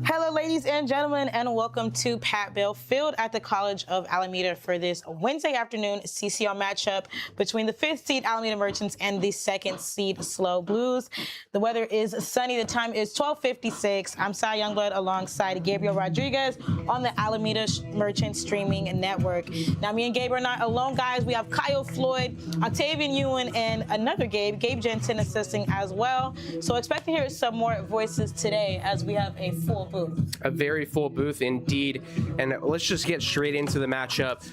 Hello, ladies and gentlemen, and welcome to Pat Bell Field at the College of Alameda for this Wednesday afternoon CCL matchup between the 5th seed Alameda Merchants and the 2nd seed SLO Blues. The weather is sunny. The time is 12:56. I'm Cy Youngblood alongside Gabriel Rodriguez on the Alameda Merchants Streaming Network. Now, me and Gabe are not alone, guys. We have Kyle Floyd, Octavian Ewan, and another Gabe Jensen, assisting as well. So expect to hear some more voices today as we have a full booth. A very full booth indeed, and let's just get straight into the matchup.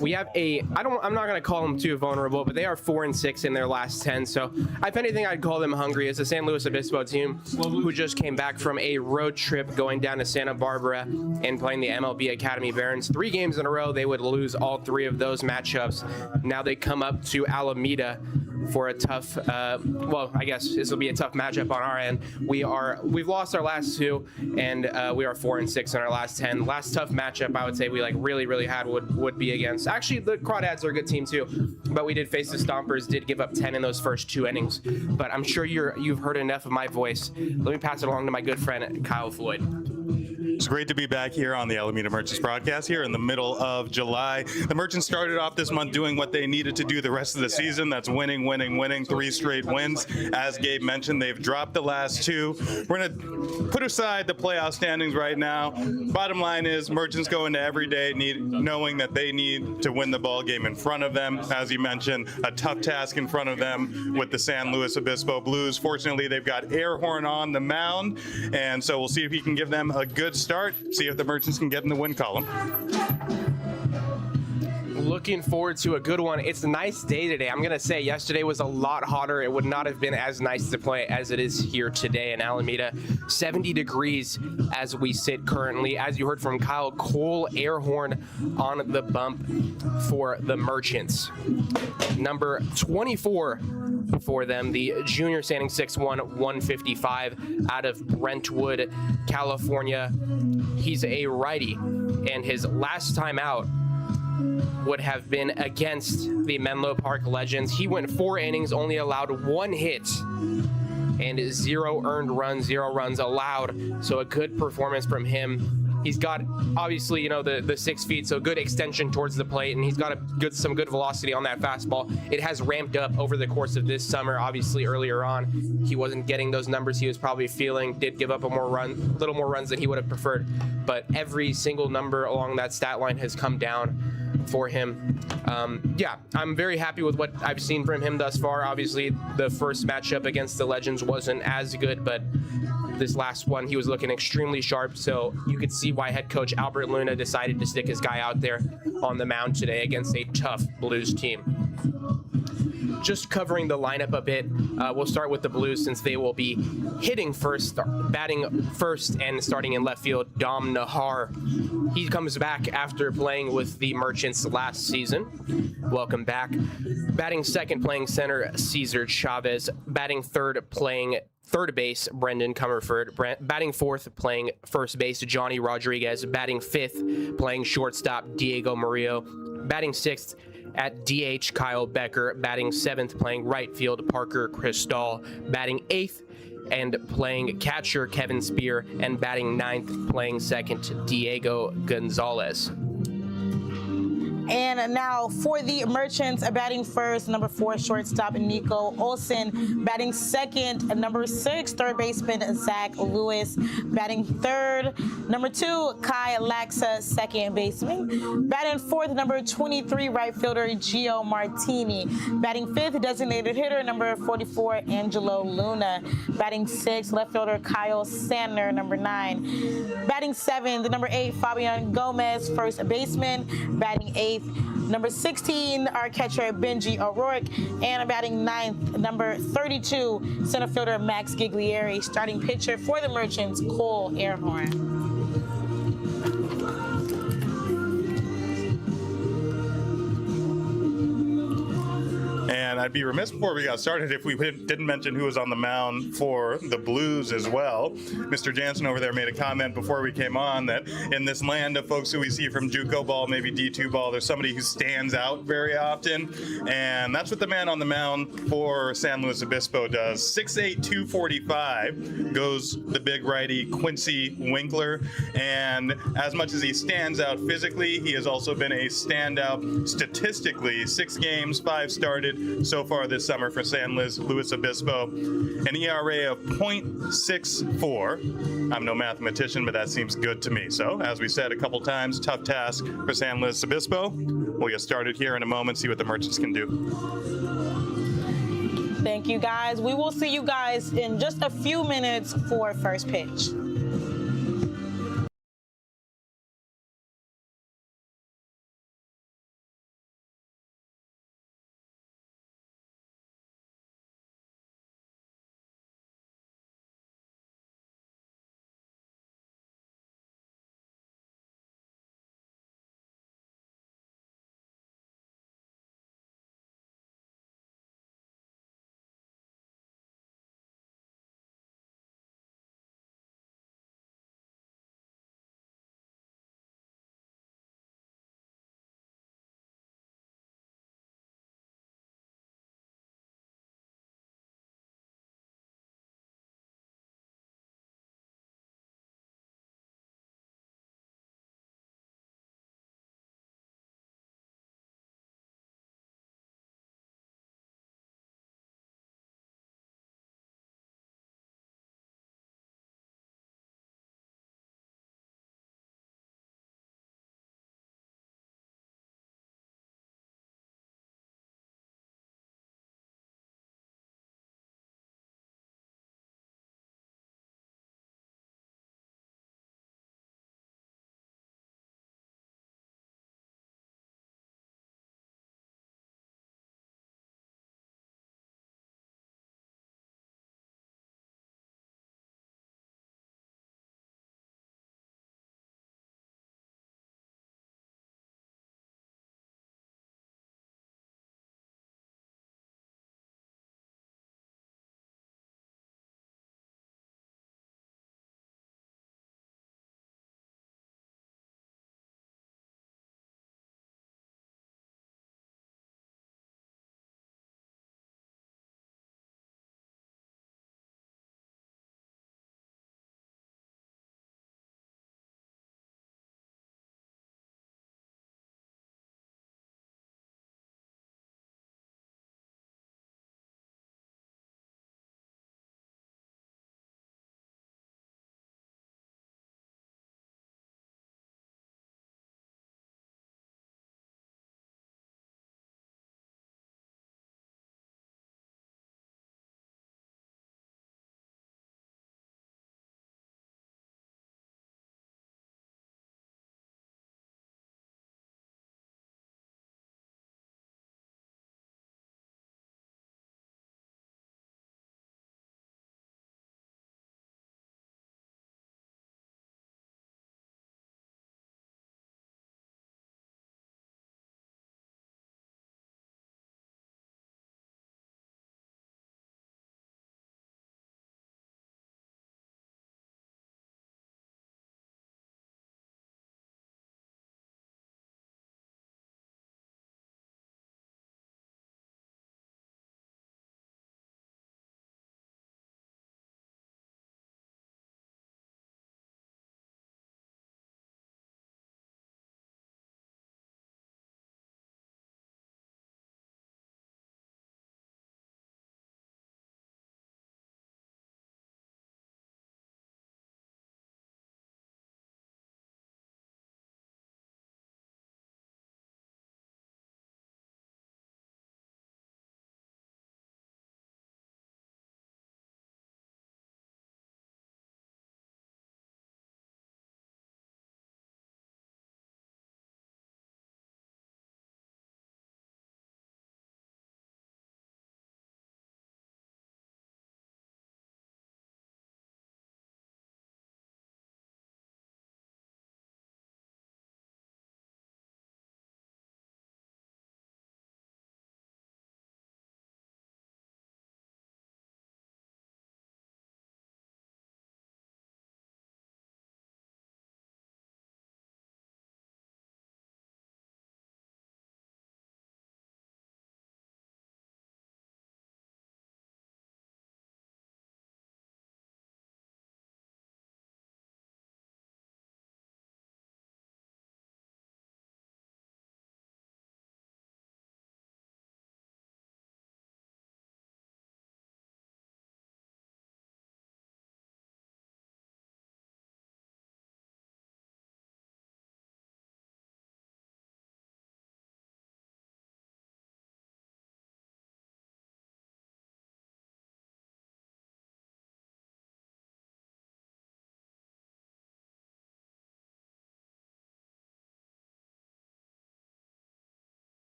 We have I'm not going to call them too vulnerable, but they are 4-6 in their last 10. So if anything, I'd call them hungry. It's the San Luis Obispo team who just came back from a road trip going down to Santa Barbara and playing the MLB Academy Barons. 3 games in a row, they would lose all 3 of those matchups. Now they come up to Alameda for a tough, well, I guess this will be a tough matchup on our end. We've lost our last 2, and we are 4-6 in our last 10. Last tough matchup I would say we really had would be against. Actually, the Crawdads are a good team too, but we did face the Stompers. Did give up 10 in those first 2 innings. But I'm sure you've heard enough of my voice. Let me pass it along to my good friend Kyle Floyd. It's great to be back here on the Alameda Merchants broadcast here in the middle of July. The Merchants started off this month doing what they needed to do the rest of the season. That's winning. 3 straight wins. As Gabe mentioned, they've dropped the last 2. We're going to put aside the playoff standings right now. Bottom line is Merchants go into every day knowing that they need to win the ball game in front of them. As you mentioned, a tough task in front of them with the San Luis Obispo Blues. Fortunately, they've got Airhorn on the mound, and so we'll see if he can give them a good start, see if the Merchants can get in the win column. Looking forward to a good one. It's a nice day today. I'm going to say yesterday was a lot hotter. It would not have been as nice to play as it is here today in Alameda. 70 degrees as we sit currently. As you heard from Kyle, Cole Airhorn on the bump for the Merchants. Number 24 for them, the junior, standing 6'1", 155, out of Brentwood, California. He's a righty, and his last time out would have been against the Menlo Park Legends. He went 4 innings, only allowed 1 hit, and 0 earned runs, 0 runs allowed. So a good performance from him. He's got, obviously, you know, the 6 feet, so good extension towards the plate, and he's got some good velocity on that fastball. It has ramped up over the course of this summer. Obviously, earlier on, he wasn't getting those numbers he was probably feeling. Did give up little more runs than he would have preferred, but every single number along that stat line has come down for him. Yeah, I'm very happy with what I've seen from him thus far. Obviously, the first matchup against the Legends wasn't as good, but this last one, he was looking extremely sharp, so you could see why head coach Albert Luna decided to stick his guy out there on the mound today against a tough Blues team. Just covering the lineup a bit, we'll start with the Blues since they will be hitting first, batting first, and starting in left field, Dom Nahar. He comes back after playing with the Merchants last season. Welcome back. Batting second, playing center, Cesar Chavez. Batting third, playing third base, Brendan Comerford. Batting fourth, playing first base, Johnny Rodriguez. Batting fifth, playing shortstop, Diego Murillo. Batting sixth, at DH, Kyle Becker. Batting seventh, playing right field, Parker Cristal. Batting eighth and playing catcher, Kevin Spear. And batting ninth, playing second, Diego Gonzalez. And now for the Merchants, batting first, number 4, shortstop Nico Olson. Batting second, number 6, third baseman Zach Lewis. Batting third, number 2, Kai Laxa, second baseman. Batting fourth, number 23, right fielder Gio Martini. Batting fifth, designated hitter, number 44, Angelo Luna. Batting sixth, left fielder Kyle Sandner, number 9. Batting seventh, number 8, Fabian Gomez, first baseman. Batting eighth, number 16, our catcher Benji O'Rourke, and batting ninth, number 32, center fielder Max Giglieri. Starting pitcher for the Merchants, Cole Airhorn. And I'd be remiss before we got started if we didn't mention who was on the mound for the Blues as well. Mr. Jansen over there made a comment before we came on that in this land of folks who we see from JUCO ball, maybe D2 ball, there's somebody who stands out very often, and that's what the man on the mound for San Luis Obispo does. 6'8", 245 goes the big righty Quincy Winkler, and as much as he stands out physically, he has also been a standout statistically. 6 games, 5 started so far this summer for San Luis Obispo. An ERA of .64. I'm no mathematician, but that seems good to me. So, as we said a couple times, tough task for San Luis Obispo. We'll get started here in a moment, see what the Merchants can do. Thank you, guys. We will see you guys in just a few minutes for first pitch.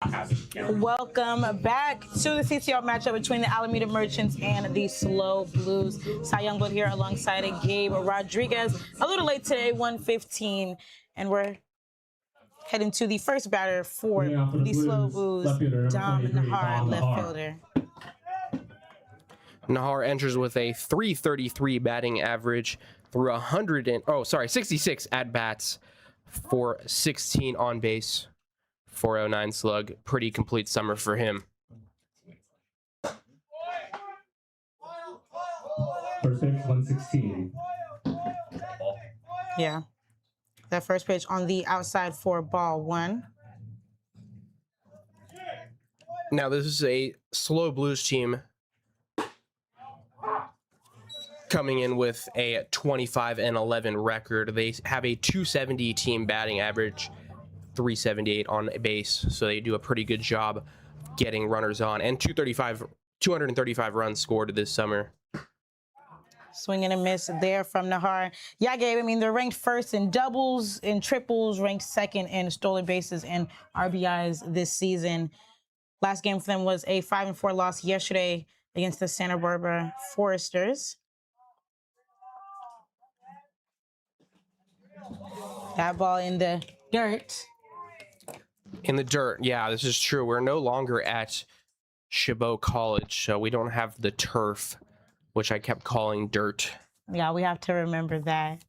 Welcome back to the CCL matchup between the Alameda Merchants and the Slow Blues. Cy Youngblood here alongside Gabe Rodriguez. A little late today, 1:15, and we're heading to the first batter for the Slow Blues, Dom Nahar, left fielder. Nahar enters with a 333 batting average through 66 at bats for 16 on base, 409 slug. Pretty complete summer for him. First pitch, 116. Yeah. That first pitch on the outside for ball one. Now, this is a Slow Blues team coming in with a 25-11 record. They have a 270 team batting average, 378 on base, so they do a pretty good job getting runners on, and 235 runs scored this summer. Swing and a miss there from Nahar. Yeah, Gabe, I mean, they're ranked first in doubles, in triples, ranked second in stolen bases and RBIs this season. Last game for them was a 5-4 loss yesterday against the Santa Barbara Foresters. That ball in the dirt. In the dirt, yeah, this is true. We're no longer at Chabot College, so we don't have the turf, which I kept calling dirt. Yeah, we have to remember that.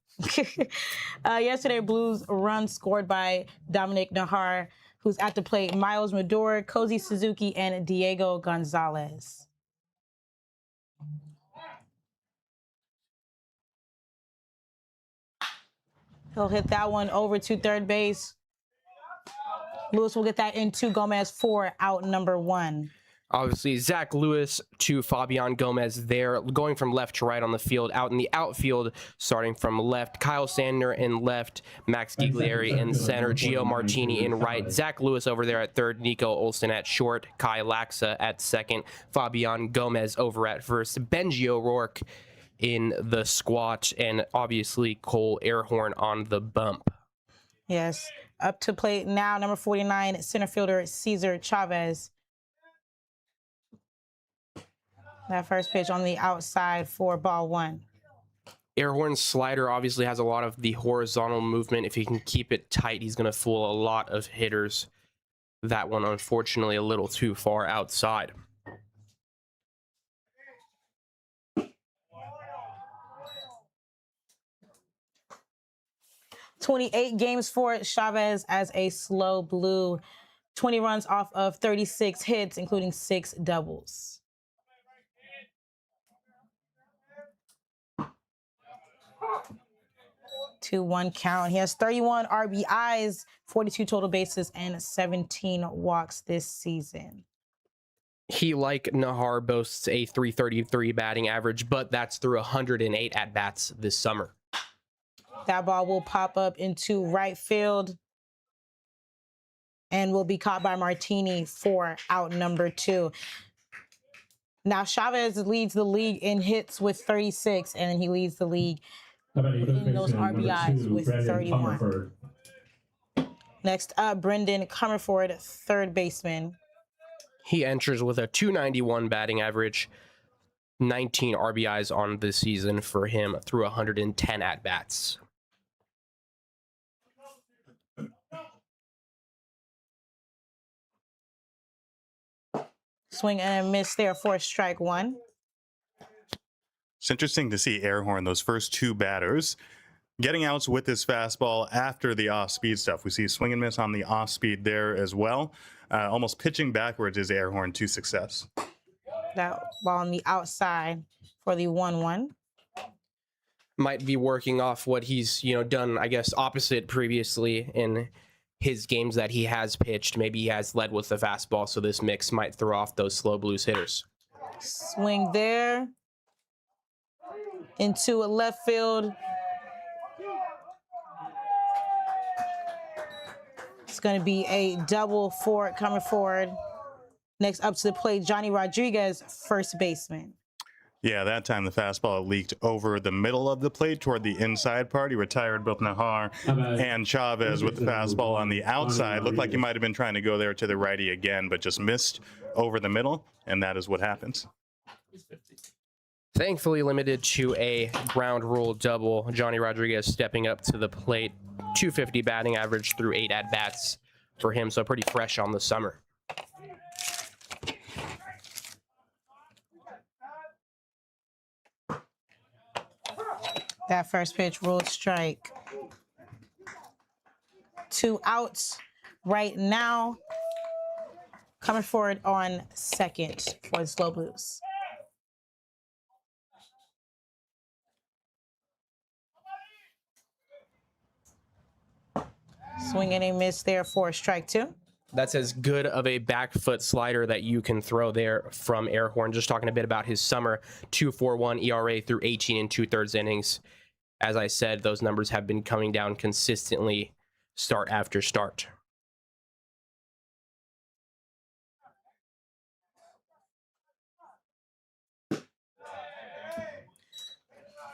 Yesterday, Blues run scored by Dominic Nahar, who's at the plate, Miles Madore, Cozy Suzuki, and Diego Gonzalez. He'll hit that one over to third base. Lewis will get that into Gomez for out number one. Obviously, Zach Lewis to Fabian Gomez there, going from left to right on the field. Out in the outfield, starting from left, Kyle Sander in left, Max Giglieri in center, Gio Martini in right, Zach Lewis over there at third, Nico Olson at short, Kai Laxa at second, Fabian Gomez over at first, Benji O'Rourke in the squat, and obviously Cole Airhorn on the bump. Yes, up to plate now, number 49, center fielder Cesar Chavez. That first pitch on the outside for ball one. Airhorn's slider obviously has a lot of the horizontal movement. If he can keep it tight, he's going to fool a lot of hitters. That one, unfortunately, a little too far outside. $28 games for Chavez as a Slow Blue. 20 runs off of 36 hits, including 6 doubles. 2-1 count. He has 31 RBIs, 42 total bases, and 17 walks this season. He, like Nahar, boasts a 333 batting average, but that's through 108 at-bats this summer. That ball will pop up into right field and will be caught by Martini for out number two. Now, Chavez leads the league in hits with 36, and he leads the league in those RBIs with 31. Next up, Brendan Comerford, third baseman. He enters with a 291 batting average, 19 RBIs on the season for him through 110 at-bats. Swing and a miss there for strike one. It's interesting to see Airhorn, those first two batters, getting outs with his fastball after the off-speed stuff. We see swing and miss on the off-speed there as well. Almost pitching backwards is Airhorn to success. That ball on the outside for the 1-1. Might be working off what he's, done, I guess, opposite previously in his games that he has pitched. Maybe he has led with the fastball, so this mix might throw off those Slow Blues hitters. Swing there. Into a left field. It's going to be a double for Comerford. Next up to the plate, Johnny Rodriguez, first baseman. Yeah, that time the fastball leaked over the middle of the plate toward the inside part. He retired both Nahar and Chavez with the fastball on the outside. Looked like he might have been trying to go there to the righty again, but just missed over the middle, and that is what happens. Thankfully limited to a ground rule double. Johnny Rodriguez stepping up to the plate. 250 batting average through 8 at-bats for him, so pretty fresh on the summer. That first pitch ruled strike. 2 outs right now. Coming forward on second for the Slow Blues. Swing and a miss there for strike 2. That's as good of a back foot slider that you can throw there from Airhorn. Just talking a bit about his summer, 2.41 ERA through 18 and 2/3 innings. As I said, those numbers have been coming down consistently start after start.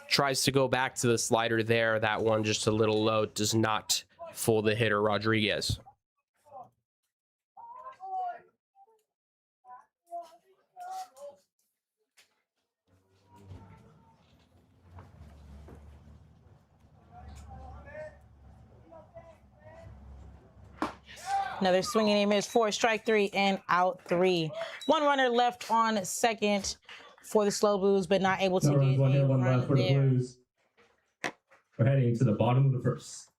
Tries to go back to the slider there. That one just a little low, does not fool the hitter Rodriguez. Another swing and a miss for strike 3 and out 3. 1 runner left on second for the Slow Blues, but not able to No get runs, 1 a hit, 1 run left for the there. Blues. We're heading to the bottom of the first.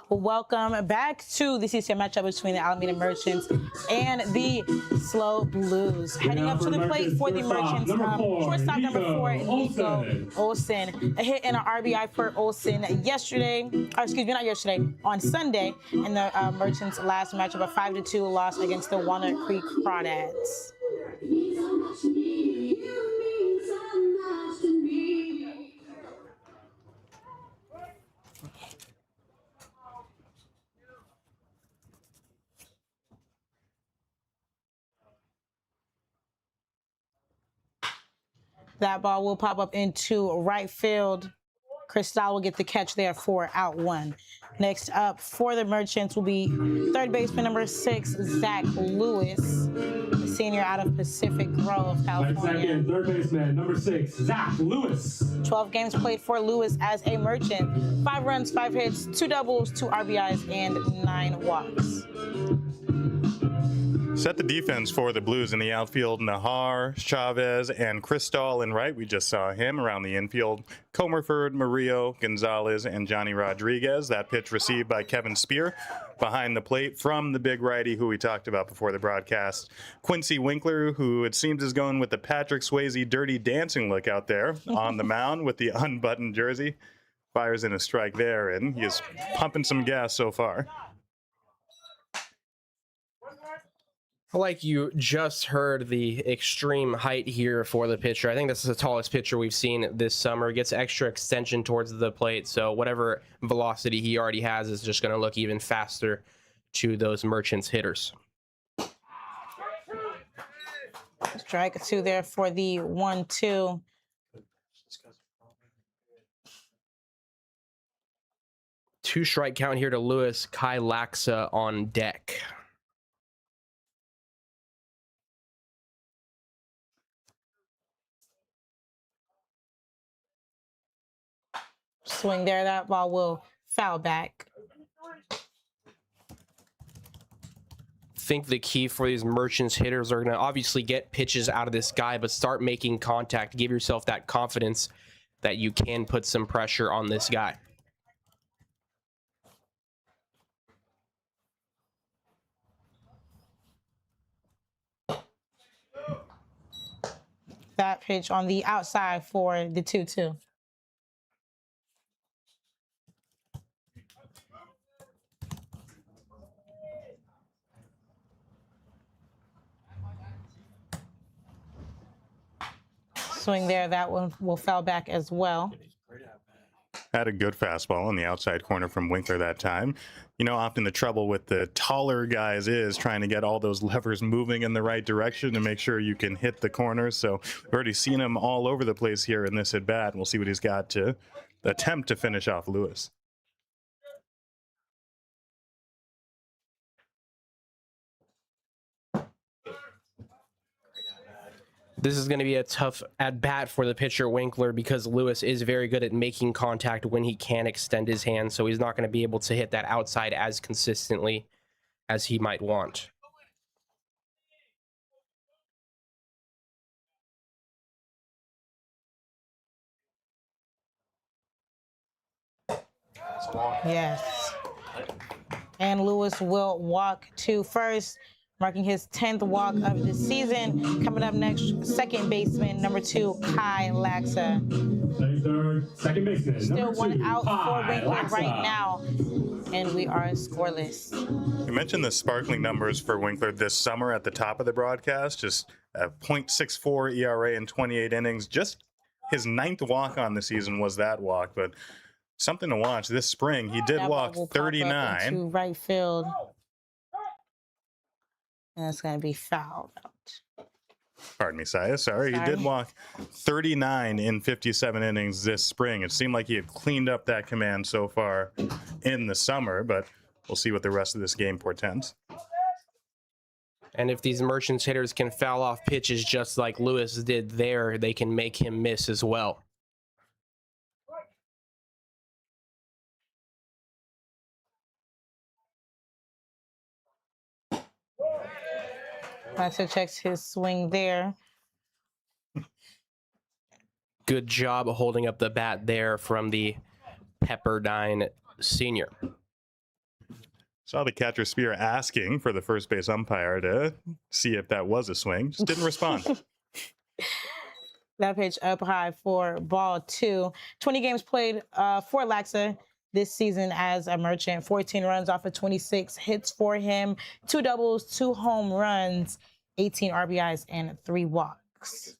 Welcome back to the CCA matchup between the Alameda Merchants and the Slow Blues. Heading up to the plate for the Merchants, shortstop number 4, Nico Olsen. A hit and an RBI for Olsen on Sunday, in the Merchants' last matchup, a 5-2 loss against the Walnut Creek Crawdads. That ball will pop up into right field. Cristal will get the catch there for out 1. Next up for the Merchants will be third baseman number 6, Zach Lewis, the senior out of Pacific Grove, California. Second, third baseman, number 6, Zach Lewis. 12 games played for Lewis as a Merchant. 5 runs, 5 hits, 2 doubles, 2 RBIs, and 9 walks. Set the defense for the Blues in the outfield. Nahar, Chavez, and Cristal in right. We just saw him around the infield. Comerford, Murillo, Gonzalez, and Johnny Rodriguez. That pitch received by Kevin Spear behind the plate from the big righty who we talked about before the broadcast. Quincy Winkler, who it seems is going with the Patrick Swayze Dirty Dancing look out there on the mound with the unbuttoned jersey. Fires in a strike there, and he is pumping some gas so far. Like you just heard the extreme height here for the pitcher. I think this is the tallest pitcher we've seen this summer. Gets extra extension towards the plate, so whatever velocity he already has is just going to look even faster to those Merchants hitters. Strike 2 there for the 1-2. Two strike count here to Lewis. Kai Laxa on deck. Swing there, that ball will foul back. Think the key for these Merchants hitters are going to obviously get pitches out of this guy, but start making contact. Give yourself that confidence that you can put some pressure on this guy. That pitch on the outside for the 2-2. Swing there, that one will foul back as well. Had a good fastball on the outside corner from Winkler that time. You know, often the trouble with the taller guys is trying to get all those levers moving in the right direction to make sure you can hit the corners. So we've already seen him all over the place here in this at bat. We'll see what he's got to attempt to finish off Lewis. This is going to be a tough at-bat for the pitcher Winkler because Lewis is very good at making contact when he can extend his hand, so he's not going to be able to hit that outside as consistently as he might want. Yes. And Lewis will walk to first, marking his 10th walk of the season. Coming up next, second baseman, number 2, Kai Laxa. Second baseman, Still number 2, 1 out for Kai Winkler Laxa. right now, and we are scoreless. You mentioned the sparkling numbers for Winkler this summer at the top of the broadcast, just a .64 ERA in 28 innings. Just his 9th walk on the season was that walk, but something to watch this spring. He did That walk ball will pop up 39. into right field. And it's going to be fouled out. Pardon me, Saya. Sorry. He did walk 39 in 57 innings this spring. It seemed like he had cleaned up that command so far in the summer, but we'll see what the rest of this game portends. And if these Merchants hitters can foul off pitches just like Lewis did there, they can make him miss as well. Laxa checks his swing there. Good job holding up the bat there from the Pepperdine senior. Saw the catcher Spear asking for the first base umpire to see if that was a swing. Just didn't respond. That pitch up high for ball 2. 20 games played for Laxa this season as a Merchant. 14 runs off of 26 hits for him. 2 doubles, 2 home runs, 18 RBIs, and 3 walks.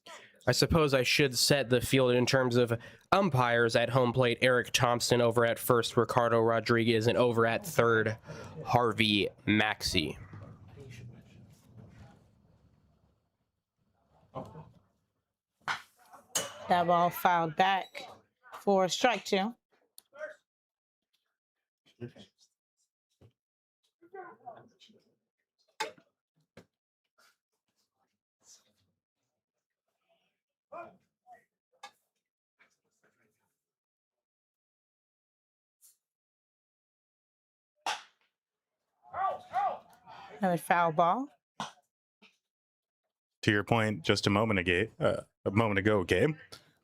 I suppose I should set the field in terms of umpires. At home plate, Eric Thompson. Over at first, Ricardo Rodriguez. And over at third, Harvey Maxey. That ball fouled back for strike two. Another foul ball. To your point just a moment ago, Gabe,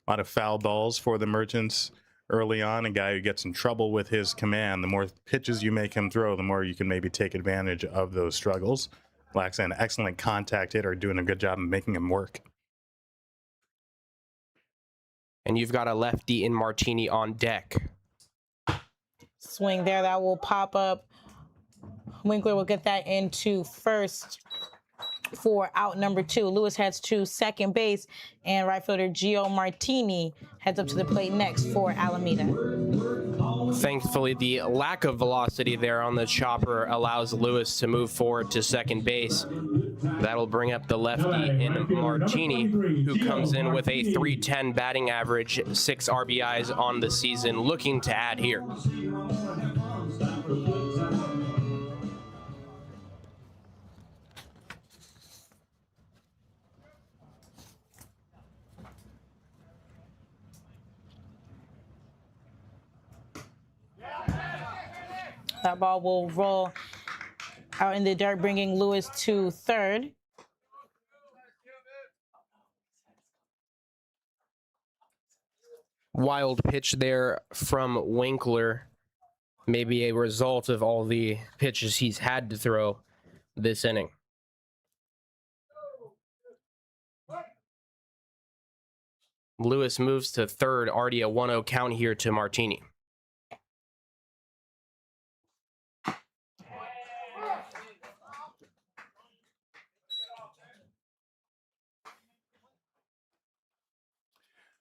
a lot of foul balls for the Merchants early on. A guy who gets in trouble with his command, the more pitches you make him throw, the more you can maybe take advantage of those struggles. Black's an excellent contact hitter, doing a good job of making him work. And you've got a lefty in Martini on deck. Swing there, that will pop up. Winkler will get that into first for out number two. Lewis heads to second base, and right fielder Gio Martini heads up to the plate next for Alameda. Thankfully, the lack of velocity there on the chopper allows Lewis to move forward to second base. That'll bring up the lefty in Martini, who comes in with a .310 batting average, 6 RBIs on the season, looking to add here. That ball will roll out in the dirt, bringing Lewis to third. Wild pitch there from Winkler. Maybe a result of all the pitches he's had to throw this inning. Lewis moves to third, already a 1-0 count here to Martini.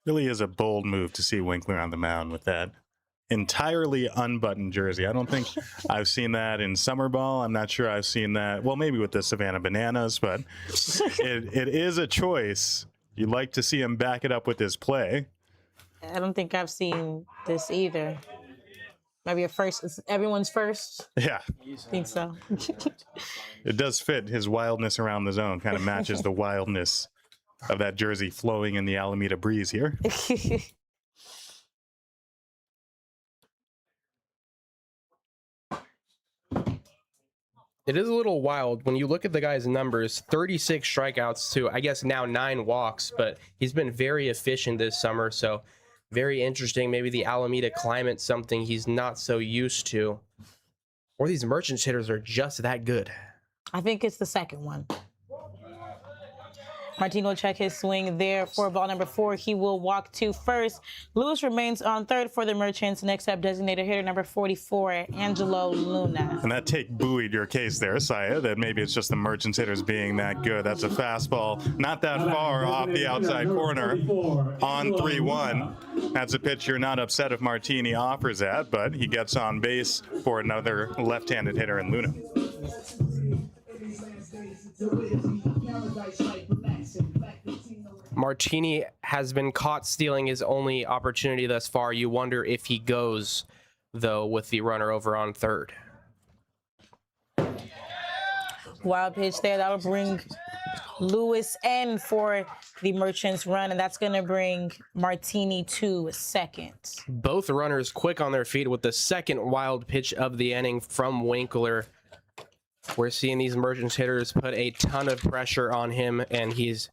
Really is a bold move to see Winkler on the mound with that entirely unbuttoned jersey. I don't think I've seen that in summer ball. I'm not sure I've seen that. Well, maybe with the Savannah Bananas, but it is a choice. You'd like to see him back it up with his play. I don't think I've seen this either. Maybe a first. It's everyone's first. Yeah, I think so. it does fit his wildness around the zone. Kind of matches the wildness of that jersey flowing in the Alameda breeze here. It is a little wild when you look at the guy's numbers, 36 strikeouts to, I guess, now 9 walks, but he's been very efficient this summer, so very interesting. Maybe the Alameda climate, something he's not so used to. Or these Merchants hitters are just that good. I think it's the second one. Martini will check his swing there for ball number 4. He will walk to first. Lewis remains on third for the Merchants. Next up, designated hitter number 44, Angelo Luna. And that take buoyed your case there, Saya, that maybe it's just the Merchants hitters being that good. That's a fastball not that far off the outside corner on 3-1. That's a pitch you're not upset if Martini offers that, but he gets on base for another left-handed hitter in Luna. Martini has been caught stealing his only opportunity thus far. You wonder if he goes, though, with the runner over on third. Wild pitch there. That will bring Lewis in for the Merchants run, and that's going to bring Martini to second. Both runners quick on their feet with the second wild pitch of the inning from Winkler. We're seeing these Merchants hitters put a ton of pressure on him, and he's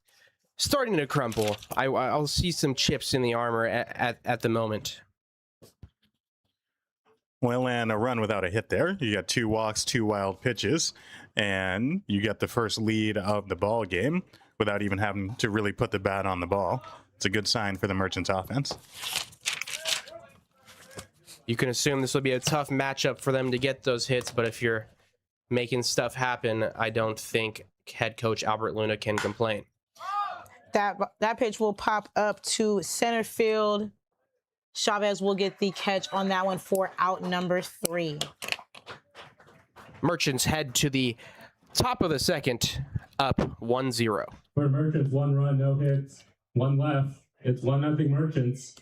starting to crumple. I'll see some chips in the armor at the moment. Well, and a run without a hit there. You got 2 walks, 2 wild pitches, and you get the first lead of the ball game without even having to really put the bat on the ball. It's a good sign for the Merchants offense. You can assume this will be a tough matchup for them to get those hits, but if you're making stuff happen, I don't think head coach Albert Luna can complain. That pitch will pop up to center field. Chavez will get the catch on that one for out number 3. Merchants head to the top of the second, up 1-0. For Merchants, 1 run, no hits, 1 left. It's 1-0 Merchants.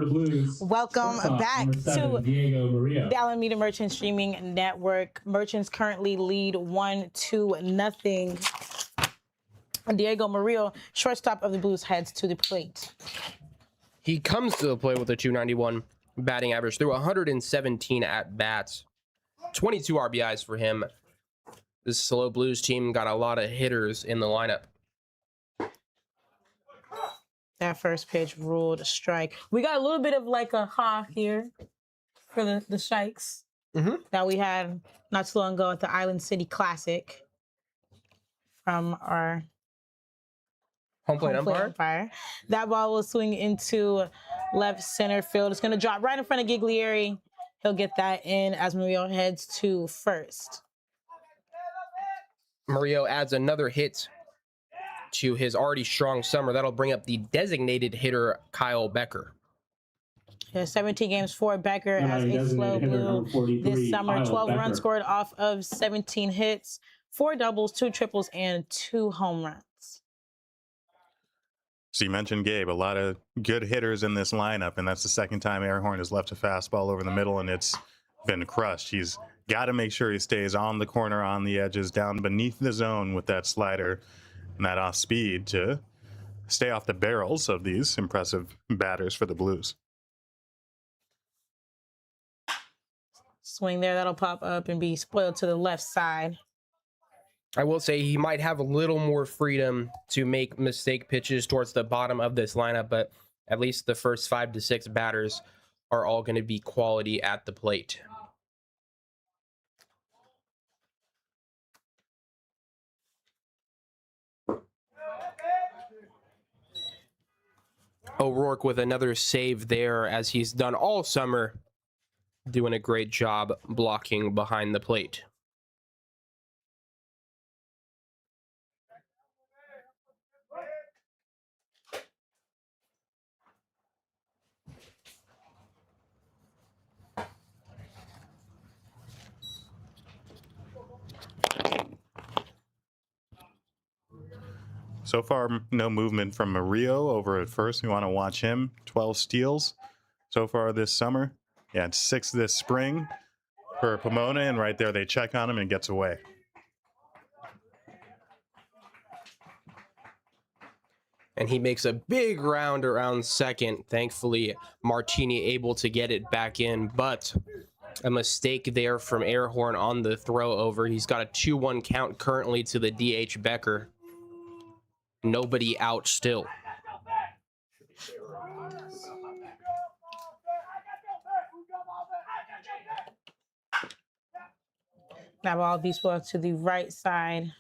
the Blues. Welcome Shortstop, back number 7, to Diego Maria. the Alameda Merchant Streaming Network. Merchants currently lead 1-0. Diego Murillo, shortstop of the Blues, heads to the plate. He comes to the plate with a 291 batting average through 117 at bats, 22 RBIs for him. This slow Blues team got a lot of hitters in the lineup. That first pitch ruled a strike. We got a little bit of like a ha here for the strikes that we had not too long ago at the Island City Classic from our Home plate home plate umpire. umpire. That ball will swing into left center field. It's going to drop right in front of Giglieri. He'll get that in as Murillo heads to first. Murillo adds another hit to his already strong summer. That'll bring up the designated hitter, Kyle Becker. Yeah, 17 games for Becker as a designated slow hitter, blue number 43, this summer. Kyle 12 runs Becker. scored off of 17 hits, 4 doubles, 2 triples, and 2 home runs. So you mentioned Gabe, a lot of good hitters in this lineup, and that's the second time Airhorn has left a fastball over the middle, and it's been crushed. He's got to make sure he stays on the corner, on the edges, down beneath the zone with that slider and that off speed to stay off the barrels of these impressive batters for the Blues. Swing there, that'll pop up and be spoiled to the left side. I will say he might have a little more freedom to make mistake pitches towards the bottom of this lineup, but at least the first 5 to 6 batters are all going to be quality at the plate. O'Rourke with another save there, as he's done all summer, doing a great job blocking behind the plate. So far, no movement from Murillo over at first. We want to watch him. 12 steals so far this summer. Yeah, it's 6 this spring for Pomona, and right there they check on him and gets away. And he makes a big round around second. Thankfully, Martini able to get it back in, but a mistake there from Airhorn on the throw over. He's got a 2-1 count currently to the DH Becker. Nobody out still. That ball will be spoiled to the right side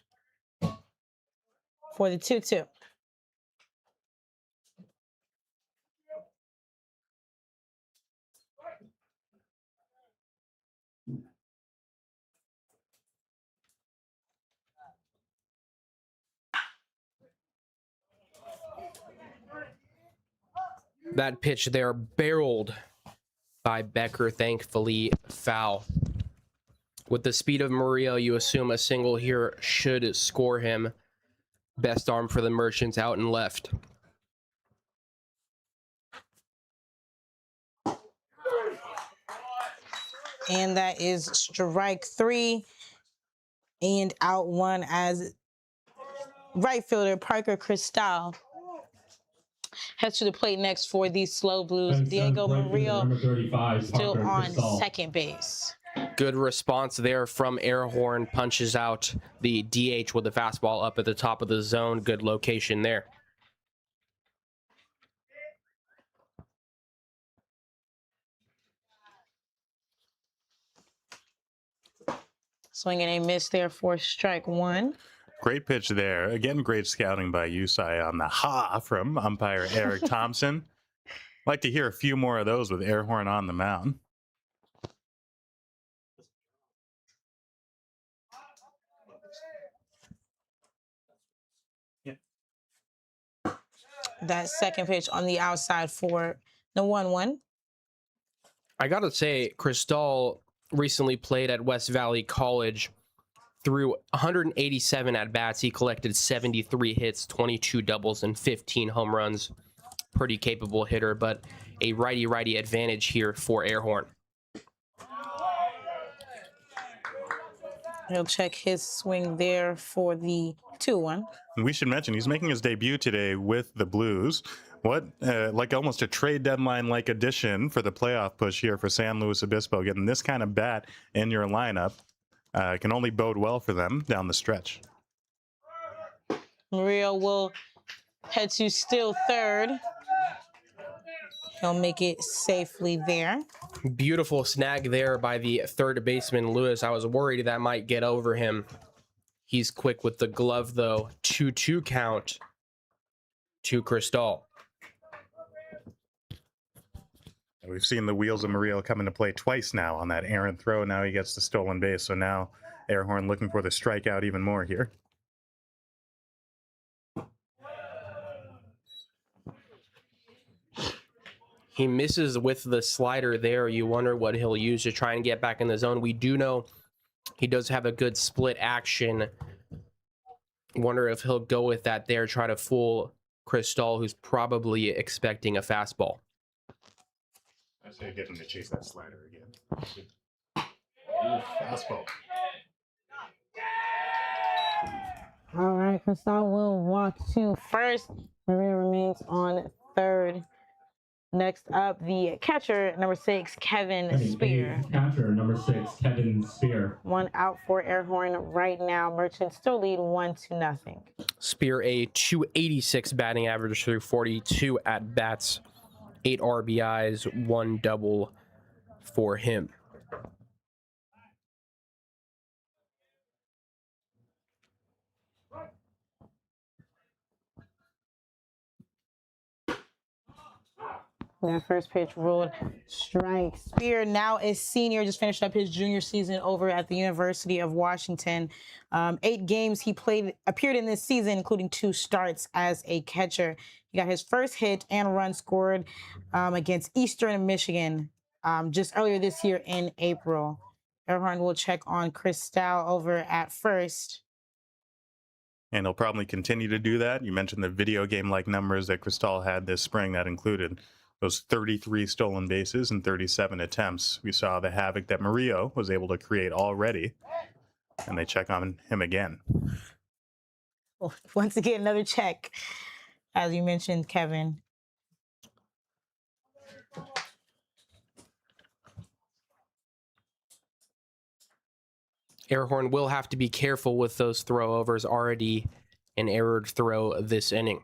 for the 2-2. That pitch there barreled by Becker, thankfully foul. With the speed of Murillo, you assume a single here should score him. Best arm for the Merchants out and left. And that is strike 3 and out 1 as right fielder Parker Cristal heads to the plate next for the slow Blues. And Diego right fielder, Murillo number 35, still Parker on Cristal. second base. Good response there from Airhorn. Punches out the DH with the fastball up at the top of the zone. Good location there. Swinging a miss there for strike 1. Great pitch there. Again, great scouting by Usai on the ha from umpire Eric Thompson. Like to hear a few more of those with Airhorn on the mound. That second pitch on the outside for the 1-1. I gotta say, Cristal recently played at West Valley College. Through 187 at-bats, he collected 73 hits, 22 doubles, and 15 home runs. Pretty capable hitter, but a righty-righty advantage here for Airhorn. He'll check his swing there for the 2-1. And we should mention he's making his debut today with the Blues. What, like almost a trade deadline like addition for the playoff push here for San Luis Obispo. Getting this kind of bat in your lineup can only bode well for them down the stretch. Murillo will head to still third. He'll make it safely there. Beautiful snag there by the third baseman, Lewis. I was worried that might get over him. He's quick with the glove, though. 2-2 count to Cristal. We've seen the wheels of Murillo come into play twice now on that errant throw. Now he gets the stolen base. So now Airhorn looking for the strikeout even more here. He misses with the slider there. You wonder what he'll use to try and get back in the zone. We do know he does have a good split action. Wonder if he'll go with that there, try to fool Cristal, who's probably expecting a fastball. I say get him to chase that slider again. Ooh, fastball. All right, Cristal will walk to first. Maria remains on third. Next up, the catcher, number 6, Kevin Spear. Catcher, number 6, Kevin Spear. 1 out for Airhorn right now. Merchants still lead 1-0. Spear a 286 batting average through 42 at bats, 8 RBIs, 1 double for him. That first pitch ruled strike. Spear, now a senior, just finished up his junior season over at the University of Washington. 8 games he appeared in this season, including 2 starts as a catcher. He got his first hit and run scored against Eastern Michigan just earlier this year in April. Airhorn will check on Cristal over at first. And he'll probably continue to do that. You mentioned the video game-like numbers that Cristal had this spring. That included those 33 stolen bases and 37 attempts. We saw the havoc that Murillo was able to create already. And they check on him again. Well, once again, another check, as you mentioned, Kevin. Airhorn will have to be careful with those throwovers. Already an errored throw this inning.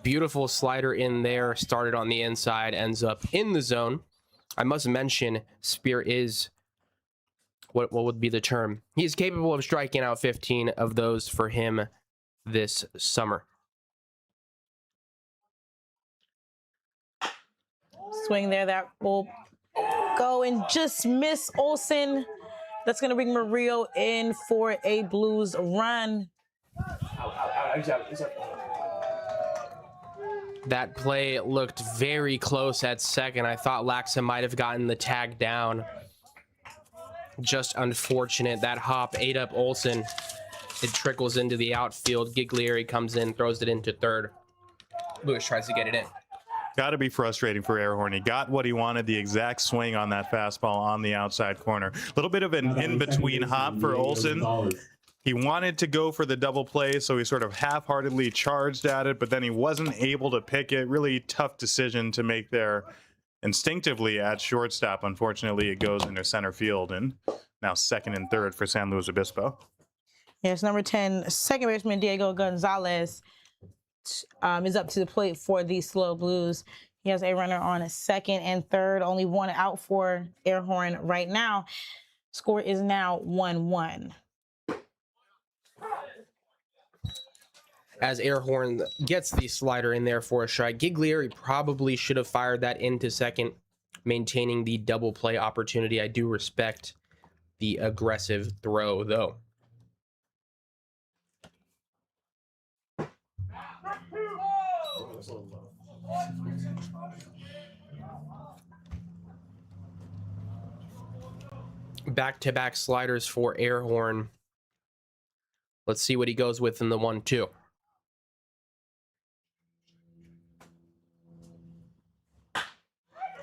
Beautiful slider in there, started on the inside, ends up in the zone. I must mention, Spear is, what would be the term? He is capable of striking out 15 of those for him this summer. Swing there, that will go and just miss Olsen. That's going to bring Murillo in for a Blues run. That play looked very close at second. I thought Laxa might have gotten the tag down. Just unfortunate. That hop ate up Olsen. It trickles into the outfield. Giglieri comes in, throws it into third. Lewis tries to get it in. Got to be frustrating for Airhorn. He got what he wanted, the exact swing on that fastball on the outside corner. A little bit of an in-between hop for Olsen. He wanted to go for the double play, so he sort of half-heartedly charged at it, but then he wasn't able to pick it. Really tough decision to make there instinctively at shortstop. Unfortunately, it goes into center field, and now second and third for San Luis Obispo. Yes, number 10, second baseman Diego Gonzalez is up to the plate for the Slow Blues. He has a runner on second and third, only 1 out for Airhorn right now. Score is now 1-1. As Airhorn gets the slider in there for a strike, Giglieri probably should have fired that into second, maintaining the double play opportunity. I do respect the aggressive throw, though. Back-to-back sliders for Airhorn. Let's see what he goes with in the 1-2.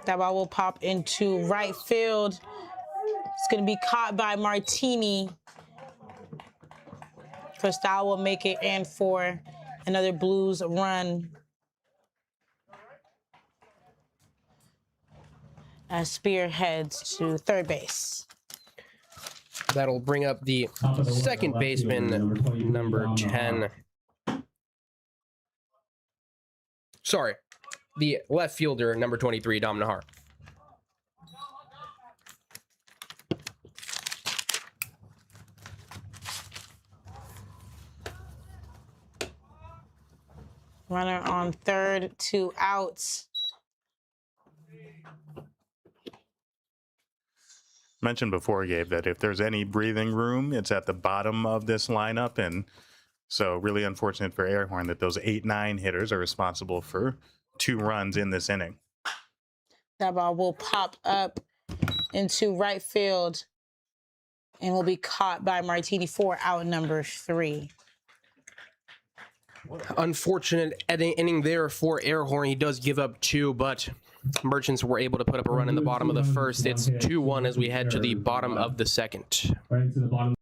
That ball will pop into right field. It's going to be caught by Martini. Cristal will make it in for another Blues run. As Spear heads to third base. That'll bring up the second baseman, number 10. Sorry, the left fielder, number 23, Dom Nahar. Runner on third, 2 outs. Mentioned before, Gabe, that if there's any breathing room, it's at the bottom of this lineup. And so really unfortunate for Airhorn that those 8-9 hitters are responsible for 2 runs in this inning. That ball will pop up into right field and will be caught by Martini for out number 3. Unfortunate inning there for Airhorn. He does give up 2, but Merchants were able to put up a run in the bottom of the first. It's 2-1 as we head to the bottom of the second. Right to the bottom.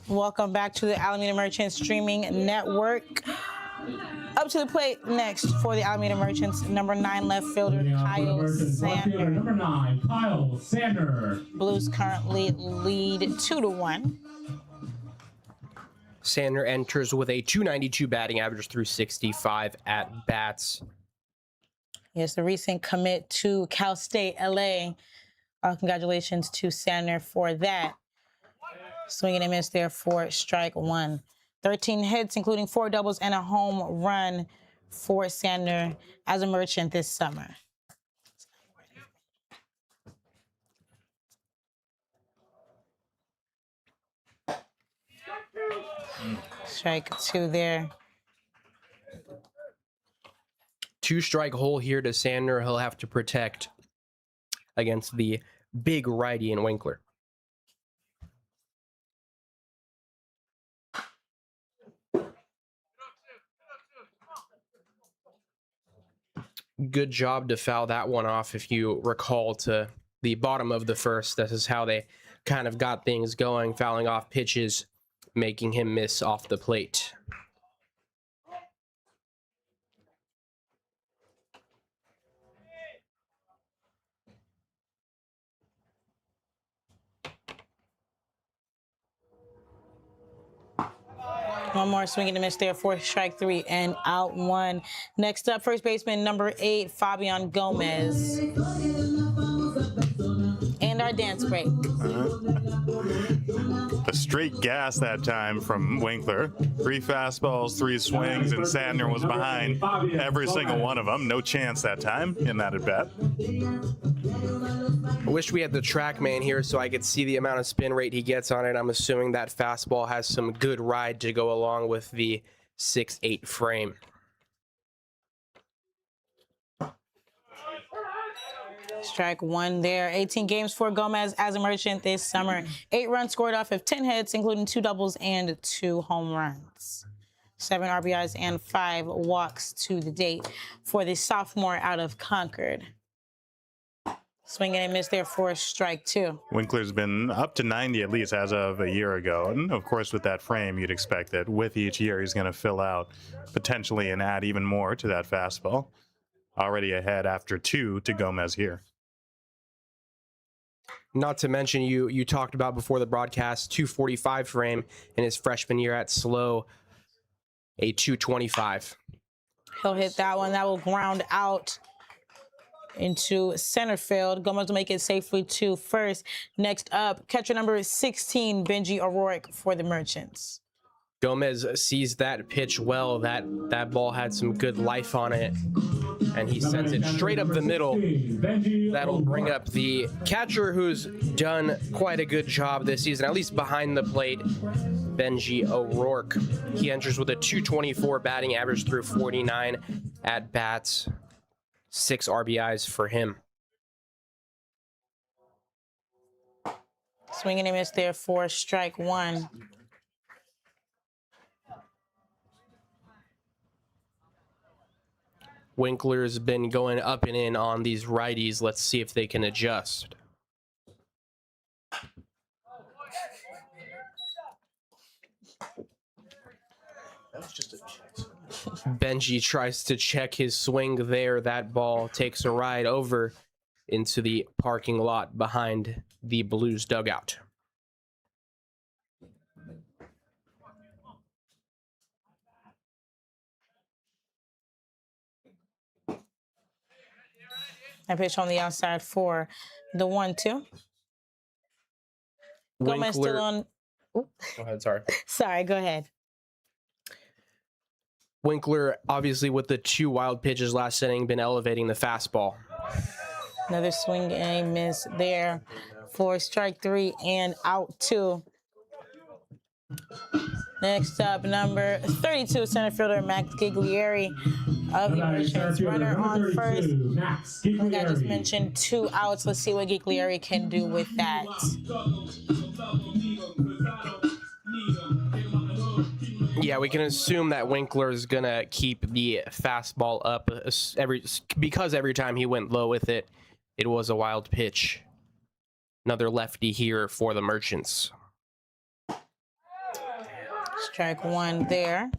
Welcome back to the Alameda Merchants Streaming Network. Up to the plate next for the Alameda Merchants, number 9 left fielder Kyle Sander. Number 9, Kyle Sander. Blues currently lead 2-1. Sander enters with a .292 batting average through 65 at bats. Yes, the recent commit to Cal State LA. Congratulations to Sander for that. Swinging and miss there for strike 1. 13 hits, including 4 doubles and a home run for Sander as a Merchant this summer. Strike 2 there. 2-strike hole here to Sander. He'll have to protect against the big righty in Winkler. Good job to foul that one off. If you recall to the bottom of the first, this is how they kind of got things going, fouling off pitches, making him miss off the plate. One more swinging to miss there for strike 3 and out 1. Next up, first baseman number 8, Fabian Gomez. And our dance break. The straight gas that time from Winkler. 3 fastballs, 3 swings, and Sandner was behind every single one of them. No chance that time in that at bat. I wish we had the TrackMan here so I could see the amount of spin rate he gets on it. I'm assuming that fastball has some good ride to go along with the 6'8" frame. Strike one there. 18 games for Gomez as a Merchant this summer. 8 runs scored off of 10 hits, including 2 doubles and 2 home runs. 7 RBIs and 5 walks to the date for the sophomore out of Concord. Swing and a miss there for strike 2. Winkler's been up to 90 at least as of a year ago. And of course, with that frame, you'd expect that with each year, he's going to fill out potentially and add even more to that fastball. Already ahead after 2 to Gomez here. Not to mention, you talked about before the broadcast, 245 frame in his freshman year at SLO, a 225. He'll hit that one. That will ground out into center field. Gomez will make it safely to first. Next up, catcher number 16, Benji O'Rourke for the Merchants. Gomez sees that pitch well. That ball had some good life on it, and he sends it straight up the middle. That'll bring up the catcher, who's done quite a good job this season, at least behind the plate, Benji O'Rourke. He enters with a 224 batting average through 49 at bats. 6 RBIs for him. Swing and a miss there for strike 1. Winkler's been going up and in on these righties. Let's see if they can adjust. Benji tries to check his swing there. That ball takes a ride over into the parking lot behind the Blues dugout. I pitch on the outside for the 1-2. Gomez still on. Go ahead, sorry. Sorry, go ahead. Winkler, obviously with the 2 wild pitches last inning, been elevating the fastball. Another swing and a miss there for strike 3 and out 2. Next up, number 32, center fielder Max Giglieri of the Merchants. Runner on first. Like I just mentioned, 2 outs. Let's see what Giglieri can do with that. Yeah, we can assume that Winkler is going to keep the fastball up because every time he went low with it, it was a wild pitch. Another lefty here for the Merchants. Strike 1 there.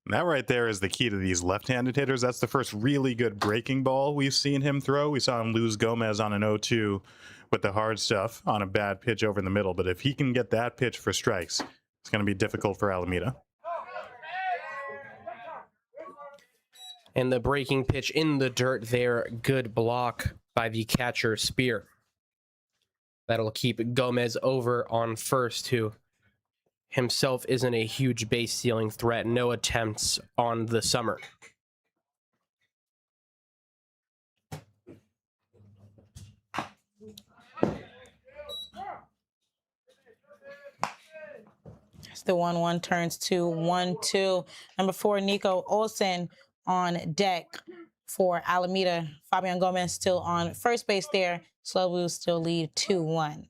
That right there is the key to these left-handed hitters. That's the first really good breaking ball we've seen him throw. We saw him lose Gomez on an 0-2 with the hard stuff on a bad pitch over in the middle. But if he can get that pitch for strikes, it's going to be difficult for Alameda. And the breaking pitch in the dirt there. Good block by the catcher, Spear. That'll keep Gomez over on first, who himself isn't a huge base stealing threat. No attempts on the summer. It's the 1-1 turns to 1-2. Number 4, Nico Olsen on deck for Alameda. Fabian Gomez still on first base there. Slow Blues still lead 2-1.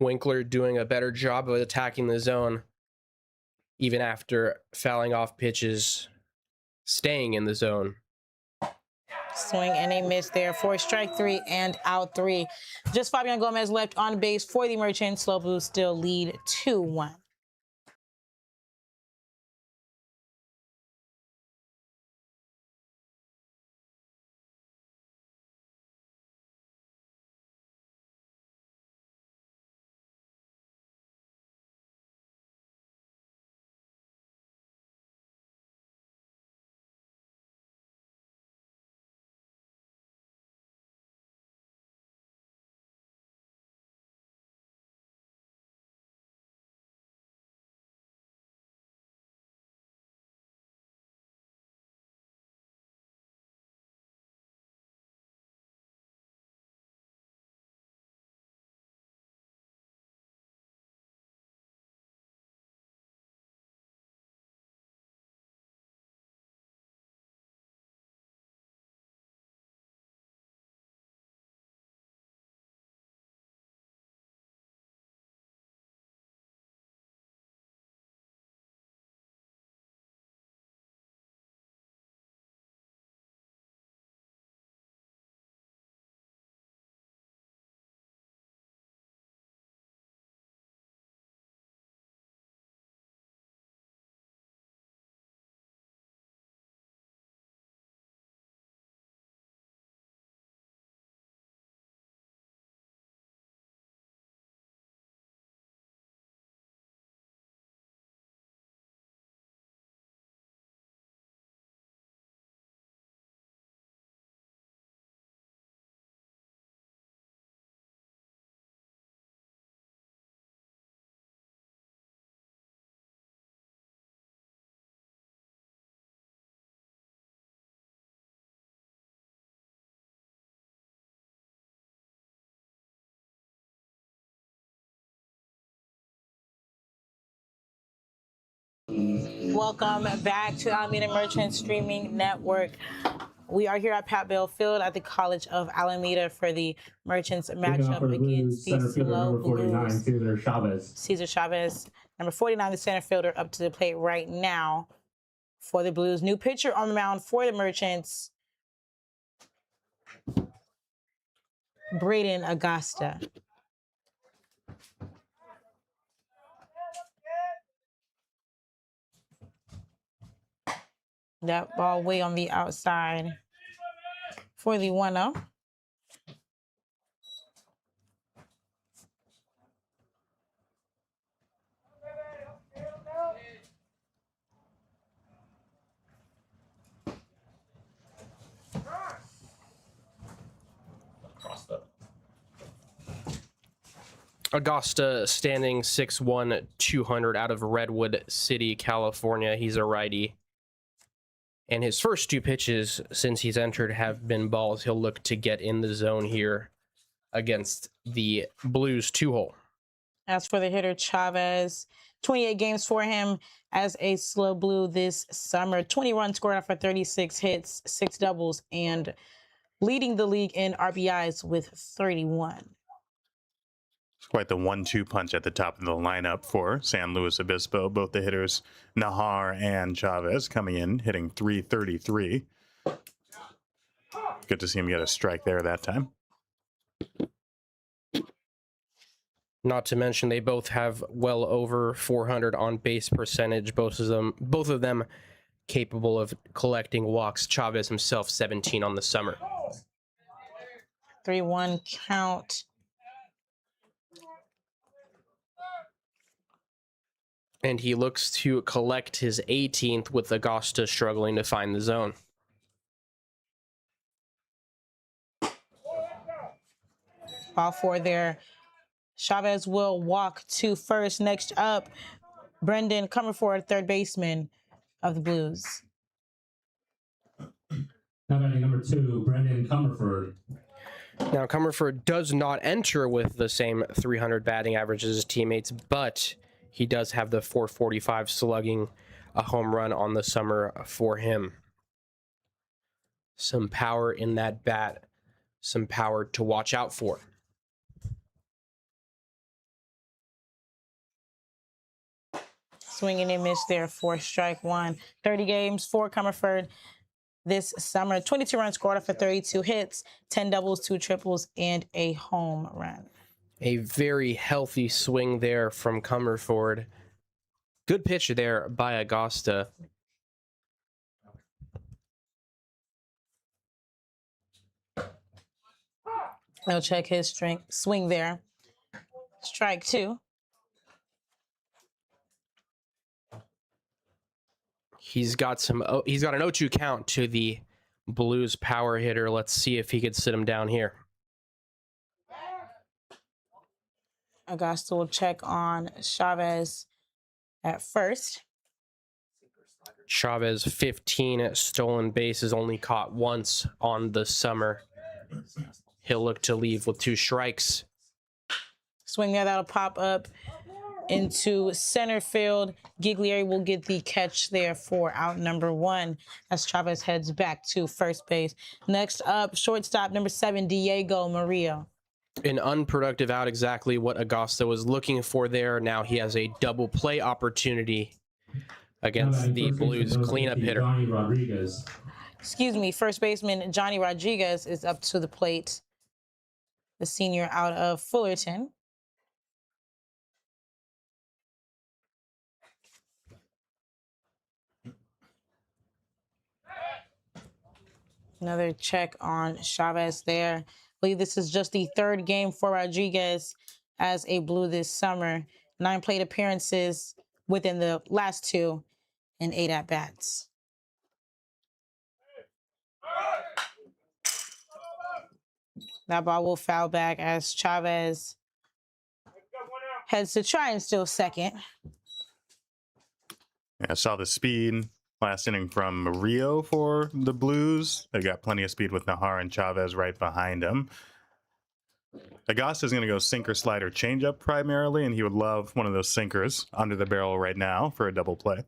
Winkler doing a better job of attacking the zone, even after fouling off pitches, staying in the zone. Swing and a miss there for strike 3 and out 3. Just Fabian Gomez left on base for the Merchants. Slow Blues still lead 2-1. Welcome back to Alameda Merchant Streaming Network. We are here at Pat Bell Field at the College of Alameda for the Merchants matchup against the center fielder Slow number 49, Blues. Cesar Chavez. Cesar Chavez, number 49, the center fielder, up to the plate right now for the Blues. New pitcher on the mound for the Merchants, Braden Augusta. That ball way on the outside for the 1-0. Augusta standing 6'1", 200 out of Redwood City, California. He's a righty. And his first two pitches since he's entered have been balls. He'll look to get in the zone here against the Blues 2-hole. As for the hitter, Chavez, 28 games for him as a Slow Blue this summer. 20 runs scored off for 36 hits, 6 doubles, and leading the league in RBIs with 31. It's quite the 1-2 punch at the top of the lineup for San Luis Obispo. Both the hitters, Nahar and Chavez, coming in, hitting .333. Good to see him get a strike there that time. Not to mention they both have well over 400 on base percentage. Both of them capable of collecting walks. Chavez himself 17 on the summer. 3-1 count. And he looks to collect his 18th with Augusta struggling to find the zone. Ball 4 there. Chavez will walk to first. Next up, Brendan Comerford, third baseman of the Blues. Now batting number 2, Brendan Comerford. Now, Comerford does not enter with the same 300 batting average as his teammates, but he does have the 445 slugging, a home run on the summer for him. Some power in that bat, some power to watch out for. Swinging and miss there for strike 1. 30 games for Comerford this summer. 22 runs scored off for 32 hits, 10 doubles, 2 triples, and a home run. A very healthy swing there from Comerford. Good pitch there by Augusta. He'll check his swing there. Strike 2. He's got an 0-2 count to the Blues power hitter. Let's see if he could sit him down here. Augusta will check on Chavez at first. Chavez, 15 stolen bases, only caught once on the summer. He'll look to leave with 2 strikes. Swing there, that'll pop up into center field. Giglieri will get the catch there for out number 1 as Chavez heads back to first base. Next up, shortstop number 7, Diego Murillo. An unproductive out, exactly what Augusta was looking for there. Now he has a double play opportunity against the Blues cleanup hitter. Johnny Rodriguez. Excuse me, first baseman Johnny Rodriguez is up to the plate. The senior out of Fullerton. Another check on Chavez there. I believe this is just the 3rd game for Rodriguez as a Blue this summer. 9 plate appearances within the last 2 and 8 at-bats. That ball will foul back as Chavez heads to try and steal second. Yeah, I saw the speed last inning from Murillo for the Blues. They got plenty of speed with Nahar and Chavez right behind him. Augusta's going to go sinker, slider, changeup primarily, and he would love one of those sinkers under the barrel right now for a double play.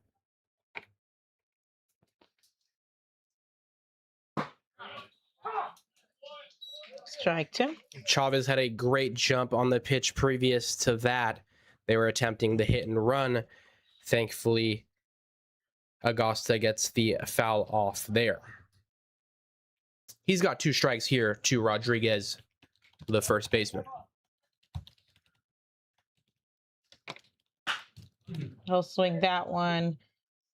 Strike two. Chavez had a great jump on the pitch previous to that. They were attempting the hit and run. Thankfully, Augusta gets the foul off there. He's got 2 strikes here to Rodriguez, the first baseman. He'll swing that one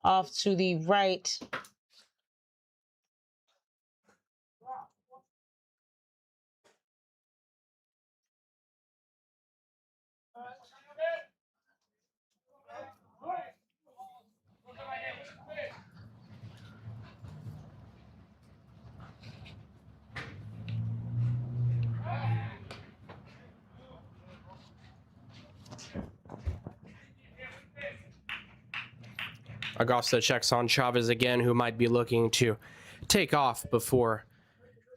off to the right. Augusta checks on Chavez again, who might be looking to take off before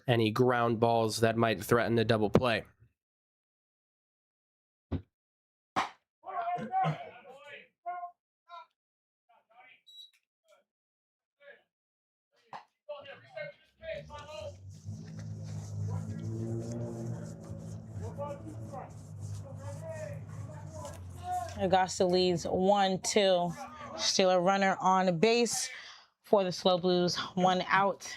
any ground balls that might threaten the double play. Augusta leads 1-2. Still a runner on base for the Slow Blues. 1 out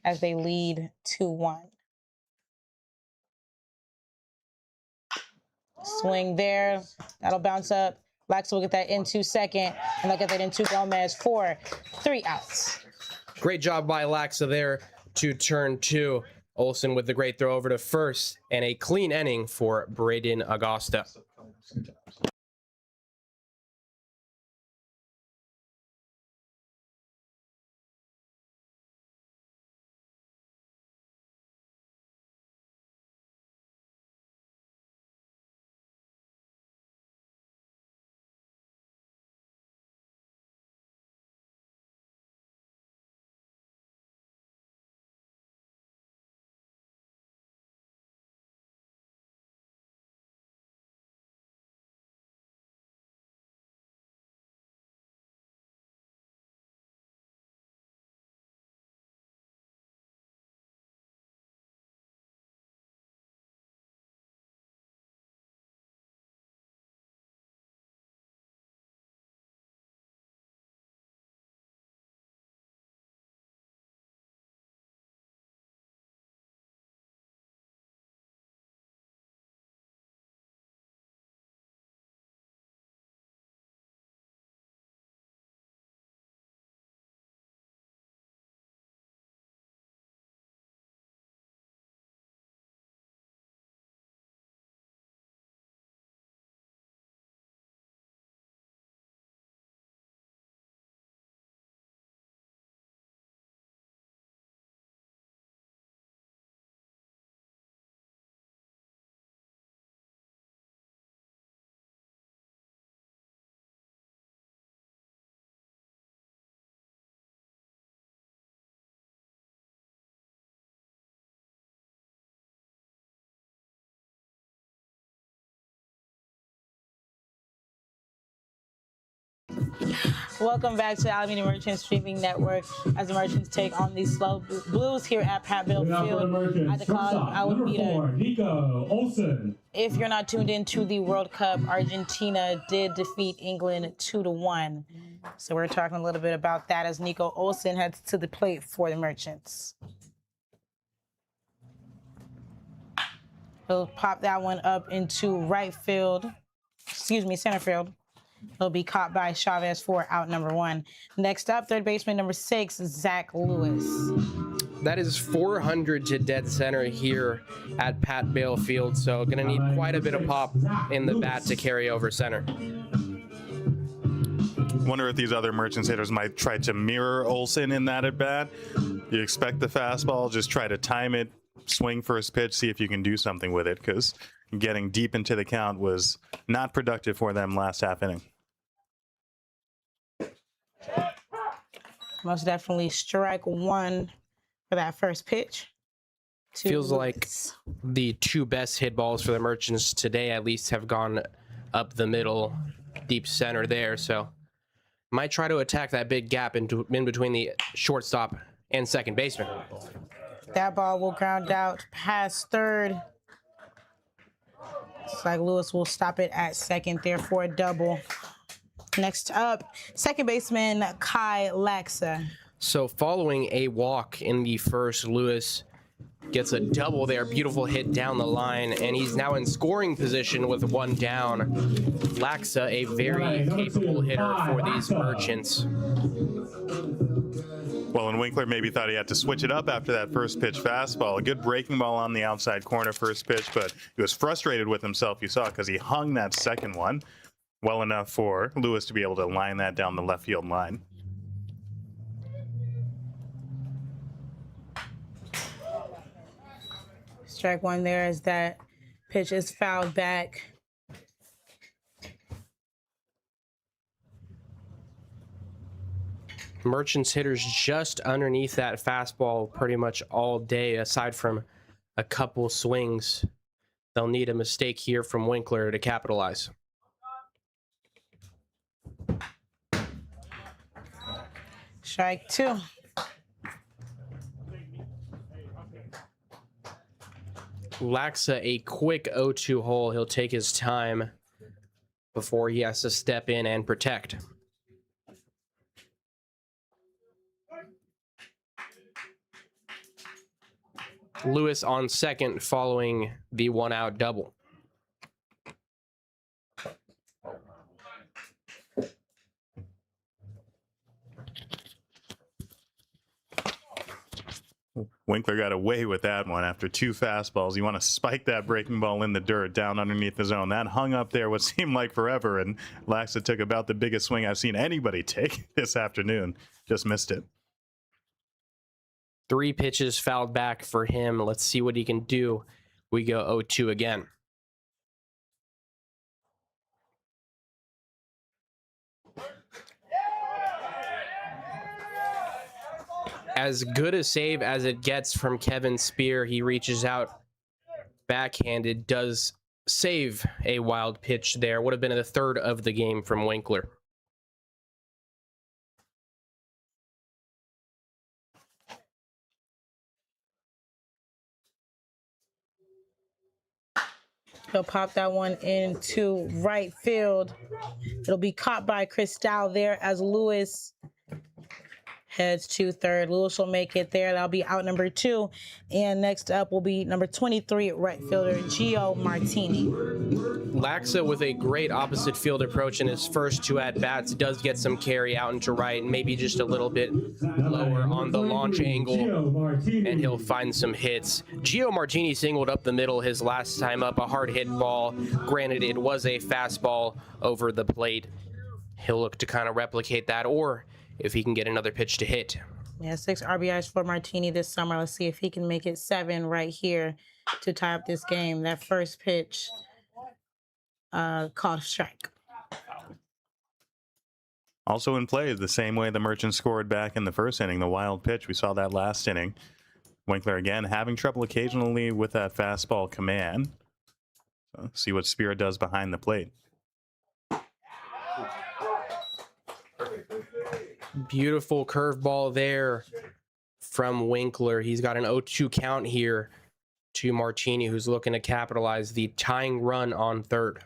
as they lead 2-1. Swing there. That'll bounce up. Laxa will get that into second, and they'll get that into Gomez for 3 outs. Great job by Laxa there to turn 2. Olsen with the great throw over to first, and a clean inning for Braden Augusta. Welcome back to Alameda Merchants Streaming Network as the Merchants take on the Slow Blues here at Pat Bill Field at the College of Alameda. Nico Olsen. If you're not tuned into the World Cup, Argentina did defeat England 2-1. So we're talking a little bit about that as Nico Olsen heads to the plate for the Merchants. He'll pop that one up into center field. He'll be caught by Chavez for out number 1. Next up, third baseman number 6, Zach Lewis. That is 400 to dead center here at Pat Bale Field, so going to need quite a bit of pop in the bat to carry over center. Wonder if these other Merchants hitters might try to mirror Olsen in that at bat. You expect the fastball, just try to time it, swing first pitch, see if you can do something with it, because getting deep into the count was not productive for them last half inning. Most definitely strike 1 for that first pitch. Feels like the 2 best hit balls for the Merchants today at least have gone up the middle, deep center there. So might try to attack that big gap in between the shortstop and second baseman. That ball will ground out past third. It's like Lewis will stop it at second there for a double. Next up, second baseman Kai Laxa. So following a walk in the first, Lewis gets a double there. Beautiful hit down the line, and he's now in scoring position with one down. Laxa, a very capable hitter for these Merchants. Well, and Winkler maybe thought he had to switch it up after that first pitch fastball. A good breaking ball on the outside corner first pitch, but he was frustrated with himself, you saw, because he hung that second one well enough for Lewis to be able to line that down the left field line. Strike one there as that pitch is fouled back. Merchants hitters just underneath that fastball pretty much all day, aside from a couple swings. They'll need a mistake here from Winkler to capitalize. Strike two. Laxa, a quick 0-2 hole. He'll take his time before he has to step in and protect. Lewis on second following the one-out double. Winkler got away with that one after two fastballs. You want to spike that breaking ball in the dirt down underneath the zone. That hung up there what seemed like forever, and Laxa took about the biggest swing I've seen anybody take this afternoon. Just missed it. 3 pitches fouled back for him. Let's see what he can do. We go 0-2 again. As good a save as it gets from Kevin Spear. He reaches out backhanded, does save a wild pitch there. Would have been the third of the game from Winkler. He'll pop that one into right field. It'll be caught by Cristal there as Lewis heads to third. Lewis will make it there. That'll be out number 2. And next up will be number 23, right fielder Gio Martini. Laxa with a great opposite field approach in his first 2 at-bats does get some carry out into right, maybe just a little bit lower on the launch angle, and he'll find some hits. Gio Martini singled up the middle his last time up, a hard hit ball. Granted, it was a fastball over the plate. He'll look to kind of replicate that, or if he can get another pitch to hit. Yeah, 6 RBIs for Martini this summer. Let's see if he can make it 7 right here to tie up this game. That first pitch called a strike. Also in play, the same way the Merchants scored back in the first inning, the wild pitch. We saw that last inning. Winkler again having trouble occasionally with that fastball command. So see what Spear does behind the plate. Beautiful curveball there from Winkler. He's got an 0-2 count here to Martini, who's looking to capitalize the tying run on third.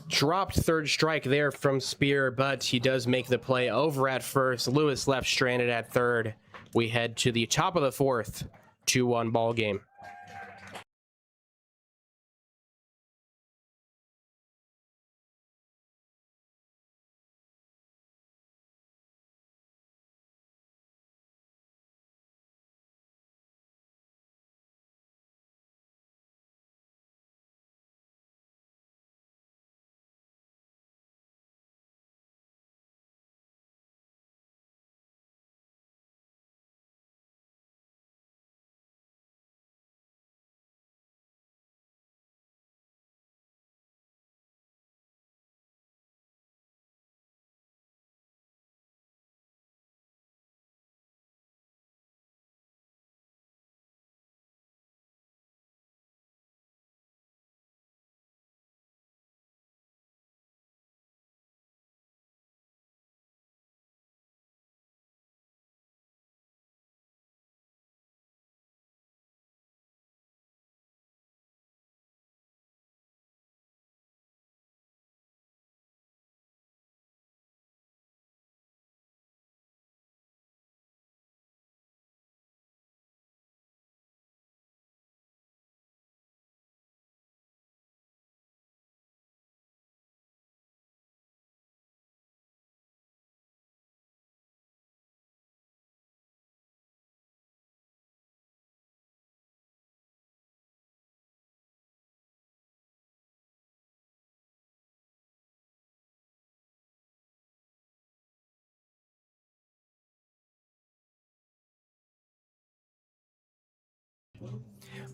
Dropped third strike there from Spear, but he does make the play over at first. Lewis left stranded at third. We head to the top of the 4th, 2-1 ball game.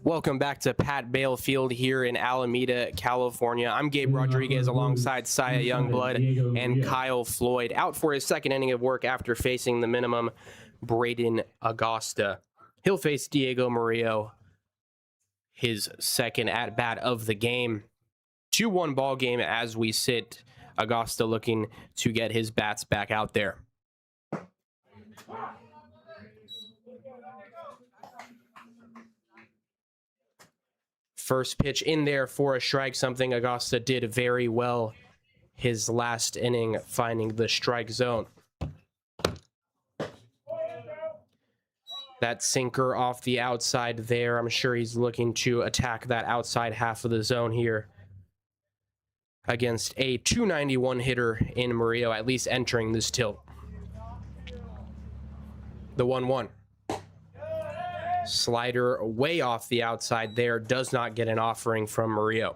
Welcome back to Pat Bale Field here in Alameda, California. I'm Gabe Rodriguez alongside Saya Youngblood and Kyle Floyd, out for his second inning of work after facing the minimum, Braden Augusta. He'll face Diego Murillo, his second at-bat of the game. 2-1 ball game as we sit. Augusta looking to get his bats back out there. First pitch in there for a strike, something Augusta did very well his last inning, finding the strike zone. That sinker off the outside there. I'm sure he's looking to attack that outside half of the zone here against a 291 hitter in Murillo, at least entering this tilt. The 1-1. Slider way off the outside there, does not get an offering from Murillo.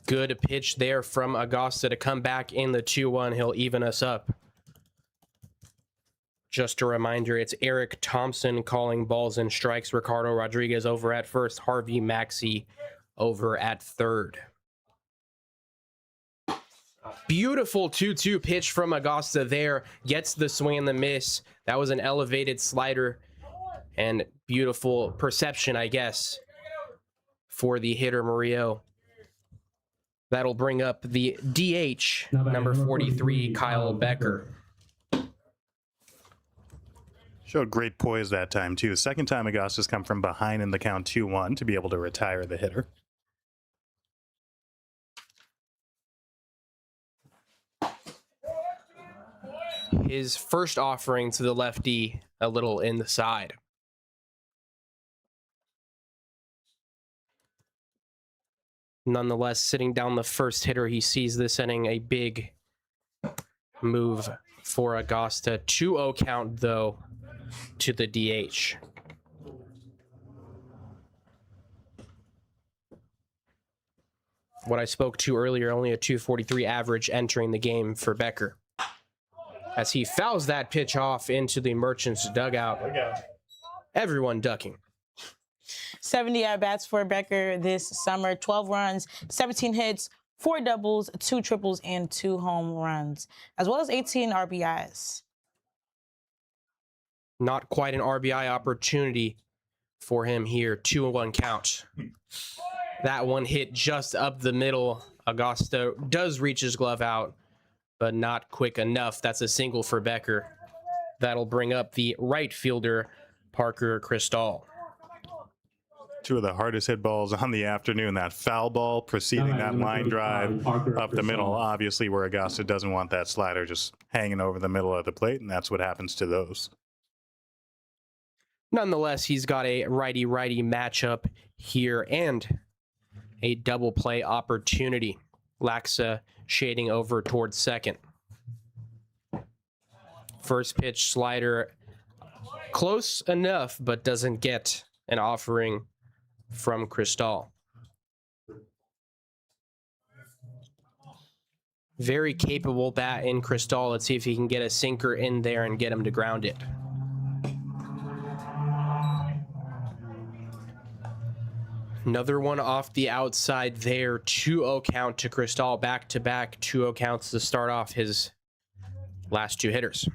Good pitch there from Augusta to come back in the 2-1. He'll even us up. Just a reminder, it's Eric Thompson calling balls and strikes. Ricardo Rodriguez over at first. Harvey Maxey over at third. Beautiful 2-2 pitch from Augusta there. Gets the swing and the miss. That was an elevated slider. And beautiful perception, I guess, for the hitter Murillo. That'll bring up the DH, number 43, Kyle Becker. Showed great poise that time, too. Second time Augusta's come from behind in the count 2-1 to be able to retire the hitter. His first offering to the lefty, a little in the side. Nonetheless, sitting down the first hitter, he sees this inning a big move for Augusta. 2-0 count, though, to the DH. What I spoke to earlier, only a 243 average entering the game for Becker. As he fouls that pitch off into the Merchants dugout. Everyone ducking. 70 at-bats for Becker this summer, 12 runs, 17 hits, 4 doubles, 2 triples, and 2 home runs, as well as 18 RBIs. Not quite an RBI opportunity for him here. 2-1 count. That one hit just up the middle. Augusta does reach his glove out, but not quick enough. That's a single for Becker. That'll bring up the right fielder, Parker Cristal. Two of the hardest hit balls on the afternoon. That foul ball preceding that line drive up the middle, obviously where Augusta doesn't want that slider just hanging over the middle of the plate, and that's what happens to those. Nonetheless, he's got a righty-righty matchup here and a double play opportunity. Laxa shading over towards second. First pitch slider close enough, but doesn't get an offering from Cristal. Very capable bat in Cristal. Let's see if he can get a sinker in there and get him to ground it. Another one off the outside there. 2-0 count to Cristal. Back-to-back 2-0 counts to start off his last 2 hitters.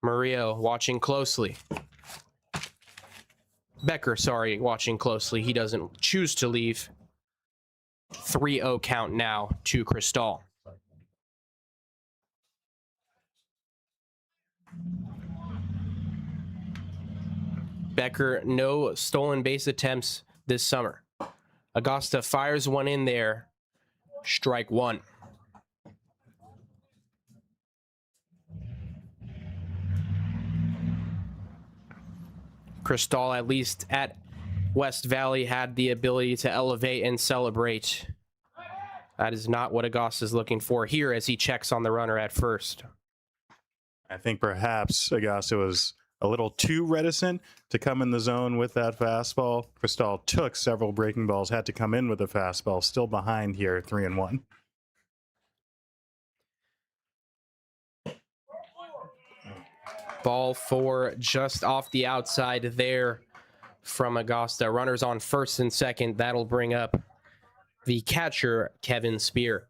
Murillo watching closely. Becker, sorry, watching closely. He doesn't choose to leave. 3-0 count now to Cristal. Becker, no stolen base attempts this summer. Augusta fires one in there. Strike 1. Cristal, at least at West Valley, had the ability to elevate and celebrate. That is not what Augusta is looking for here as he checks on the runner at first. I think perhaps Augusta was a little too reticent to come in the zone with that fastball. Cristal took several breaking balls, had to come in with a fastball, still behind here, 3-1. Ball 4 just off the outside there from Augusta. Runners on first and second. That'll bring up the catcher, Kevin Spear.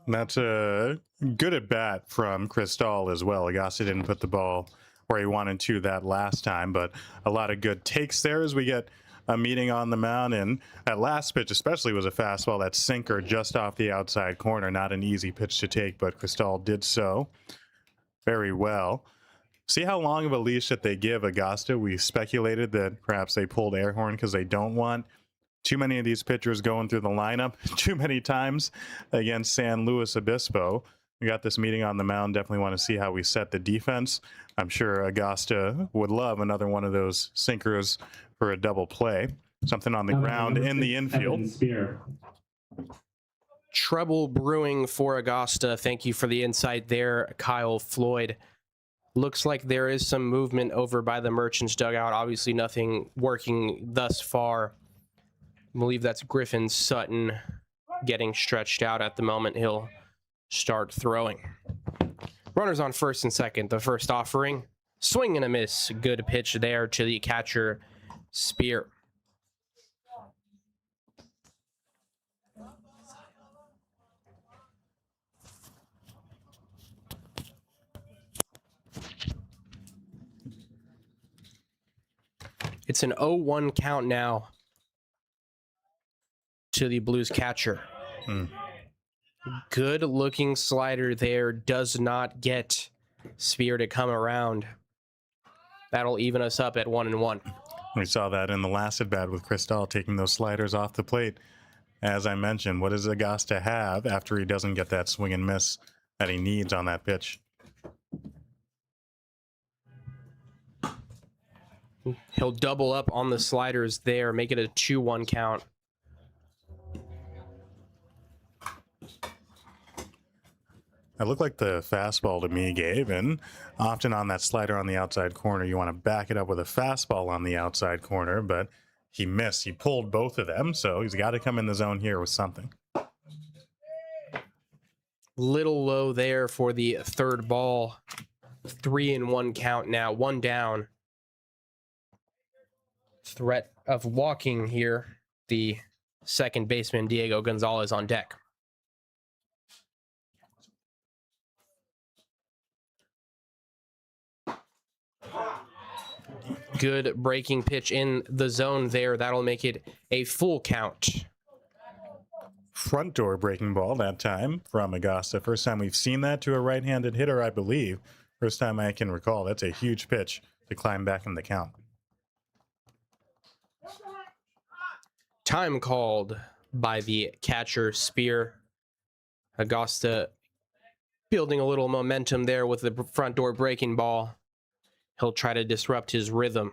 That's a good at bat from Cristal as well. Augusta didn't put the ball where he wanted to that last time, but a lot of good takes there as we get a meeting on the mound. And that last pitch especially was a fastball, that sinker just off the outside corner. Not an easy pitch to take, but Cristal did so very well. See how long of a leash that they give Augusta. We speculated that perhaps they pulled air horn because they don't want too many of these pitchers going through the lineup too many times against San Luis Obispo. We got this meeting on the mound. Definitely want to see how we set the defense. I'm sure Augusta would love another one of those sinkers for a double play. Something on the ground in the infield. Trouble brewing for Augusta. Thank you for the insight there, Kyle Floyd. Looks like there is some movement over by the Merchants dugout. Obviously nothing working thus far. I believe that's Griffin Sutton getting stretched out at the moment. He'll start throwing. Runners on first and second. The first offering. Swing and a miss. Good pitch there to the catcher, Spear. It's an 0-1 count now to the Blues catcher. Good looking slider there. Does not get Spear to come around. That'll even us up at 1-1. We saw that in the last at bat with Cristal taking those sliders off the plate. As I mentioned, what does Augusta have after he doesn't get that swing and miss that he needs on that pitch? He'll double up on the sliders there, make it a 2-1 count. It looked like the fastball to me, Gabe, and often on that slider on the outside corner, you want to back it up with a fastball on the outside corner, but he missed. He pulled both of them, so he's got to come in the zone here with something. Little low there for the third ball. 3-1 count now, one down. Threat of walking here. The second baseman, Diego Gonzalez, on deck. Good breaking pitch in the zone there. That'll make it a full count. Front door breaking ball that time from Augusta. First time we've seen that to a right-handed hitter, I believe. First time I can recall. That's a huge pitch to climb back in the count. Time called by the catcher, Spear. Augusta building a little momentum there with the front door breaking ball. He'll try to disrupt his rhythm.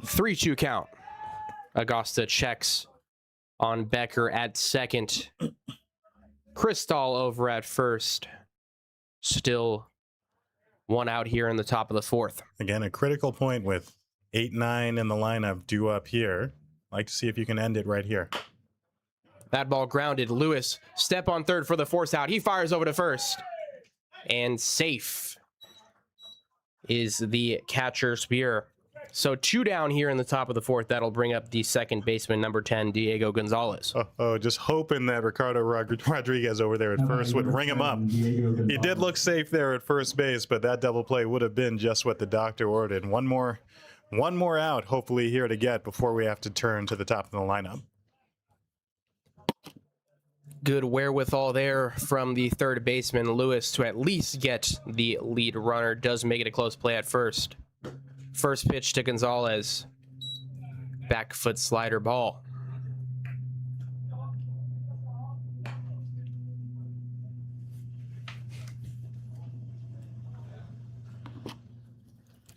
3-2 count. Augusta checks on Becker at second. Cristal over at first. Still one out here in the top of the fourth. Again, a critical point with 8-9 in the lineup due up here. Like to see if you can end it right here. That ball grounded. Lewis, step on third for the force out. He fires over to first. And safe is the catcher, Spear. So 2 down here in the top of the fourth. That'll bring up the second baseman, number 10, Diego Gonzalez. Just hoping that Ricardo Rodriguez over there at first would ring him up. He did look safe there at first base, but that double play would have been just what the doctor ordered. One more out, hopefully here to get before we have to turn to the top of the lineup. Good wherewithal there from the third baseman, Lewis, to at least get the lead runner. Does make it a close play at first. First pitch to Gonzalez. Back foot slider ball.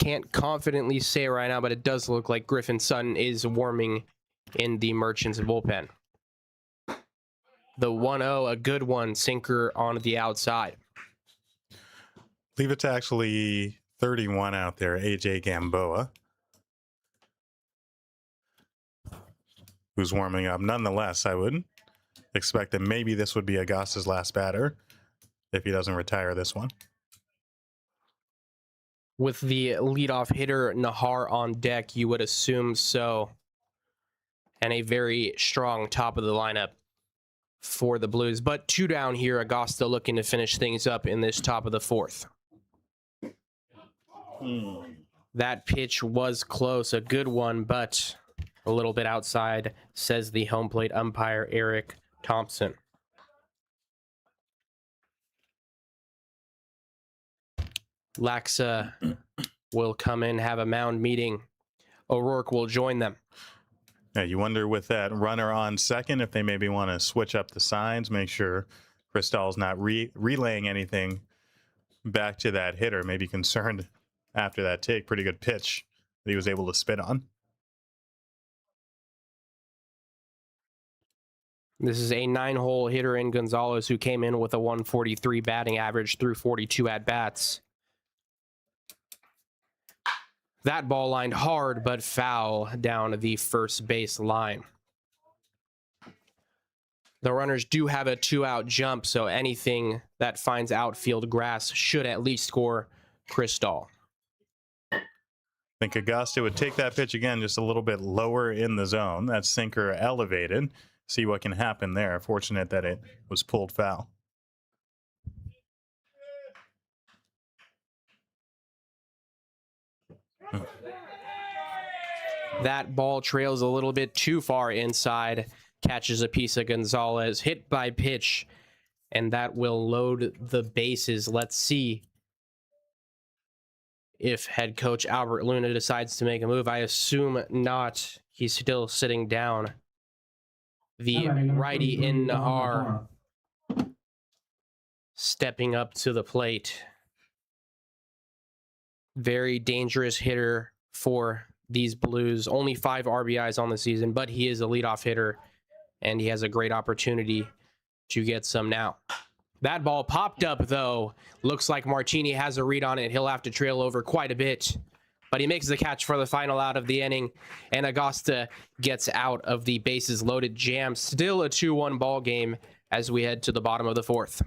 can't confidently say right now, but it does look like Griffin Sutton is warming in the Merchants bullpen. The 1-0, a good one, sinker on the outside. Leave it to actually 31 out there, AJ Gamboa, who's warming up. Nonetheless, I would expect that maybe this would be Augusta's last batter if he doesn't retire this one. With the leadoff hitter Nahar on deck, you would assume so. And a very strong top of the lineup for the Blues. But 2 down here, Augusta looking to finish things up in this top of the 4th. That pitch was close, a good one, but a little bit outside, says the home plate umpire, Eric Thompson. Laxa will come in, have a mound meeting. O'Rourke will join them. Yeah, you wonder with that runner on second if they maybe want to switch up the signs, make sure Cristal's not relaying anything back to that hitter. Maybe concerned after that take. Pretty good pitch that he was able to spit on. This is a 9-hole hitter in Gonzalez who came in with a 143 batting average through 42 at-bats. That ball lined hard, but foul down the first base line. The runners do have a 2-out jump, so anything that finds outfield grass should at least score Cristal. I think Augusta would take that pitch again just a little bit lower in the zone. That sinker elevated. See what can happen there. Fortunate that it was pulled foul. That ball trails a little bit too far inside, catches a piece of Gonzalez, hit by pitch, and that will load the bases. Let's see if head coach Albert Luna decides to make a move. I assume not. He's still sitting down. The righty in Nahar stepping up to the plate. Very dangerous hitter for these Blues. Only 5 RBIs on the season, but he is a leadoff hitter, and he has a great opportunity to get some now. That ball popped up, though. Looks like Martini has a read on it. He'll have to trail over quite a bit, but he makes the catch for the final out of the inning, and Augusta gets out of the bases loaded jam. Still a 2-1 ball game as we head to the bottom of the 4th.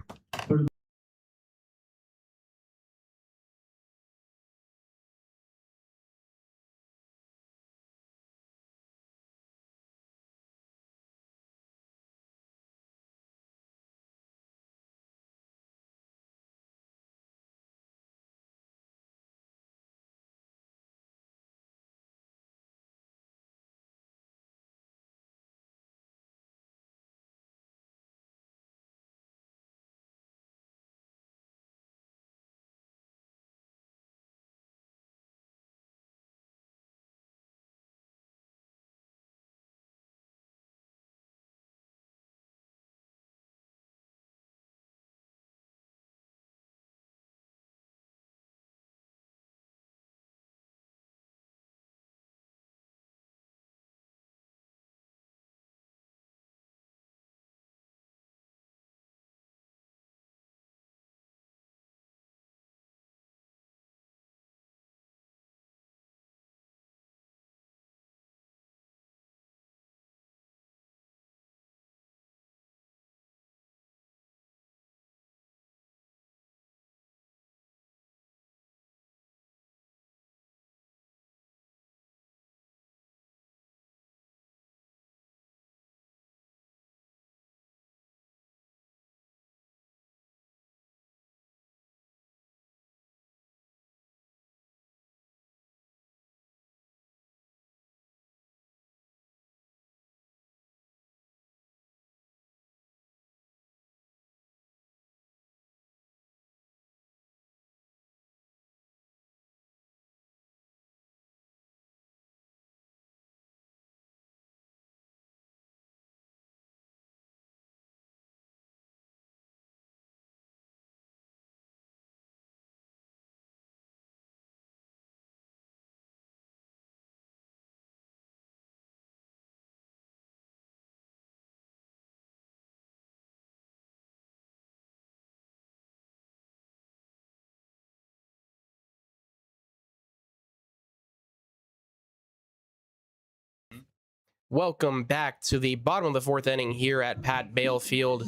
Welcome back to the bottom of the fourth inning here at Pat Bale Field.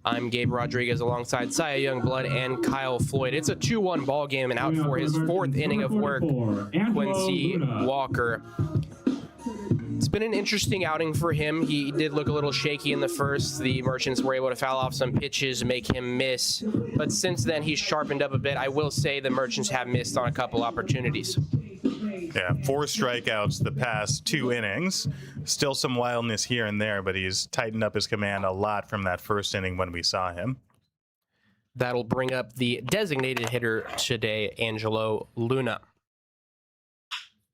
I'm Gabe Rodriguez alongside Saya Youngblood and Kyle Floyd. It's a 2-1 ball game, and out for his fourth inning of work, Quincy Walker. It's been an interesting outing for him. He did look a little shaky in the first. The Merchants were able to foul off some pitches, make him miss. But since then, he's sharpened up a bit. I will say the Merchants have missed on a couple opportunities. Yeah, 4 strikeouts the past 2 innings. Still some wildness here and there, but he's tightened up his command a lot from that first inning when we saw him. That'll bring up the designated hitter today, Angelo Luna.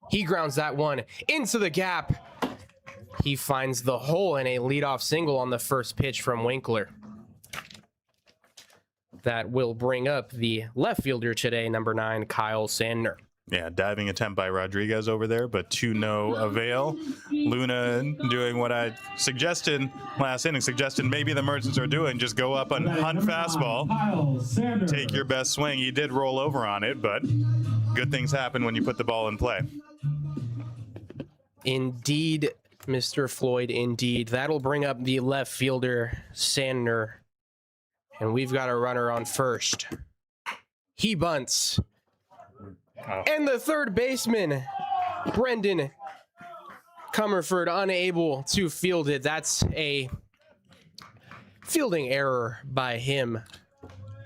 He grounds that one into the gap. He finds the hole in a leadoff single on the first pitch from Winkler. That will bring up the left fielder today, number 9, Kyle Sandner. Yeah, diving attempt by Rodriguez over there, but to no avail. Luna doing what I suggested last inning, suggested maybe the Merchants are doing, just go up and hunt fastball, take your best swing. He did roll over on it, but good things happen when you put the ball in play. Indeed, Mr. Floyd, indeed. That'll bring up the left fielder, Sandner. And we've got a runner on first. He bunts. And the third baseman, Brendan Comerford, unable to field it. That's a fielding error by him.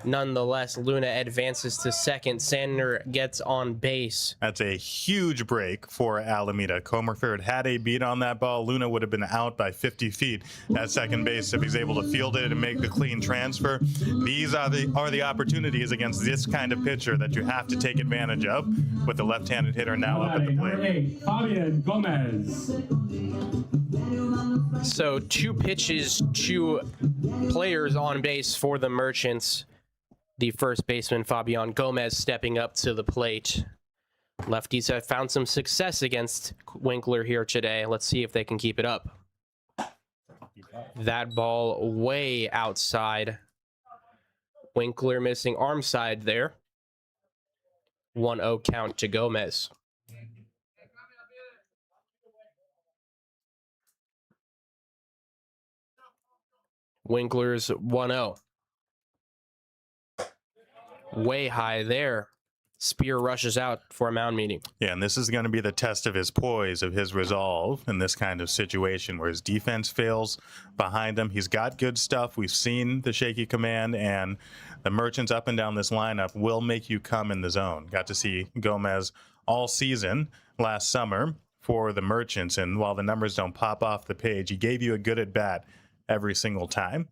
Nonetheless, Luna advances to second. Sandner gets on base. That's a huge break for Alameda. Comerford had a beat on that ball. Luna would have been out by 50 feet at second base if he's able to field it and make the clean transfer. These are the opportunities against this kind of pitcher that you have to take advantage of with the left-handed hitter now up at the plate. Number 8, Fabian Gomez. So 2 pitches, 2 players on base for the Merchants. The first baseman, Fabian Gomez, stepping up to the plate. Lefties have found some success against Winkler here today. Let's see if they can keep it up. That ball way outside. Winkler missing arm side there. 1-0 count to Gomez. Winkler's 1-0. Way high there. Spear rushes out for a mound meeting. Yeah, and this is going to be the test of his poise, of his resolve in this kind of situation where his defense fails behind him. He's got good stuff. We've seen the shaky command, and the Merchants up and down this lineup will make you come in the zone. Got to see Gomez all season last summer for the Merchants, and while the numbers don't pop off the page, he gave you a good at-bat every single time.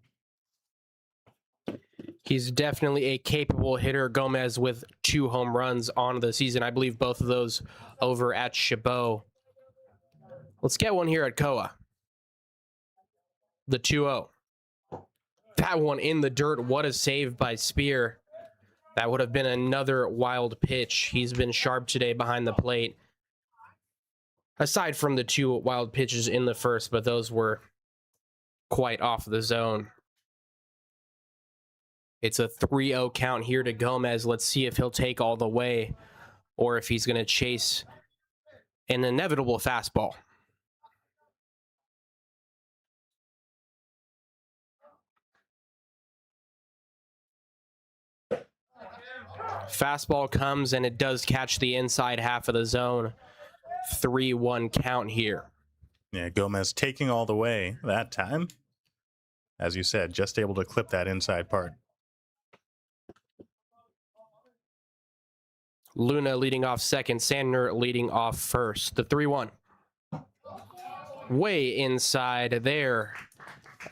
He's definitely a capable hitter. Gomez with 2 home runs on the season. I believe both of those over at Chabot. Let's get one here at Koa. The 2-0. That one in the dirt. What a save by Spear. That would have been another wild pitch. He's been sharp today behind the plate. Aside from the 2 wild pitches in the first, but those were quite off the zone. It's a 3-0 count here to Gomez. Let's see if he'll take all the way or if he's going to chase an inevitable fastball. Fastball comes and it does catch the inside half of the zone. 3-1 count here. Yeah, Gomez taking all the way that time. As you said, just able to clip that inside part. Luna leading off second, Sandner leading off first. The 3-1. Way inside there.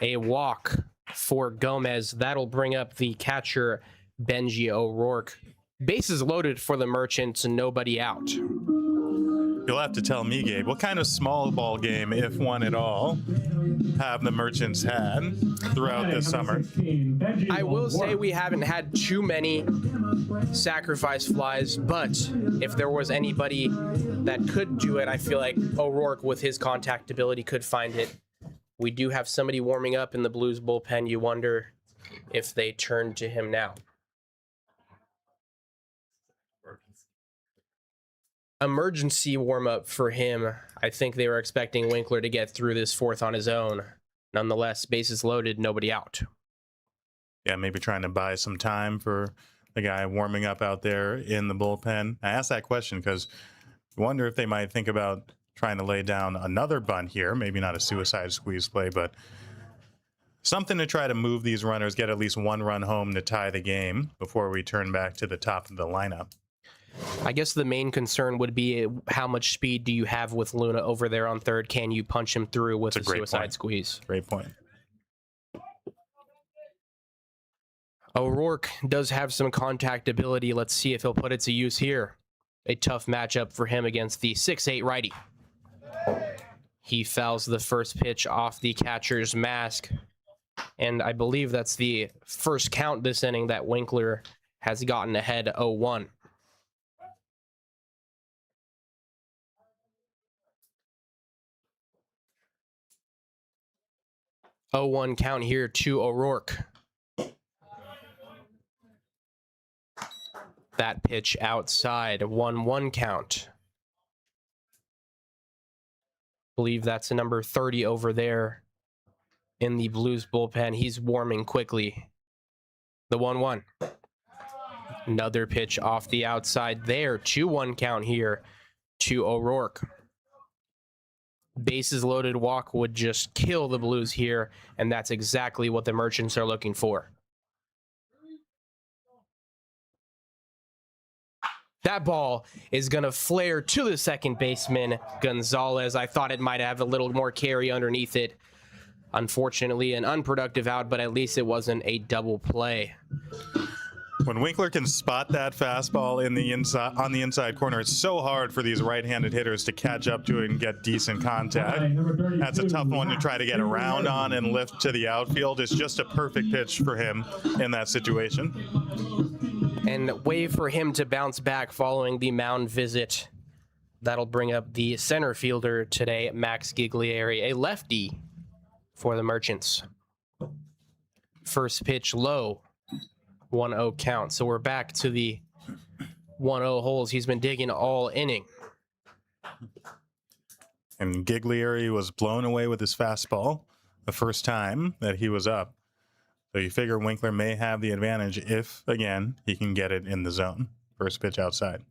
A walk for Gomez. That'll bring up the catcher, Benji O'Rourke. Bases loaded for the Merchants and nobody out. You'll have to tell me, Gabe, what kind of small ball game, if one at all, have the Merchants had throughout this summer? I will say we haven't had too many sacrifice flies, but if there was anybody that could do it, I feel like O'Rourke with his contact ability could find it. We do have somebody warming up in the Blues bullpen. You wonder if they turn to him now. emergency warm-up for him. I think they were expecting Winkler to get through this fourth on his own. Nonetheless, bases loaded, nobody out. Yeah, maybe trying to buy some time for the guy warming up out there in the bullpen. I asked that question because I wonder if they might think about trying to lay down another bunt here. Maybe not a suicide squeeze play, but something to try to move these runners, get at least one run home to tie the game before we turn back to the top of the lineup. I guess the main concern would be how much speed do you have with Luna over there on third? Can you punch him through with a suicide squeeze? Great point. O'Rourke does have some contact ability. Let's see if he'll put it to use here. A tough matchup for him against the 6'8 righty. He fouls the first pitch off the catcher's mask. And I believe that's the first count this inning that Winkler has gotten ahead 0-1. Oh, 0-1 count here to O'Rourke. That pitch outside, 1-1 count. Believe that's a number 30 over there in the Blues bullpen. He's warming quickly. The 1-1. Another pitch off the outside there. 2-1 count here to O'Rourke. Bases loaded walk would just kill the Blues here, and that's exactly what the Merchants are looking for. That ball is going to flare to the second baseman, Gonzalez. I thought it might have a little more carry underneath it. Unfortunately, an unproductive out, but at least it wasn't a double play. When Winkler can spot that fastball in the inside, on the inside corner, it's so hard for these right-handed hitters to catch up to it and get decent contact. That's a tough one to try to get around on and lift to the outfield. It's just a perfect pitch for him in that situation. And wait for him to bounce back following the mound visit. That'll bring up the center fielder today, Max Giglieri, a lefty for the Merchants. First pitch low, 1-0 count. So we're back to the 1-0 holes he's been digging all inning. And Giglieri was blown away with his fastball the first time that he was up. So you figure Winkler may have the advantage if, again, he can get it in the zone. First pitch outside.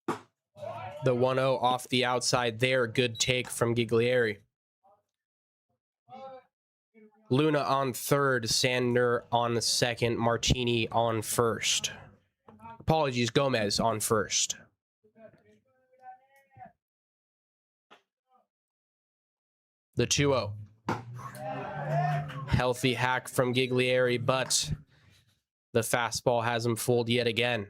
The 1-0 off the outside there. Good take from Giglieri. Luna on third, Sander on second, Martini on first. Apologies, Gomez on first. The 2-0. Healthy hack from Giglieri, but the fastball has him fooled yet again.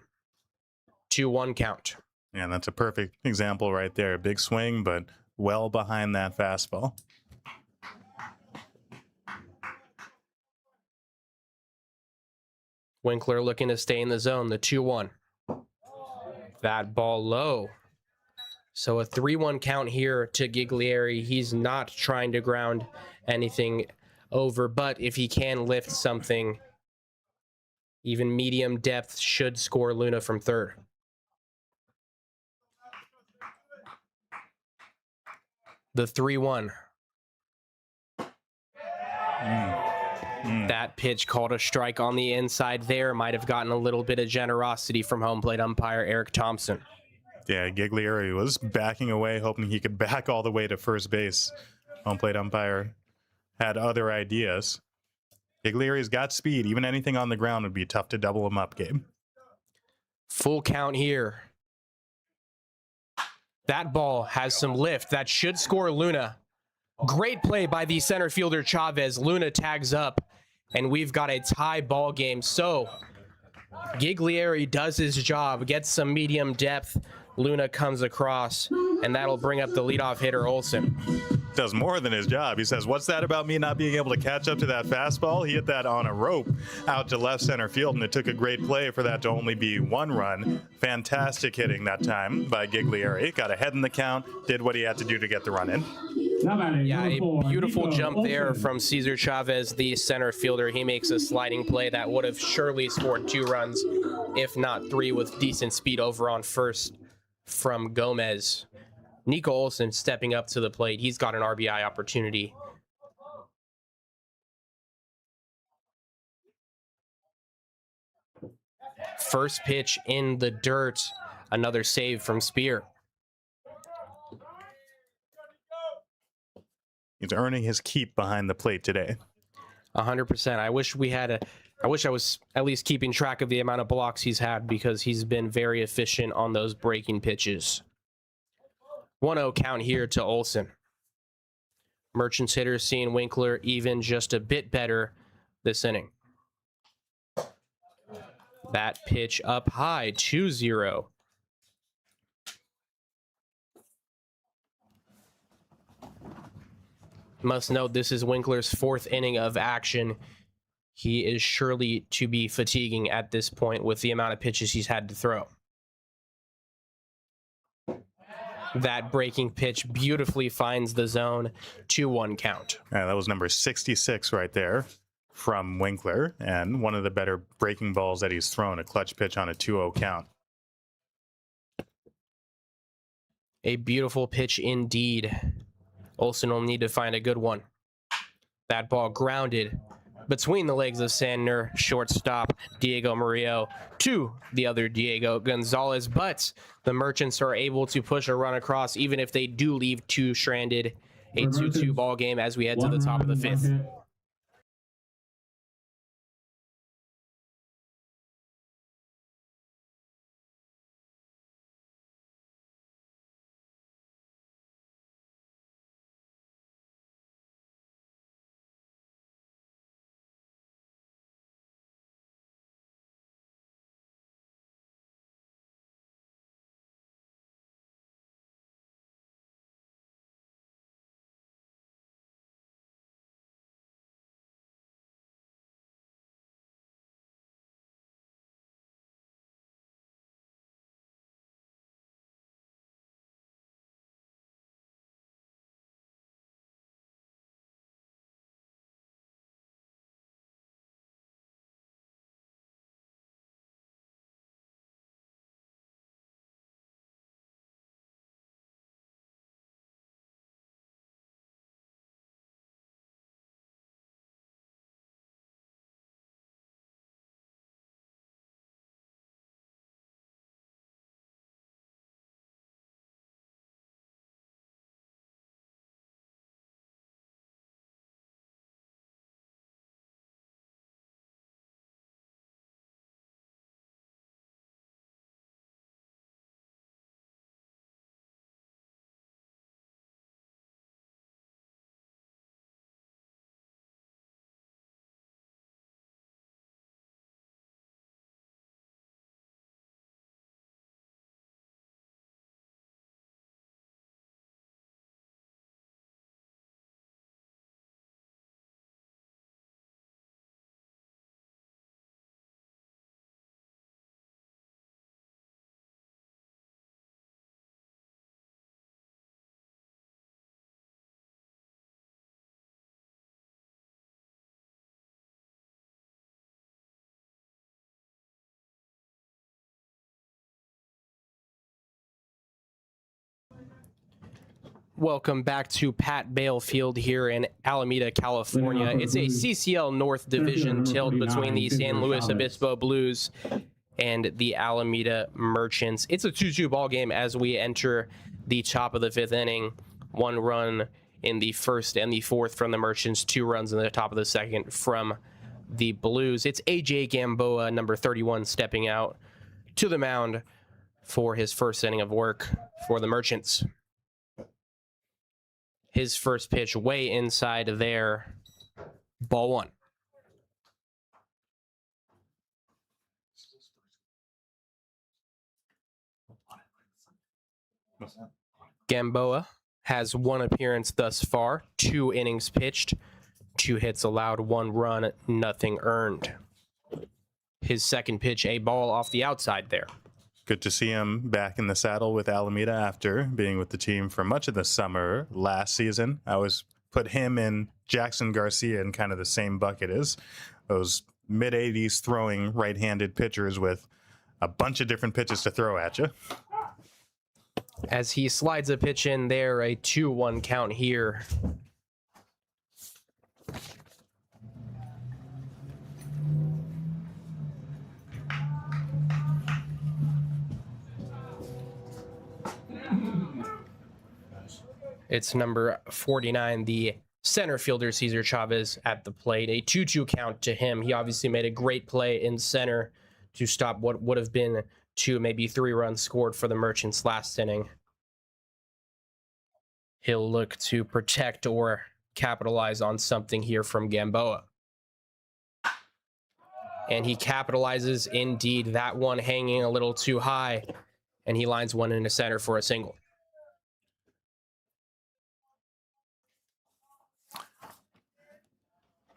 2-1 count. And that's a perfect example right there. Big swing, but well behind that fastball. Winkler looking to stay in the zone, the 2-1. That ball low. So a 3-1 count here to Giglieri. He's not trying to ground anything over, but if he can lift something, even medium depth should score Luna from third. The 3-1. That pitch called a strike on the inside there. Might have gotten a little bit of generosity from home plate umpire Eric Thompson. Yeah, Giglieri was backing away, hoping he could back all the way to first base. Home plate umpire had other ideas. Giglieri's got speed. Even anything on the ground would be tough to double him up, Gabe. Full count here. That ball has some lift. That should score Luna. Great play by the center fielder Chavez. Luna tags up, and we've got a tie ball game. So Giglieri does his job, gets some medium depth. Luna comes across, and that'll bring up the leadoff hitter Olsen. Does more than his job. He says, what's that about me not being able to catch up to that fastball? He hit that on a rope out to left center field, and it took a great play for that to only be one run. Fantastic hitting that time by Giglieri. Got ahead in the count, did what he had to do to get the run in. Yeah, a beautiful jump there from Cesar Chavez, the center fielder. He makes a sliding play that would have surely scored 2 runs, if not 3, with decent speed over on first. from Gomez. Nico Olsen stepping up to the plate. He's got an RBI opportunity. First pitch in the dirt. Another save from Spear. He's earning his keep behind the plate today. 100%. I wish I was at least keeping track of the amount of blocks he's had, because he's been very efficient on those breaking pitches. 1-0 count here to Olsen. Merchants hitter seeing Winkler even just a bit better this inning. That pitch up high, 2-0. Must note, this is Winkler's 4th inning of action. He is surely to be fatiguing at this point with the amount of pitches he's had to throw. That breaking pitch beautifully finds the zone. 2-1 count. Yeah, that was number 66 right there from Winkler, and one of the better breaking balls that he's thrown, a clutch pitch on a 2-0 count. A beautiful pitch indeed. Olsen will need to find a good one. That ball grounded between the legs of Sandner, shortstop Diego Murillo to the other Diego Gonzalez, but the Merchants are able to push a run across even if they do leave 2 stranded. A 2-2 ball game as we head to the top of the 5th. Welcome back to Pat Bale Field here in Alameda, California. It's a CCL North Division tilt between the San Luis Obispo Blues and the Alameda Merchants. It's a 2-2 ball game as we enter the top of the 5th inning. 1 run in the 1st and the 4th from the Merchants, 2 runs in the top of the 2nd from the Blues. It's AJ Gamboa, number 31, stepping out to the mound for his 1st inning of work for the Merchants. His first pitch way inside there. Ball 1. Gamboa has 1 appearance thus far, 2 innings pitched, 2 hits allowed, 1 run, nothing earned. His second pitch, a ball off the outside there. Good to see him back in the saddle with Alameda after being with the team for much of the summer last season. I always put him and Jackson Garcia in kind of the same bucket as those mid-80s throwing right-handed pitchers with a bunch of different pitches to throw at you. as he slides a pitch in there, a 2-1 count here. It's number 49, the center fielder, Cesar Chavez, at the plate. A 2-2 count to him. He obviously made a great play in center to stop what would have been 2, maybe 3 runs scored for the Merchants last inning. He'll look to protect or capitalize on something here from Gamboa. And he capitalizes indeed. That one hanging a little too high, and he lines one into center for a single.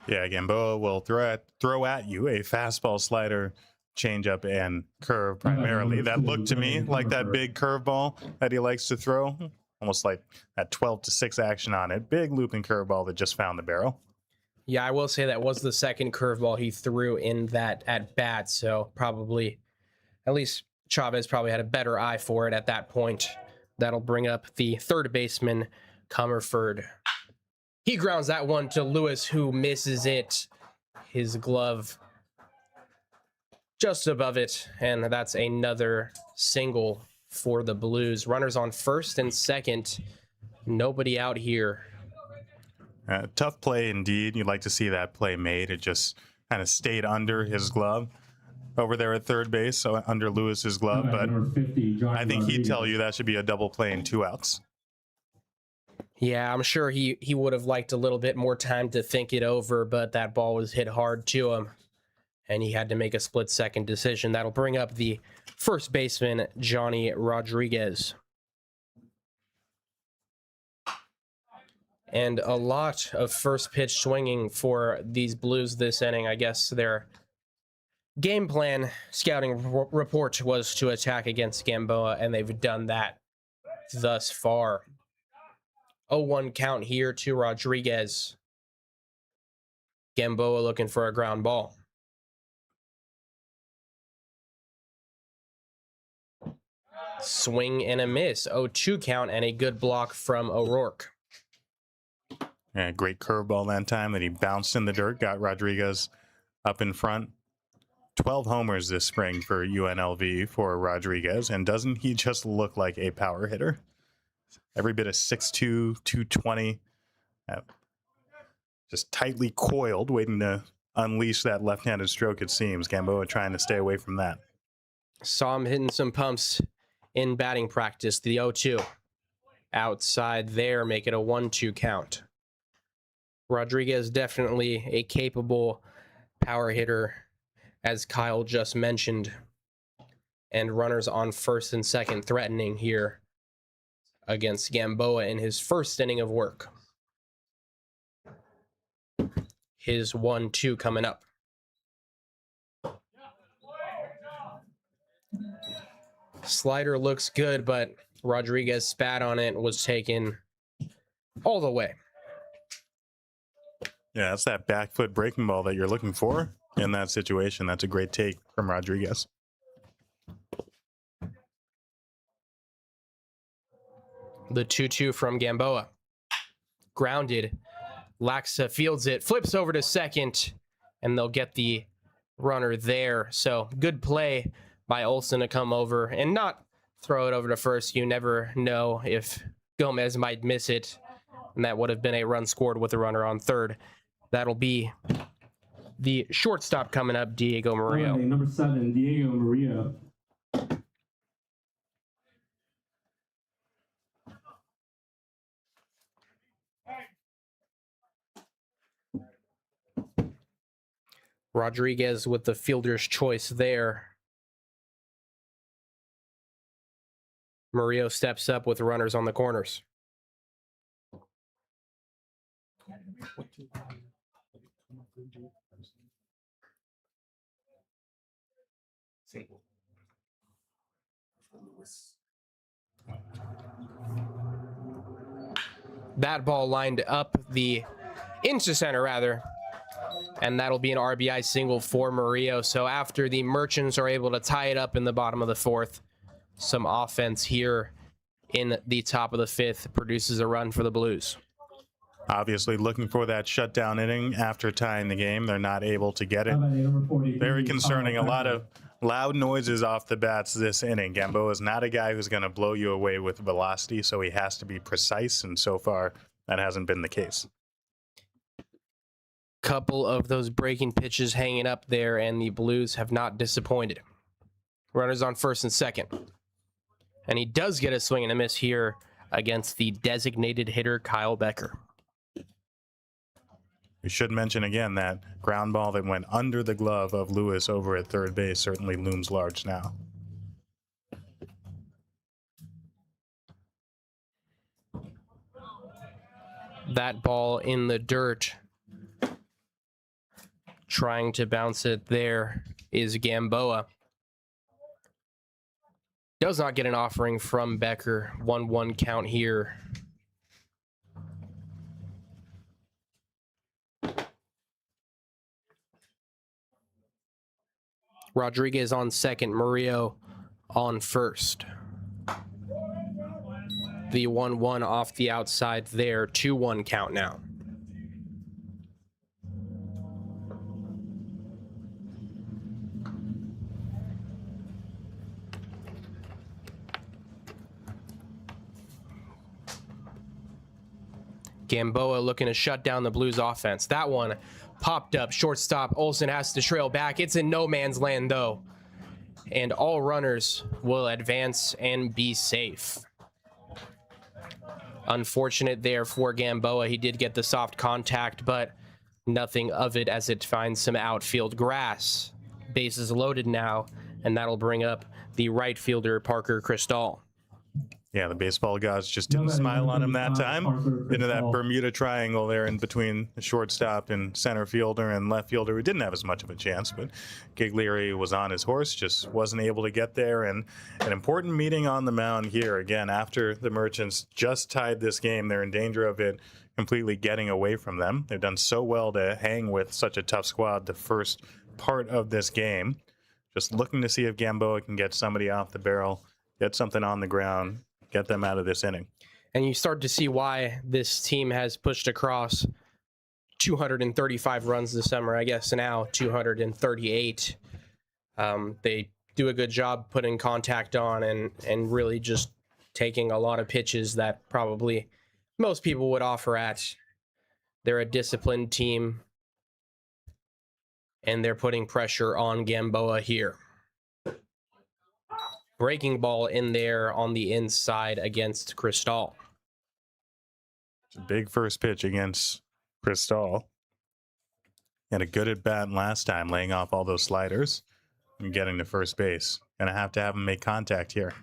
Yeah, Gamboa will throw at you a fastball, slider, changeup, and curve primarily. That looked to me like that big curveball that he likes to throw, almost like that 12-6 action on it. Big looping curveball that just found the barrel. Yeah, I will say that was the second curveball he threw in that at bat, so probably, at least Chavez probably had a better eye for it at that point. That'll bring up the third baseman, Comerford. He grounds that one to Lewis, who misses it. His glove just above it, and that's another single for the Blues. Runners on first and second. Nobody out here. Tough play indeed. You'd like to see that play made. It just kind of stayed under his glove over there at third base, so under Lewis's glove. But I think he'd tell you that should be a double play and 2 outs. Yeah, I'm sure he would have liked a little bit more time to think it over, but that ball was hit hard to him, and he had to make a split-second decision. That'll bring up the first baseman, Johnny Rodriguez. And a lot of first pitch swinging for these Blues this inning. I guess their game plan scouting report was to attack against Gamboa, and they've done that thus far. 0-1 count here to Rodriguez. Gamboa looking for a ground ball. Swing and a miss. 0-2 count and a good block from O'Rourke. Yeah, great curveball that time that he bounced in the dirt, got Rodriguez up in front. 12 homers this spring for UNLV for Rodriguez, and doesn't he just look like a power hitter? Every bit of 6'2", 220, just tightly coiled, waiting to unleash that left-handed stroke, it seems. Gamboa trying to stay away from that. Saw him hitting some pumps in batting practice. The 0-2. Outside there, make it a 1-2 count. Rodriguez definitely a capable power hitter, as Kyle just mentioned. And runners on first and second threatening here against Gamboa in his first inning of work. His 1-2 coming up. Slider looks good, but Rodriguez spat on it, was taken all the way. Yeah, that's that back foot breaking ball that you're looking for in that situation. That's a great take from Rodriguez. The 2-2 from Gamboa. Grounded. Laxa fields it, flips over to second, and they'll get the runner there. So good play by Olsen to come over and not throw it over to first. You never know if Gomez might miss it, and that would have been a run scored with a runner on third. That'll be the shortstop coming up, Diego Murillo. Number 7, Diego Murillo. Rodriguez with the fielder's choice there. Murillo steps up with runners on the corners. That ball lined up the into center rather, and that'll be an RBI single for Murillo. So after the Merchants are able to tie it up in the bottom of the fourth, some offense here in the top of the fifth produces a run for the Blues. Obviously looking for that shutdown inning after tying the game. They're not able to get it. Number 43, Very concerning. A lot Packer. of loud noises off the bats this inning. Gamboa is not a guy who's going to blow you away with velocity, so he has to be precise, and so far that hasn't been the case. Couple of those breaking pitches hanging up there, and the Blues have not disappointed. Runners on first and second. And he does get a swing and a miss here against the designated hitter, Kyle Becker. We should mention again that ground ball that went under the glove of Lewis over at third base certainly looms large now. That ball in the dirt. Trying to bounce it there is Gamboa. Does not get an offering from Becker. 1-1 count here. Rodriguez on second, Murillo on first. The 1-1 off the outside there. 2-1 count now. Gamboa looking to shut down the Blues offense. That one popped up, shortstop. Olsen has to trail back. It's in no man's land, though. And all runners will advance and be safe. Unfortunate there for Gamboa. He did get the soft contact, but nothing of it as it finds some outfield grass. Bases loaded now, and that'll bring up the right fielder, Parker Cristal. Yeah, the baseball gods just didn't smile on him that time. Into that Bermuda Triangle there in between the shortstop and center fielder and left fielder, who didn't have as much of a chance, but Giglieri was on his horse, just wasn't able to get there. And an important meeting on the mound here. Again, after the Merchants just tied this game, they're in danger of it completely getting away from them. They've done so well to hang with such a tough squad the first part of this game. Just looking to see if Gamboa can get somebody off the barrel, get something on the ground, get them out of this inning. And you start to see why this team has pushed across 235 runs this summer. I guess now 238. They do a good job putting contact on and really just taking a lot of pitches that probably most people would offer at. They're a disciplined team, and they're putting pressure on Gamboa here. Breaking ball in there on the inside against Cristal. It's a big first pitch against Cristal. Had a good at bat last time, laying off all those sliders and getting to first base. Gonna have to have him make contact here.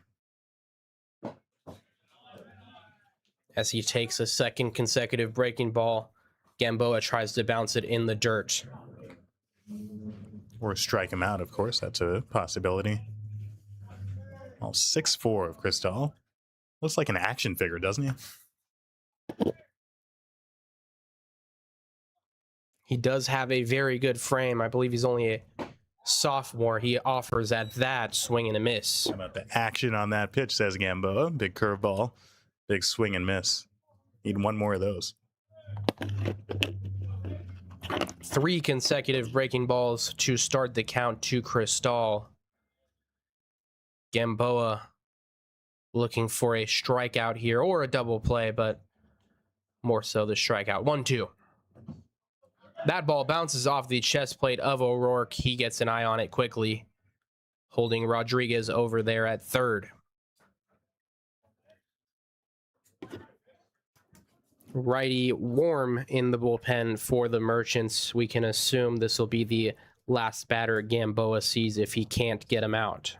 As he takes a second consecutive breaking ball, Gamboa tries to bounce it in the dirt. Or strike him out, of course. That's a possibility. Well, 6'4" of Cristal. Looks like an action figure, doesn't he? He does have a very good frame. I believe he's only a sophomore. He offers at that swing and a miss. How about the action on that pitch, says Gamboa. Big curveball, big swing and miss. Need one more of those. 3 consecutive breaking balls to start the count to Cristal. Gamboa looking for a strikeout here or a double play, but more so the strikeout. 1-2. That ball bounces off the chest plate of O'Rourke. He gets an eye on it quickly, holding Rodriguez over there at third. Righty warm in the bullpen for the Merchants. We can assume this will be the last batter Gamboa sees if he can't get him out.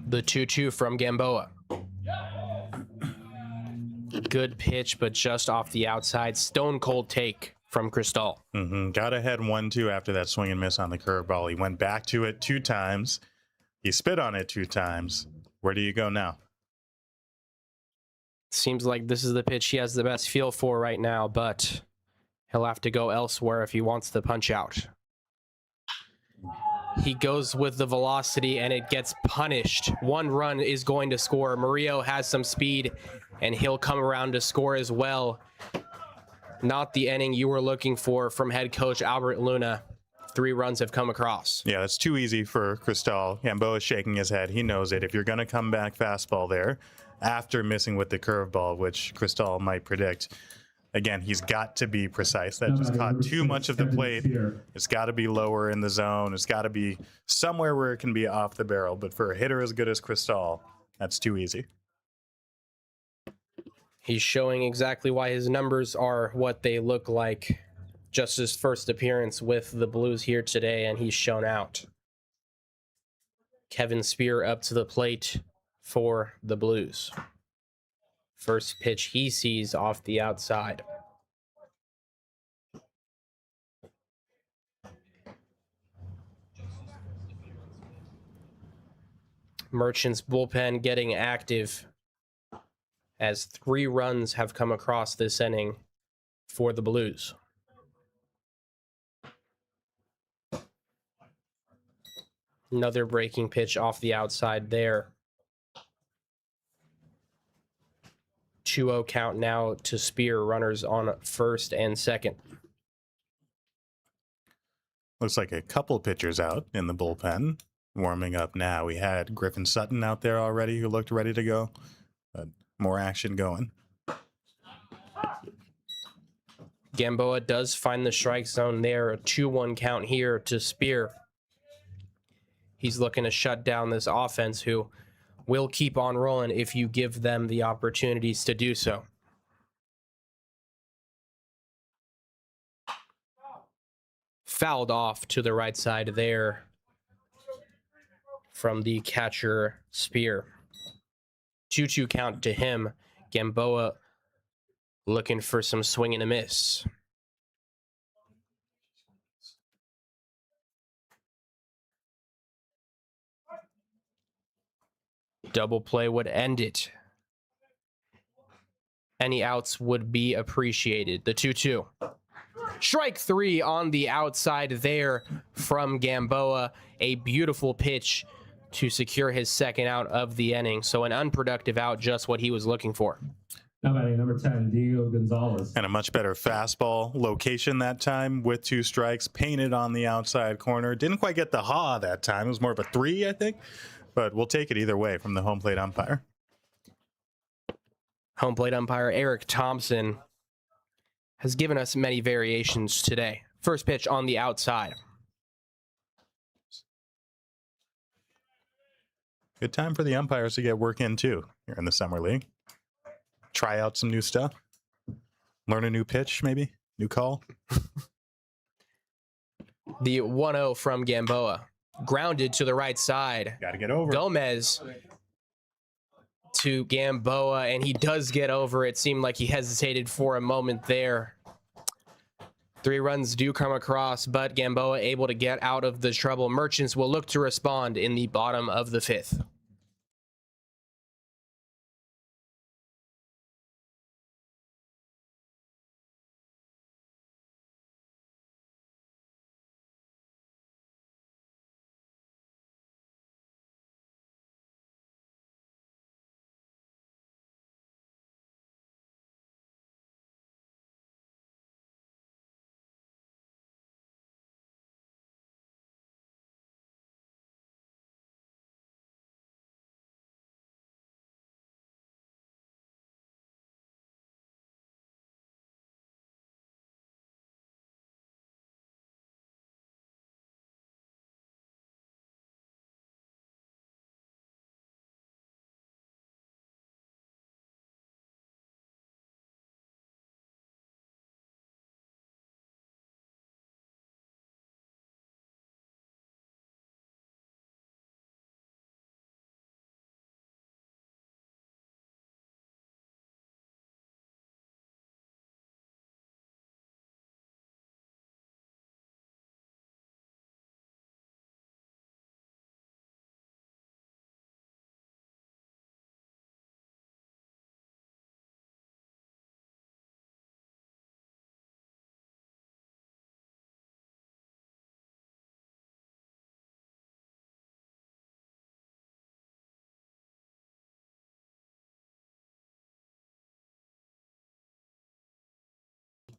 The 2-2 from Gamboa. Good pitch, but just off the outside. Stone cold take from Cristal. Got ahead 1-2 after that swing and miss on the curveball. He went back to it 2 times. He spit on it 2 times. Where do you go now? Seems like this is the pitch he has the best feel for right now, but he'll have to go elsewhere if he wants the punch out. He goes with the velocity and it gets punished. 1 run is going to score. Murillo has some speed and he'll come around to score as well. Not the inning you were looking for from head coach Albert Luna. 3 runs have come across. Yeah, that's too easy for Cristal. Gamboa is shaking his head. He knows it. If you're going to come back fastball there after missing with the curveball, which Cristal might predict, again, he's got to be precise. That just caught too much of the plate. It's got to be lower in the zone. It's got to be somewhere where it can be off the barrel. But for a hitter as good as Cristal, that's too easy. He's showing exactly why his numbers are what they look like. Just his first appearance with the Blues here today, and he's shown out. Kevin Spear up to the plate for the Blues. First pitch he sees off the outside. Merchants bullpen getting active as 3 runs have come across this inning for the Blues. Another breaking pitch off the outside there. 2-0 count now to Spear, runners on first and second. Looks like a couple pitchers out in the bullpen, warming up now. We had Griffin Sutton out there already who looked ready to go, but more action going. Gamboa does find the strike zone there. A 2-1 count here to Spear. He's looking to shut down this offense, who will keep on rolling if you give them the opportunities to do so. Fouled off to the right side there from the catcher Spear. 2-2 count to him. Gamboa looking for some swing and a miss. Double play would end it. Any outs would be appreciated. The 2-2. Strike 3 on the outside there from Gamboa. A beautiful pitch to secure his second out of the inning. So an unproductive out, just what he was looking for. Now batting number 10, Diego Gonzalez. And a much better fastball location that time with 2 strikes, painted on the outside corner. Didn't quite get the ha that time. It was more of a 3, I think. But we'll take it either way from the home plate umpire. Home plate umpire Eric Thompson has given us many variations today. First pitch on the outside. Good time for the umpires to get work in too here in the summer league. Try out some new stuff. Learn a new pitch, maybe. New call. The 1-0 from Gamboa. Grounded to the right side. Got to get over. Gomez to Gamboa, and he does get over. It seemed like he hesitated for a moment there. 3 runs do come across, but Gamboa able to get out of the trouble. Merchants will look to respond in the bottom of the 5th.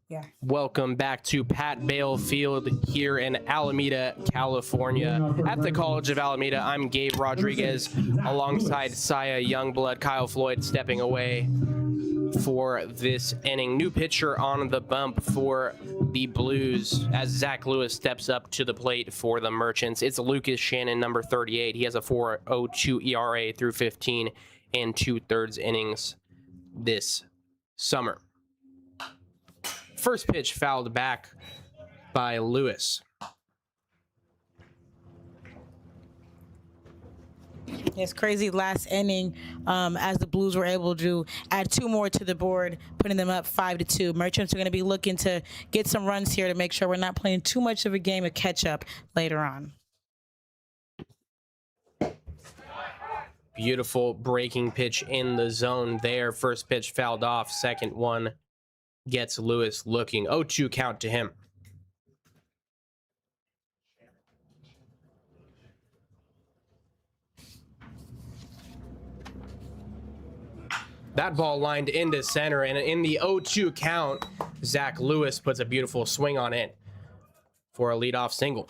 Yeah. Welcome back to Pat Bale Field here in Alameda, California. At the College of Alameda, I'm Gabe Rodriguez alongside Saya Youngblood, Kyle Floyd stepping away for this inning. New pitcher on the bump for the Blues as Zach Lewis steps up to the plate for the Merchants. It's Lucas Shannon, number 38. He has a 4.02 ERA through 15 and 2/3 innings this summer. First pitch fouled back by Lewis. It's crazy last inning as the Blues were able to add 2 more to the board, putting them up 5-2. Merchants are going to be looking to get some runs here to make sure we're not playing too much of a game of catch up later on. Beautiful breaking pitch in the zone there. First pitch fouled off. Second one gets Lewis looking. 0-2 count to him. That ball lined into center, and in the 0-2 count, Zach Lewis puts a beautiful swing on it for a leadoff single.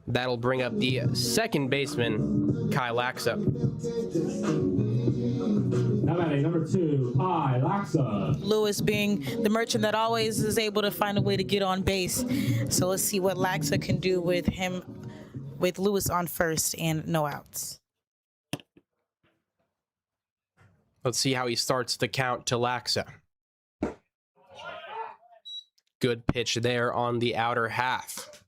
That'll bring up the second baseman, Kyle Laxa. Now batting number 2, Kyle Laxa. Lewis being the Merchant that always is able to find a way to get on base. So let's see what Laxa can do with him, with Lewis on first and no outs. Let's see how he starts the count to Laxa. Good pitch there on the outer half.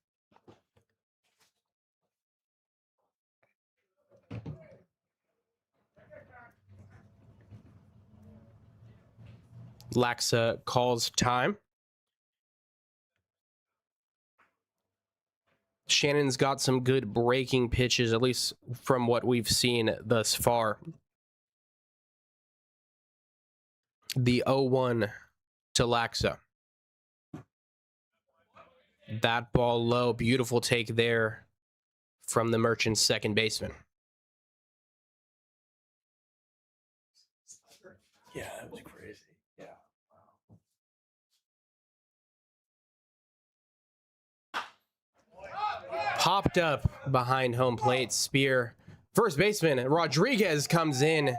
Laxa calls time. Shannon's got some good breaking pitches, at least from what we've seen thus far. The 0-1 to Laxa. That ball low. Beautiful take there from the Merchants' second baseman. Yeah, that was crazy. Yeah. Popped up behind home plate. Spear. First baseman Rodriguez comes in.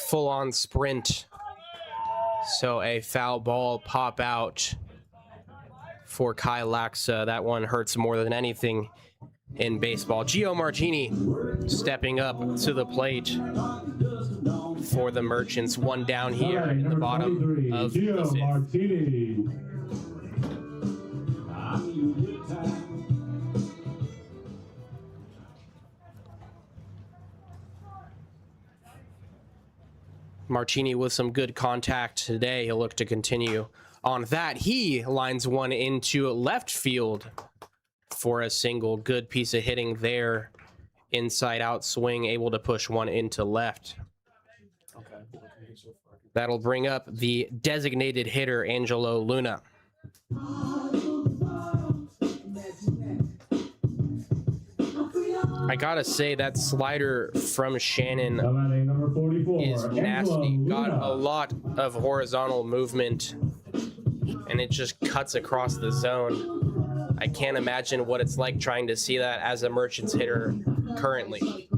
Full on sprint. So a foul ball pop out for Kyle Laxa. That one hurts more than anything in baseball. Gio Martini stepping up to the plate for the Merchants. One down here in the bottom of the Gio fifth. Martini. Martini with some good contact today. He'll look to continue on that. He lines one into left field for a single. Good piece of hitting there. Inside out swing, able to push one into left. That'll bring up the designated hitter, Angelo Luna. I gotta say, that slider from Shannon Now batting number 44, is nasty. Angelo Got Luna. a lot of horizontal movement, and it just cuts across the zone. I can't imagine what it's like trying to see that as a Merchants hitter currently.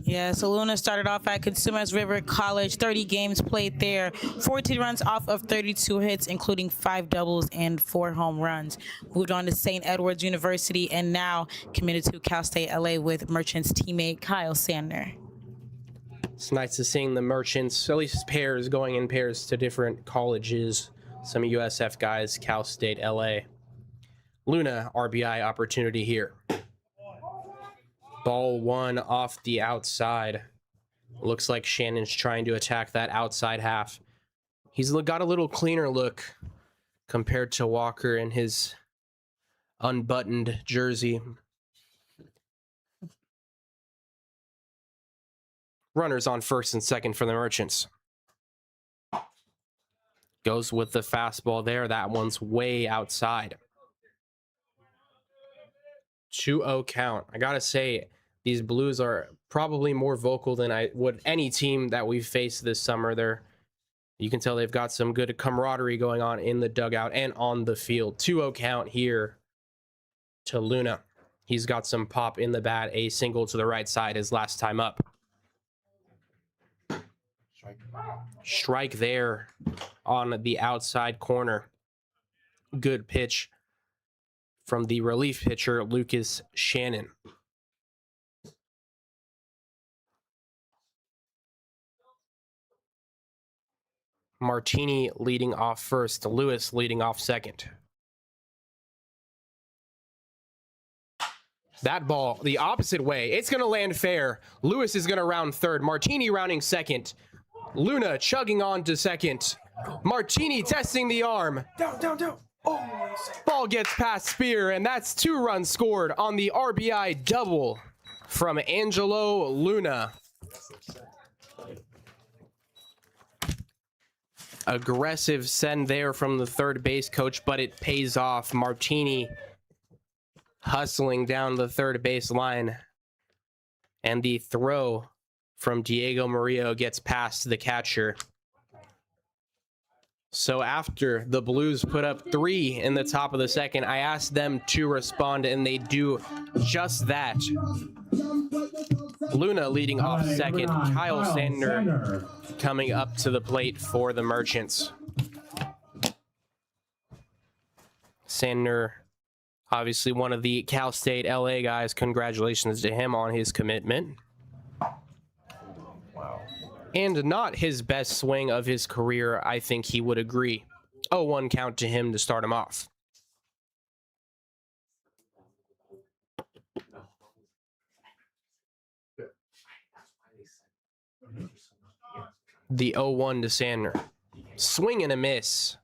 Yeah, so Luna started off at Consumers River College, 30 games played there, 14 runs off of 32 hits, including 5 doubles and 4 home runs. Moved on to St. Edward's University and now committed to Cal State LA with Merchants teammate Kyle Sander. It's nice to see the Merchants, at least pairs, going in pairs to different colleges. Some USF guys, Cal State, LA. Luna, RBI opportunity here. Ball one off the outside. Looks like Shannon's trying to attack that outside half. He's got a little cleaner look compared to Walker in his unbuttoned jersey. Runners on first and second for the Merchants. Goes with the fastball there. That one's way outside. 2-0 count. I gotta say, these Blues are probably more vocal than I would any team that we've faced this summer. They're You can tell they've got some good camaraderie going on in the dugout and on the field. 2-0 count here to Luna. He's got some pop in the bat. A single to the right side his last time up. Strike there on the outside corner. Good pitch from the relief pitcher, Lucas Shannon. Martini leading off first, Lewis leading off second. That ball, the opposite way. It's going to land fair. Lewis is going to round third. Martini rounding second. Luna chugging on to second. Martini testing the arm. Down. Oh, Ball gets past Spear, and that's 2 runs scored on the RBI double from Angelo Luna. Aggressive send there from the third base coach, but it pays off. Martini hustling down the third base line, and the throw from Diego Murillo gets past the catcher. So after the Blues put up 3 in the top of the second, I asked them to respond, and they do just that. Luna leading off second. Kyle Sandner coming up to the plate for the Merchants. Sandner, obviously one of the Cal State LA guys. Congratulations to him on his commitment. And not his best swing of his career, I think he would agree. 0-1 count to him to start him off. The 0-1 to Sandner. Swing and a miss.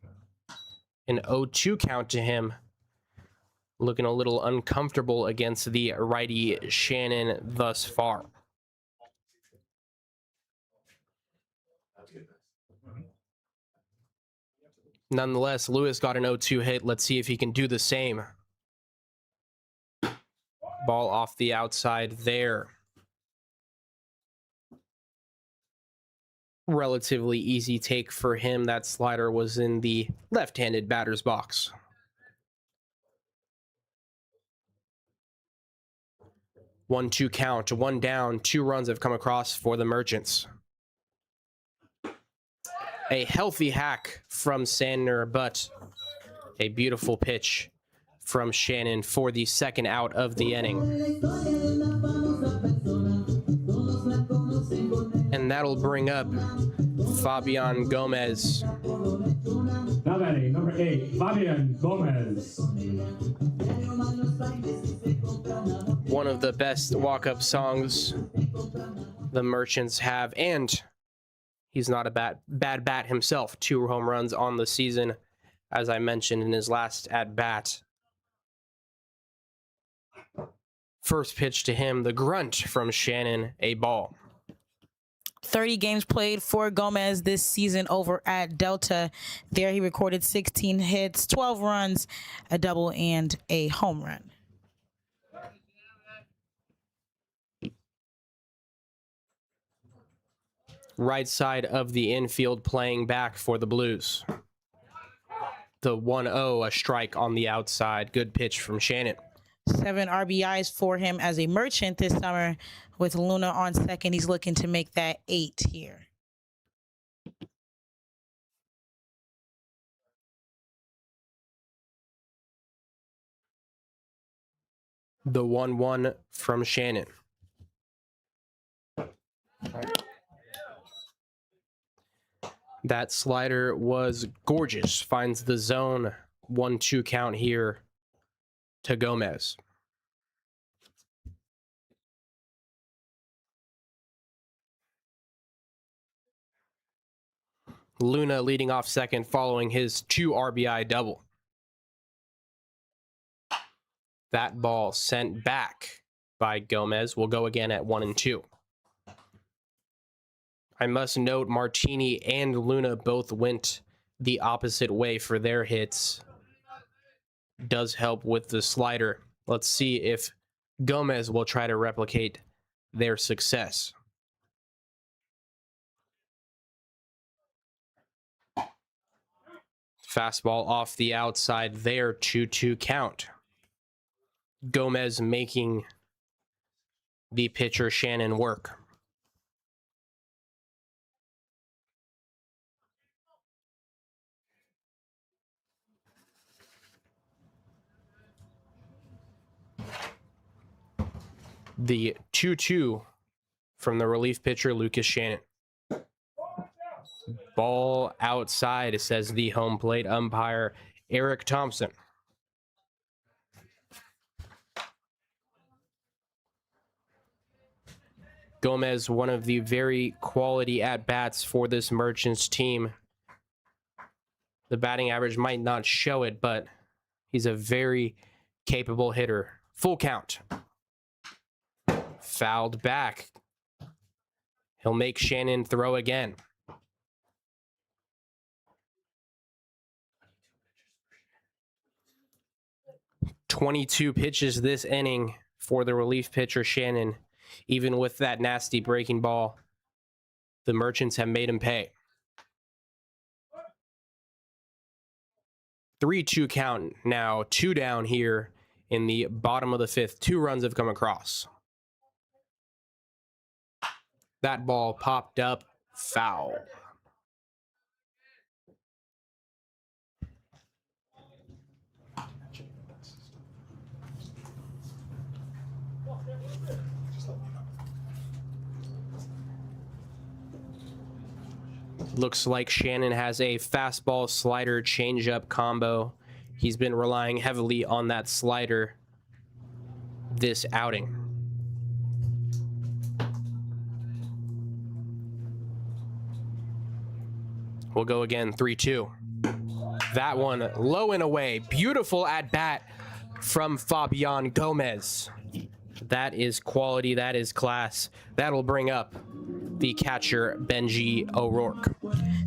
An 0-2 count to him. Looking a little uncomfortable against the righty Shannon thus far. Nonetheless, Lewis got an 0-2 hit. Let's see if he can do the same. Ball off the outside there. Relatively easy take for him. That slider was in the left-handed batter's box. One-two count, 1 down, 2 runs have come across for the Merchants. A healthy hack from Sandner, but a beautiful pitch from Shannon for the second out of the inning. And that'll bring up Fabian Gomez. Now batting, number 8, Fabian Gomez. One of the best walk-up songs the Merchants have, and he's not a bad bat himself. 2 home runs on the season, as I mentioned in his last at-bat. First pitch to him, the grunt from Shannon, a ball. 30 games played for Gomez this season over at Delta. There he recorded 16 hits, 12 runs, a double, and a home run. Right side of the infield playing back for the Blues. The 1-0, a strike on the outside. Good pitch from Shannon. 7 RBIs for him as a Merchant this summer. With Luna on second, he's looking to make that 8 here. The 1-1 from Shannon. That slider was gorgeous. Finds the zone. 1-2 count here to Gomez. Luna leading off second following his 2 RBI double. That ball sent back by Gomez will go again at 1-2. I must note Martini and Luna both went the opposite way for their hits. Does help with the slider. Let's see if Gomez will try to replicate their success. Fastball off the outside there, 2-2 count. Gomez making the pitcher Shannon work. The 2-2 from the relief pitcher Lucas Shannon. Ball outside, says the home plate umpire Eric Thompson. Gomez, one of the very quality at-bats for this Merchants team. The batting average might not show it, but he's a very capable hitter. Full count. Fouled back. He'll make Shannon throw again. "22 pitches this inning for the relief pitcher Shannon. Even with that nasty breaking ball, the Merchants have made him pay. 3-2 count now, 2 down here in the bottom of the 5th. 2 runs have come across. That ball popped up, foul. Looks like Shannon has a fastball slider changeup combo. He's been relying heavily on that slider this outing. We'll go again, 3-2. That one low and away. Beautiful at bat from Fabian Gomez. That is quality, that is class. That'll bring up the catcher, Benji O'Rourke.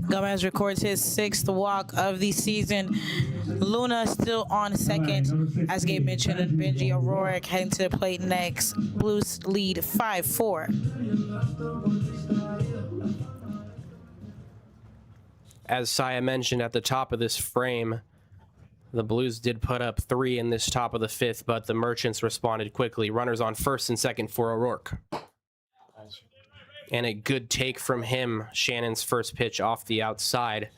Gomez records his 6th walk of the season. Luna still on second. As Gabe mentioned, and Benji O'Rourke heading to the plate next. Blues lead 5-4. As Saya mentioned at the top of this frame, the Blues did put up 3 in this top of the 5th, but the Merchants responded quickly. Runners on first and second for O'Rourke. And a good take from him. Shannon's first pitch off the outside.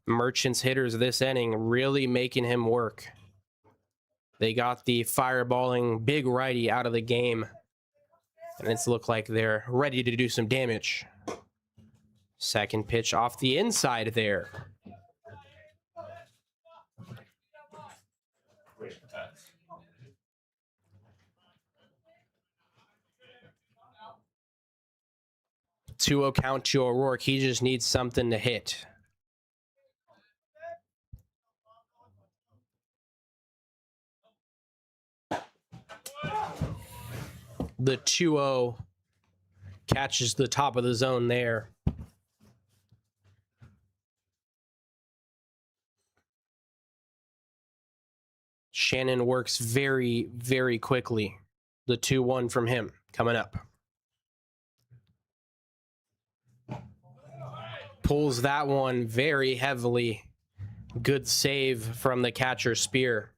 Merchants hitters this inning really making him work. They got the fireballing big righty out of the game, and it's looked like they're ready to do some damage. Second pitch off the inside there. Two-0 count to O'Rourke. He just needs something to hit. The 2-0 catches the top of the zone there. Shannon works very, very quickly. The 2-1 from him coming up. Pulls that one very heavily. Good save from the catcher, Spear.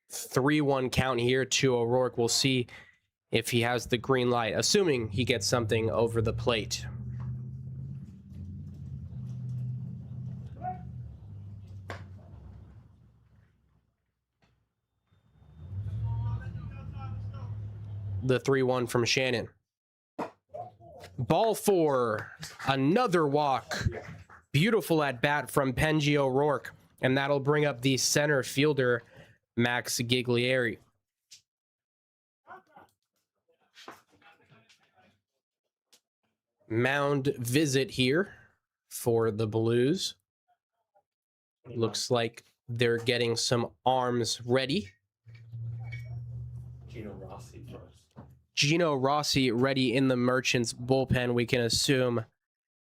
3-1 count here to O'Rourke. We'll see if he has the green light, assuming he gets something over the plate. The 3-1 from Shannon. Ball 4, another walk. Beautiful at bat from Benji O'Rourke, and that'll bring up the center fielder, Max Giglieri. Mound visit here for the Blues. Looks like they're getting some arms ready. Gino Rossi ready in the Merchants bullpen. We can assume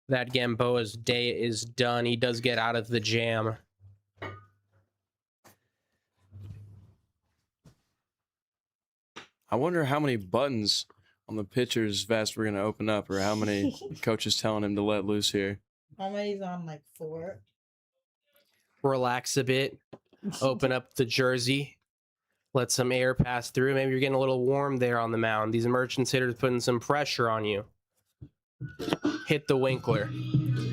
that Gamboa's day is done. He does get out of the jam. I wonder how many buttons on the pitcher's vest we're going to open up, or how many coaches telling him to let loose here. Already on like 4. Relax a bit. Open up the jersey. Let some air pass through. Maybe you're getting a little warm there on the mound. These Merchants hitters putting some pressure on you. Hit the Winkler.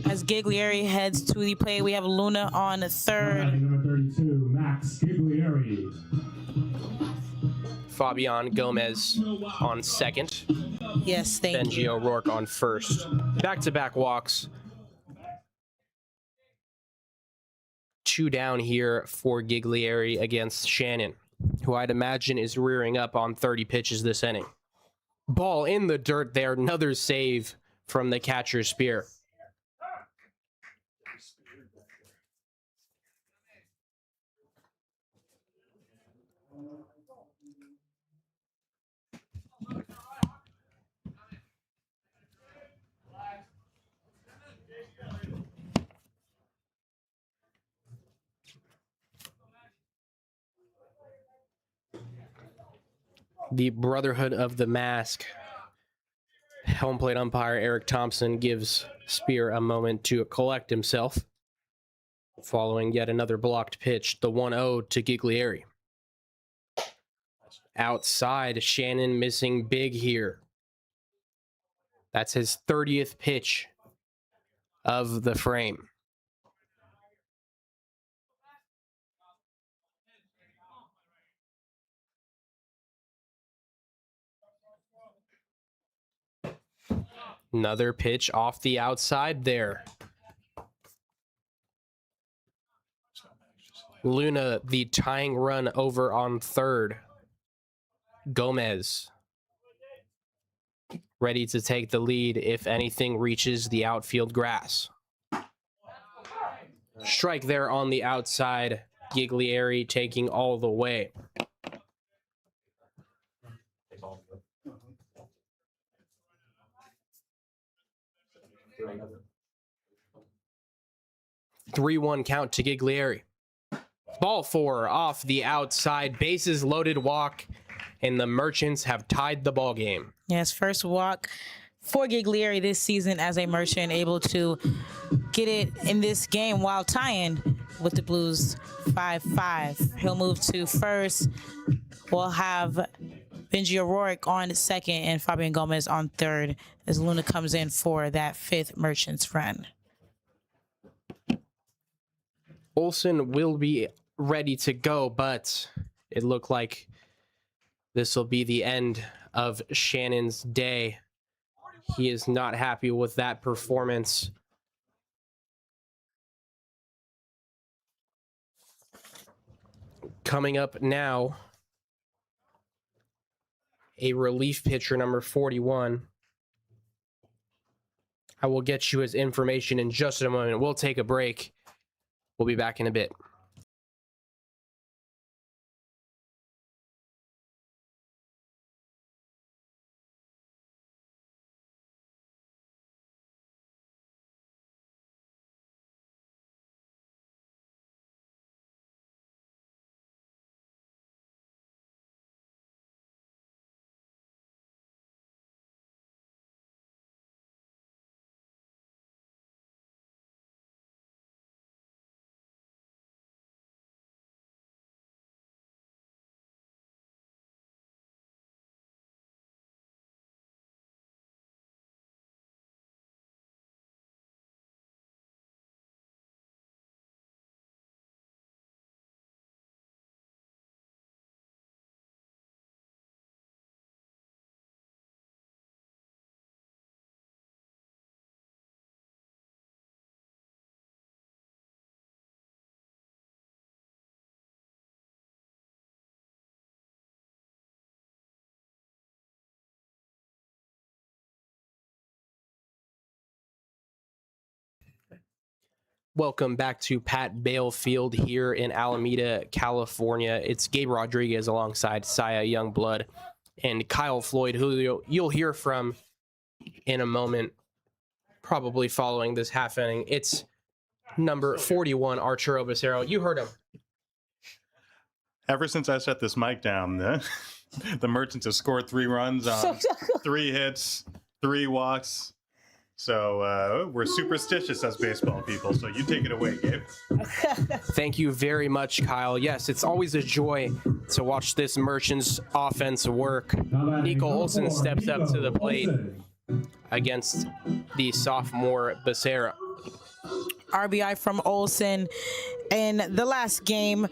As Giglieri heads to the plate, we have Luna on third. Number 32, Max Giglieri. Fabian Gomez on second. Yes, thank Benji you. O'Rourke on first. Back-to-back walks. 2 down here for Giglieri against Shannon, who I'd imagine is rearing up on 30 pitches this inning. Ball in the dirt there. Another save from the catcher Spear. The Brotherhood of the Mask. Home plate umpire Eric Thompson gives Spear a moment to collect himself following yet another blocked pitch, the 1-0 to Giglieri. Outside, Shannon missing big here. That's his 30th pitch of the frame. Another pitch off the outside there. Luna, the tying run over on third. Gomez, ready to take the lead if anything reaches the outfield grass. Strike there on the outside. Giglieri taking all the way. Three-one count to Giglieri. Ball 4 off the outside. Bases loaded walk, and the Merchants have tied the ball game. Yes, first walk for Giglieri this season as a Merchant, able to get it in this game while tying with the Blues 5-5. He'll move to first. We'll have Benji O'Rourke on second and Fabian Gomez on third as Luna comes in for that 5th Merchants run. Olsen will be ready to go, but it looked like this will be the end of Shannon's day. He is not happy with that performance. Coming up now, a relief pitcher, number 41. I will get you his information in just a moment. We'll take a break. We'll be back in a bit. Welcome back to Pat Bale Field here in Alameda, California. It's Gabe Rodriguez alongside Saya Youngblood and Kyle Floyd, who you'll hear from in a moment, probably following this half inning. It's number 41, Arturo Becerra. You heard him. Ever since I set this mic down, the Merchants have scored 3 runs on 3 hits, 3 walks. So we're superstitious as baseball people. So you take it away, Gabe. Thank you very much, Kyle. Yes, it's always a joy to watch this Merchants offense work. Nico Olsen steps up to the plate against the sophomore Becerra. RBI from Olsen in the last game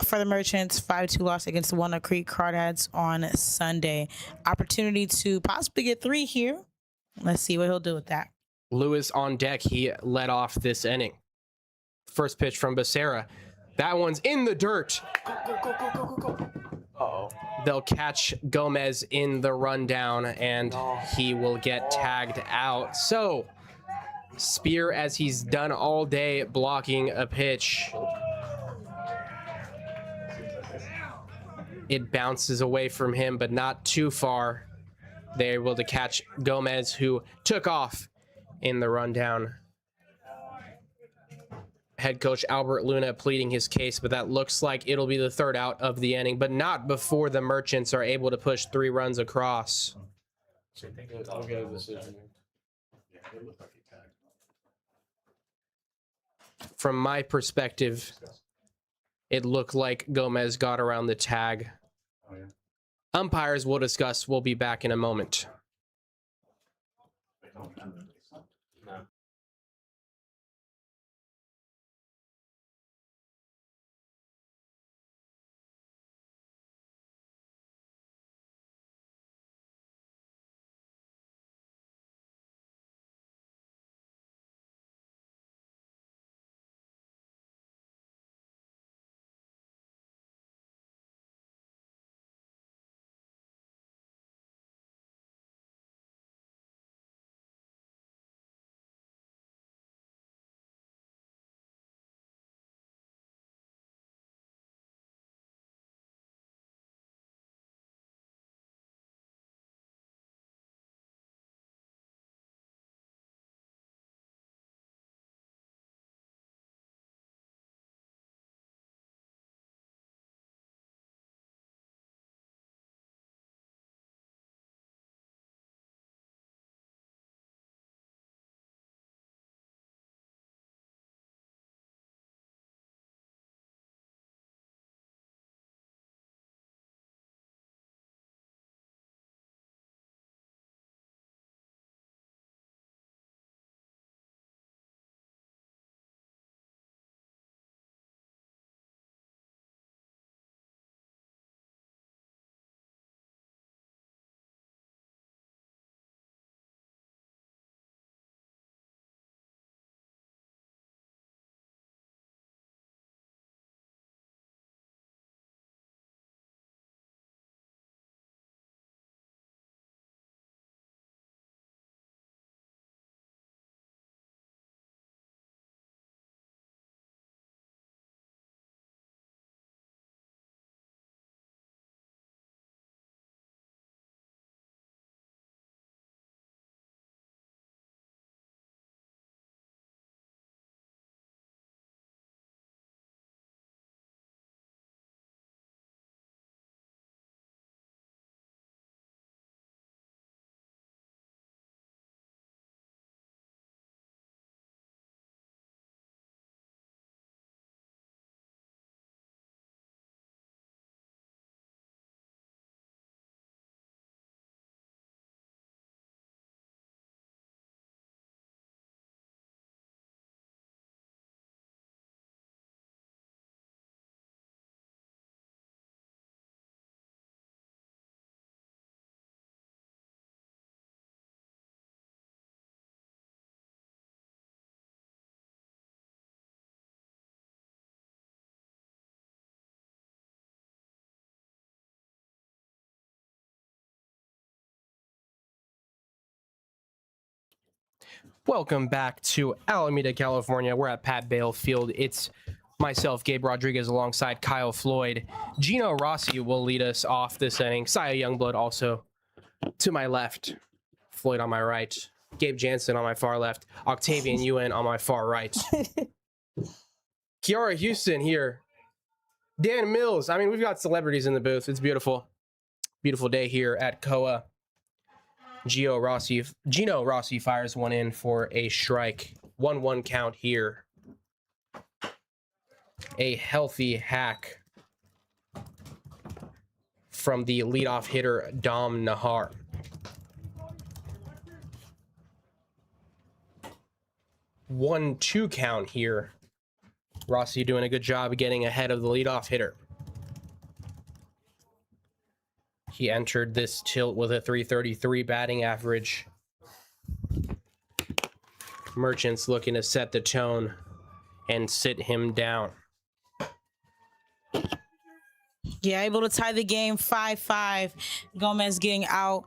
for the Merchants, 5-2 loss against the Walnut Creek Crawdads on Sunday. Opportunity to possibly get 3 here. Let's see what he'll do with that. Lewis on deck. He led off this inning. First pitch from Becerra. That one's in the dirt. Uh-oh. They'll catch Gomez in the rundown, and he will get tagged out. So, Spear, as he's done all day, blocking a pitch. It bounces away from him, but not too far. They're able to catch Gomez, who took off in the rundown. Head coach Albert Luna pleading his case, but that looks like it'll be the third out of the inning, but not before the Merchants are able to push 3 runs across. From my perspective, it looked like Gomez got around the tag. Umpires will discuss. We'll be back in a moment. Welcome back to Alameda, California. We're at Pat Bale Field. It's myself, Gabe Rodriguez, alongside Kyle Floyd. Gino Rossi will lead us off this inning. Sia Youngblood also to my left. Floyd on my right. Gabe Jansen on my far left. Octavian Ewan on my far right. Kiara Houston here. Dan Mills. I mean, we've got celebrities in the booth. It's beautiful. Beautiful day here at COA. Gino Rossi fires one in for a strike. 1-1 count here. A healthy hack from the leadoff hitter, Dom Nahar. One-two count here. Rossi doing a good job getting ahead of the leadoff hitter. He entered this tilt with a .333 batting average. Merchants looking to set the tone and sit him down. Yeah, able to tie the game 5-5. Gomez getting out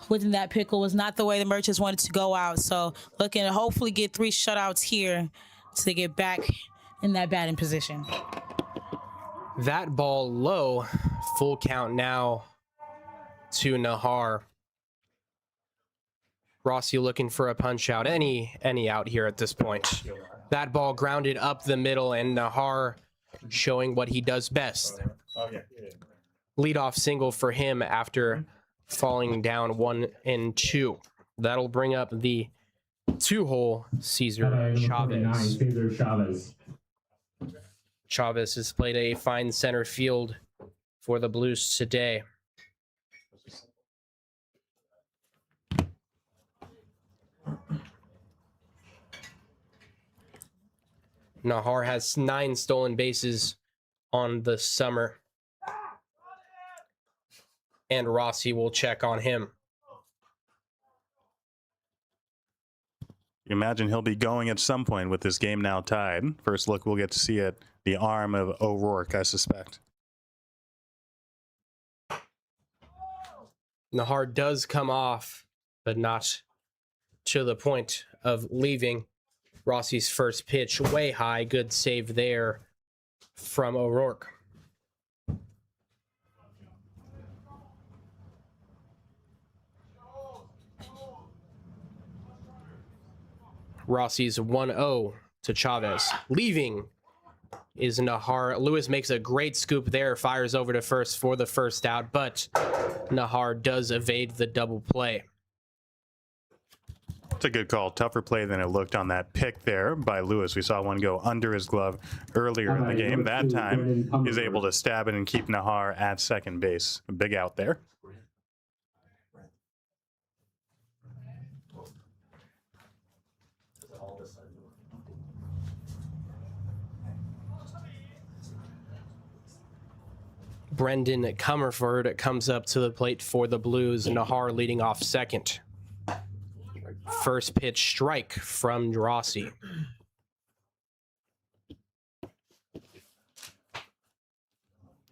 within that pickle was not the way the Merchants wanted to go out. So looking to hopefully get 3 shutouts here to get back in that batting position. That ball low. Full count now to Nahar. Rossi looking for a punch out. Any out here at this point. That ball grounded up the middle, and Nahar showing what he does best. Leadoff single for him after falling down 1 and 2. That'll bring up the 2-hole Cesar Chavez. Cesar Chavez. Chavez has played a fine center field for the Blues today. Nahar has 9 stolen bases on the summer. And Rossi will check on him. You imagine he'll be going at some point with this game now tied. First look we'll get to see at the arm of O'Rourke, I suspect. Nahar does come off, but not to the point of leaving. Rossi's first pitch way high. Good save there from O'Rourke. Rossi's 1-0 to Chavez. Leaving is Nahar. Lewis makes a great scoop there, fires over to first for the first out, but Nahar does evade the double play. It's a good call. Tougher play than it looked on that pick there by Lewis. We saw one go under his glove earlier in the game. That time, he's able to stab it and keep Nahar at second base. A big out there. Brendan Comerford comes up to the plate for the Blues. Nahar leading off second. First pitch strike from Rossi.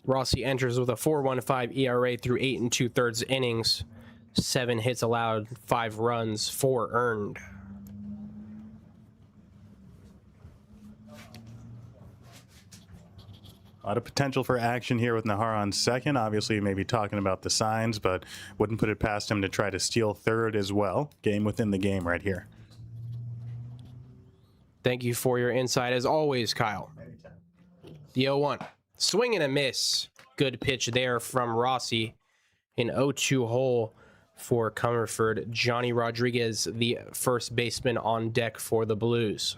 Rossi enters with a 4.15 ERA through 8 2/3 innings. 7 hits allowed, 5 runs, 4 earned. A lot of potential for action here with Nahar on second. Obviously, maybe talking about the signs, but wouldn't put it past him to try to steal third as well. Game within the game right here. Thank you for your insight as always, Kyle. The 0-1. Swing and a miss. Good pitch there from Rossi. An 0-2 hole for Comerford. Johnny Rodriguez, the first baseman on deck for the Blues.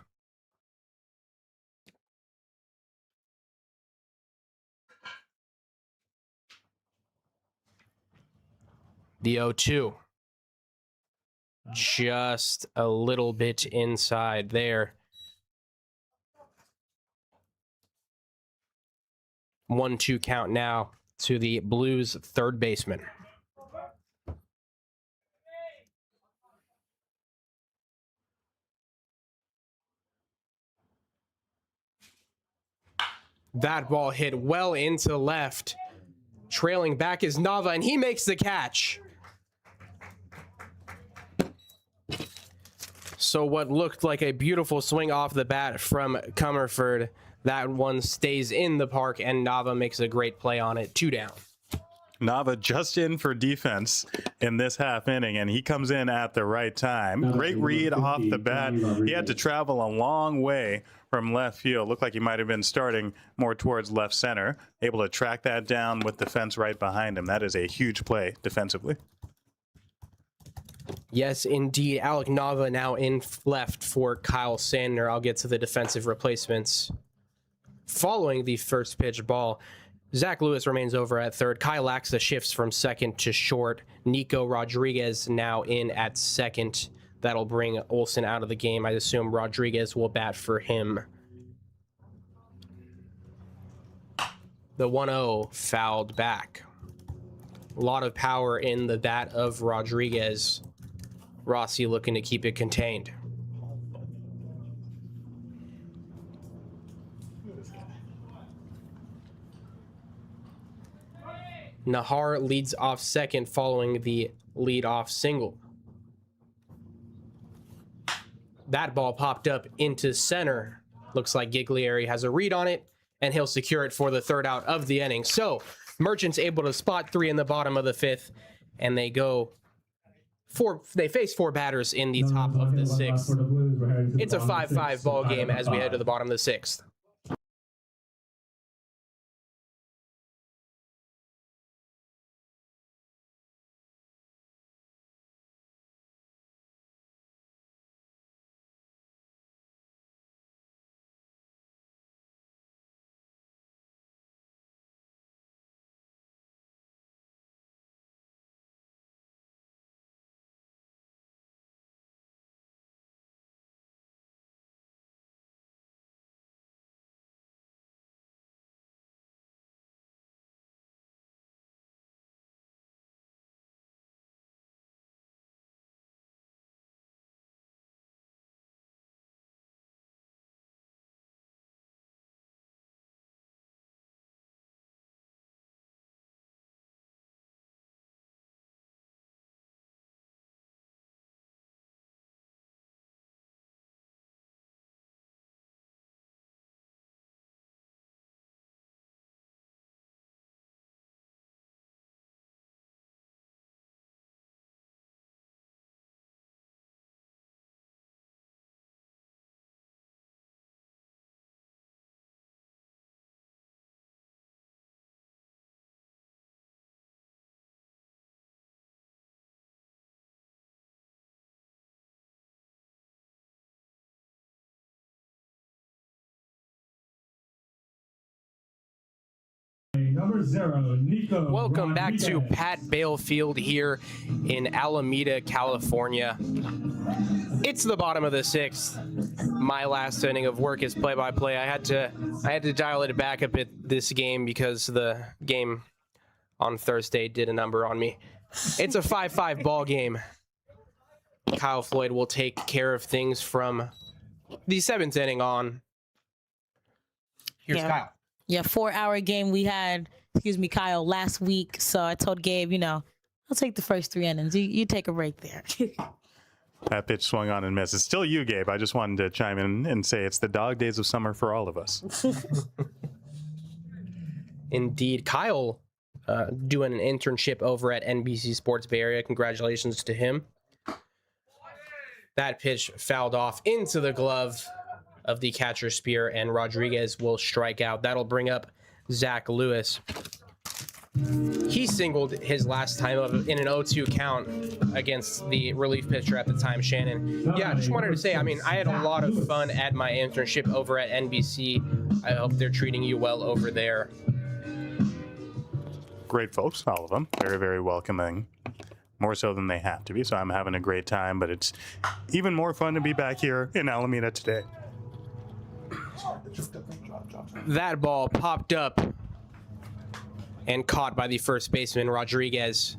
The 0-2. Just a little bit inside there. 1-2 count now to the Blues third baseman. That ball hit well into left. Trailing back is Nava, and he makes the catch. So what looked like a beautiful swing off the bat from Comerford, that one stays in the park, and Nava makes a great play on it. 2 down. Nava just in for defense in this half inning, and he comes in at the right time. Great read off the bat. He had to travel a long way from left field. Looked like he might have been starting more towards left center. Able to track that down with the fence right behind him. That is a huge play defensively. Yes, indeed. Alec Nava now in left for Kyle Sandner. I'll get to the defensive replacements. Following the first pitch ball, Zach Lewis remains over at third. Kyle Laxa shifts from second to short. Nico Rodriguez now in at second. That'll bring Olsen out of the game. I assume Rodriguez will bat for him. The 1-0 fouled back. A lot of power in the bat of Rodriguez. Rossi looking to keep it contained. Nahar leads off second following the lead-off single. That ball popped up into center. Looks like Giglieri has a read on it, and he'll secure it for the third out of the inning. So Merchants able to spot 3 in the bottom of the 5th, and they face 4 batters in the top of the 6th. It's a 5-5 ball game as we head to the bottom of the 6th. Number 0, Nico. Welcome back to Rodriguez. Pat Bale Field here in Alameda, California. It's the bottom of the 6th. My last inning of work is play-by-play. I had to dial it back a bit this game because the game on Thursday did a number on me. It's a 5-5 ball game. Kyle Floyd will take care of things from the 7th inning on. Here's Yeah. Kyle. Yeah, 4-hour game we had, Kyle, last week. So I told Gabe, I'll take the first 3 innings. You take a break there. That pitch swung on and missed. It's still you, Gabe. I just wanted to chime in and say it's the dog days of summer for all of us. Indeed. Kyle doing an internship over at NBC Sports Bay Area. Congratulations to him. That pitch fouled off into the glove of the catcher Spear, and Rodriguez will strike out. That'll bring up Zach Lewis. He singled his last time up in an 0-2 count against the relief pitcher at the time, Shannon. Yeah, just wanted to say, I had a lot of fun at my internship over at NBC. I hope they're treating you well over there. Great folks, all of them. Very, very welcoming. More so than they have to be. So I'm having a great time, but it's even more fun to be back here in Alameda today. That ball popped up and caught by the first baseman, Rodriguez.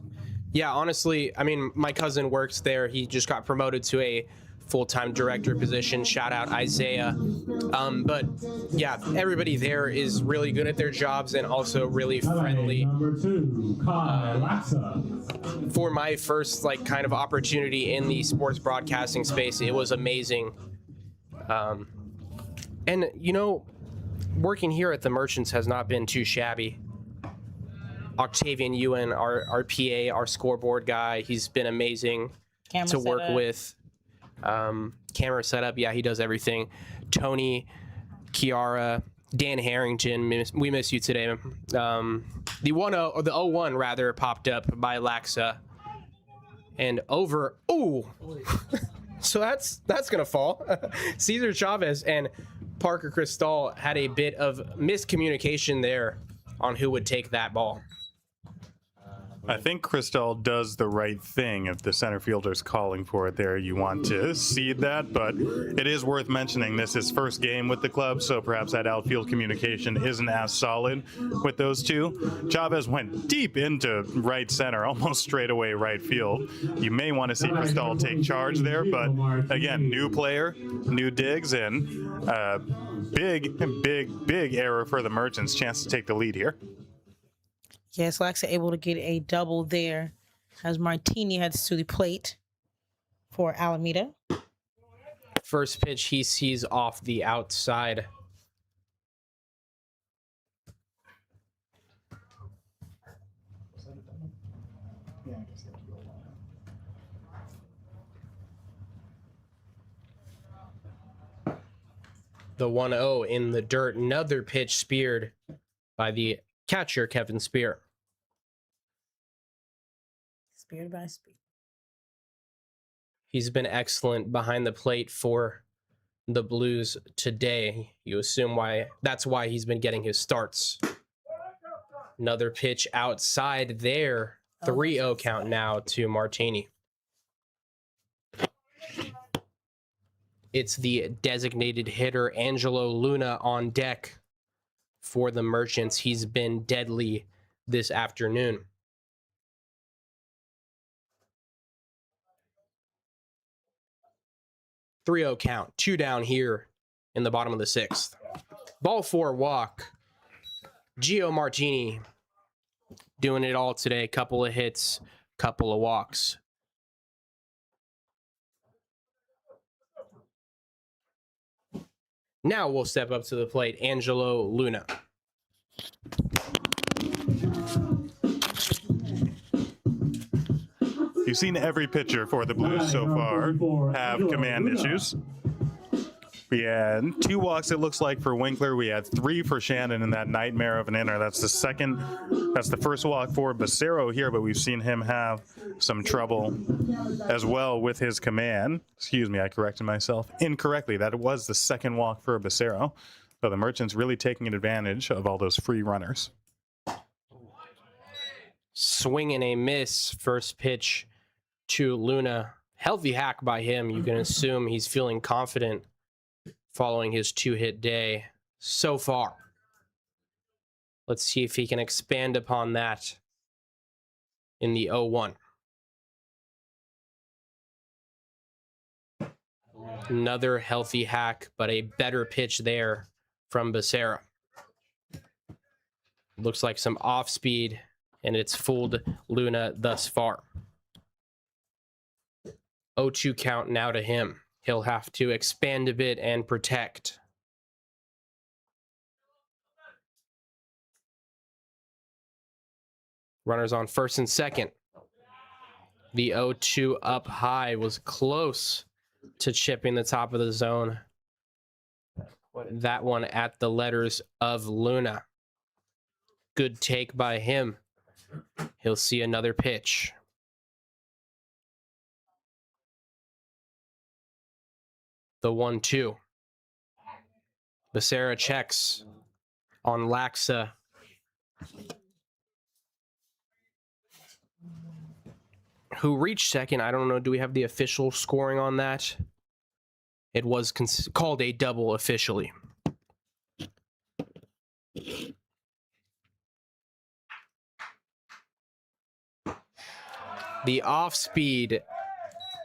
Yeah, honestly, my cousin works there. He just got promoted to a full-time director position. Shout out Isaiah. But yeah, everybody there is really good at their jobs and also really friendly. Number 2, Kyle Laxa. For my first kind of opportunity in the sports broadcasting space, it was amazing. And working here at the Merchants has not been too shabby. Octavian Ewan, our PA, our scoreboard guy, he's been amazing Camera to work setup. with. Camera setup, yeah, he does everything. Tony, Kiara, Dan Harrington, we miss you today. The 0-1 rather popped up by Laxa. and over. Ooh. So that's gonna fall. Cesar Chavez and Parker Cristal had a bit of miscommunication there on who would take that ball. I think Cristal does the right thing. If the center fielder's calling for it there, you want to cede that, but it is worth mentioning this is first game with the club, so perhaps that outfield communication isn't as solid with those two. Chavez went deep into right center, almost straight away right field. You may want to see Cristal take charge there, but again, new player, new digs, and big error for the Merchants. Chance to take the lead here. Yes, Lexa able to get a double there as Martini heads to the plate for Alameda. First pitch he sees off the outside. The 1-0 in the dirt. Another pitch speared by the catcher, Kevin Spear. Speared by Speed. He's been excellent behind the plate for the Blues today. You assume that's why he's been getting his starts. Another pitch outside there. 3-0 count now to Martini. It's the designated hitter, Angelo Luna, on deck for the Merchants. He's been deadly this afternoon. 3-0 count. 2 down here in the bottom of the 6th. Ball 4 walk. Gio Martini doing it all today. Couple of hits, couple of walks. Now we'll step up to the plate. Angelo Luna. You've seen every pitcher for the Blues so far have command issues. We had 2 walks, it looks like, for Winkler. We had 3 for Shannon in that nightmare of an inner. That's the first walk for Becerro here, but we've seen him have some trouble as well with his command. Excuse me, I corrected myself incorrectly. That was the second walk for Becerro. So the Merchants really taking advantage of all those free runners. Swing and a miss. First pitch to Luna. Healthy hack by him. You can assume he's feeling confident following his 2-hit day so far. Let's see if he can expand upon that in the 0-1. Another healthy hack, but a better pitch there from Becerra. Looks like some off speed, and it's fooled Luna thus far. 0-2 count now to him. He'll have to expand a bit and protect. Runners on first and second. The 0-2 up high was close to chipping the top of the zone. That one at the letters of Luna. Good take by him. He'll see another pitch. The 1-2. Becerra checks on Laxa. Who reached second. I don't know. Do we have the official scoring on that? It was called a double officially. The off speed.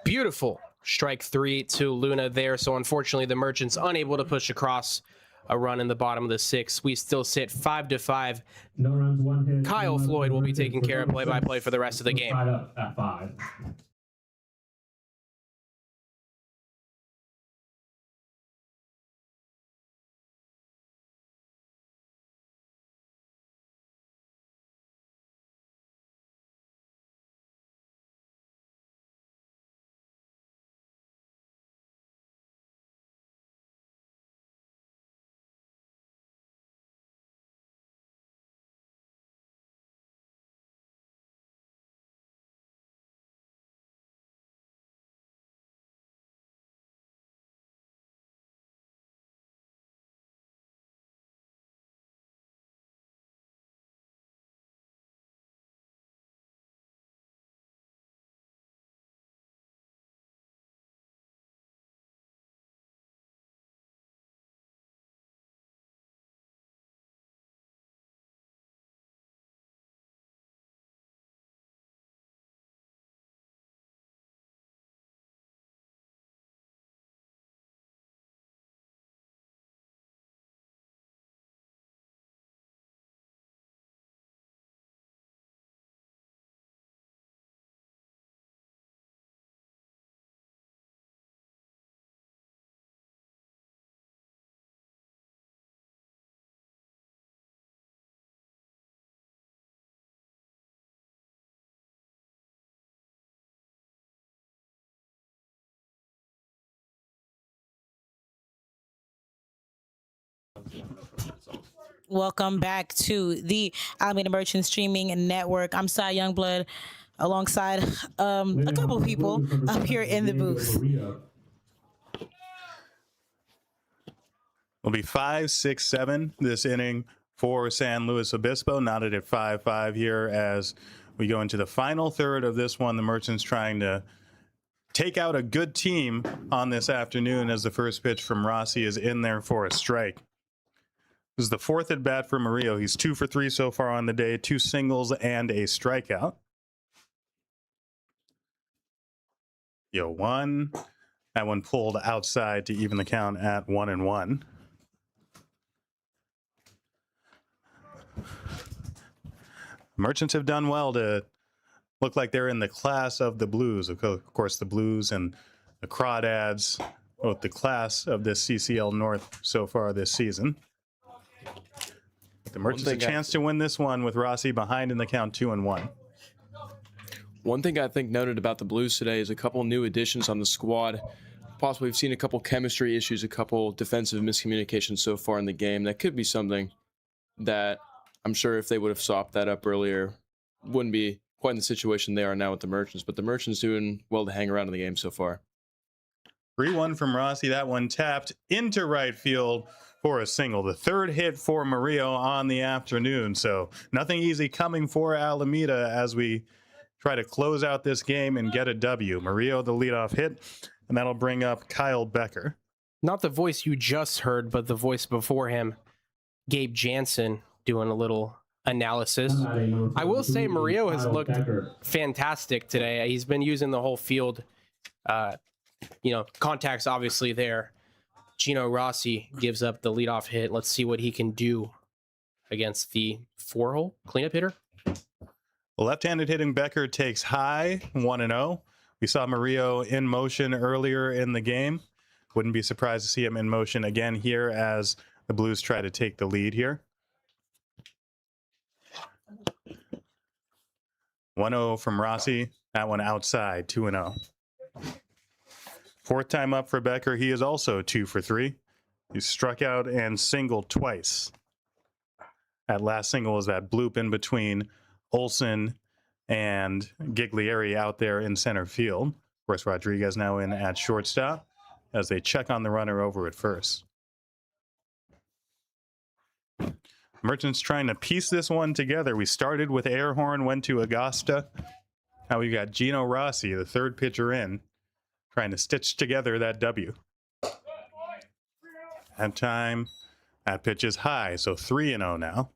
Beautiful. Strike 3 to Luna there. So unfortunately, the Merchants unable to push across a run in the bottom of the 6th. We still sit 5-5. No runs, 1 hit. Kyle Floyd will be taking care of play-by-play for the rest of the game. Tied up at 5. Welcome back to the Alameda Merchant Streaming Network. I'm Cy Youngblood, alongside a couple of people up here in the booth. Will be 5, 6, 7 this inning for San Luis Obispo. Knotted at 5-5 here as we go into the final third of this one. The Merchants trying to take out a good team on this afternoon as the first pitch from Rossi is in there for a strike. This is the fourth at bat for Murillo. He's 2 for 3 so far on the day, 2 singles and a strikeout. 1. That one pulled outside to even the count at 1-1. Merchants have done well to look like they're in the class of the Blues. Of course, the Blues and the Crawdads, both the class of this CCL North so far this season. The Merchants a chance to win this one with Rossi behind in the count 2-1. One thing I think noted about the Blues today is a couple new additions on the squad. Possibly we've seen a couple chemistry issues, a couple defensive miscommunications so far in the game. That could be something that I'm sure if they would have sopped that up earlier, wouldn't be quite in the situation they are now with the Merchants. But the Merchants doing well to hang around in the game so far. 3-1 from Rossi. That one tapped into right field for a single. The third hit for Murillo on the afternoon. So nothing easy coming for Alameda as we try to close out this game and get a W. Murillo, the leadoff hit, and that'll bring up Kyle Becker. Not the voice you just heard, but the voice before him, Gabe Jansen, doing a little analysis. I will say Murillo has looked fantastic today. He's been using the whole field. Contact's obviously there. Gino Rossi gives up the leadoff hit. Let's see what he can do against the 4-hole cleanup hitter. The left-handed hitting Becker takes high, 1-0. We saw Murillo in motion earlier in the game. Wouldn't be surprised to see him in motion again here as the Blues try to take the lead here. 1-0 from Rossi. That one outside, 2-0. Fourth time up for Becker. He is also 2 for 3. He struck out and singled twice. That last single is that bloop in between Olsen and Giglieri out there in center field. Of course, Rodriguez now in at shortstop as they check on the runner over at first. Merchants trying to piece this one together. We started with Airhorn, went to Augusta. Now we got Gino Rossi, the third pitcher in, trying to stitch together that W. That time, that pitch is high, so 3-0 now.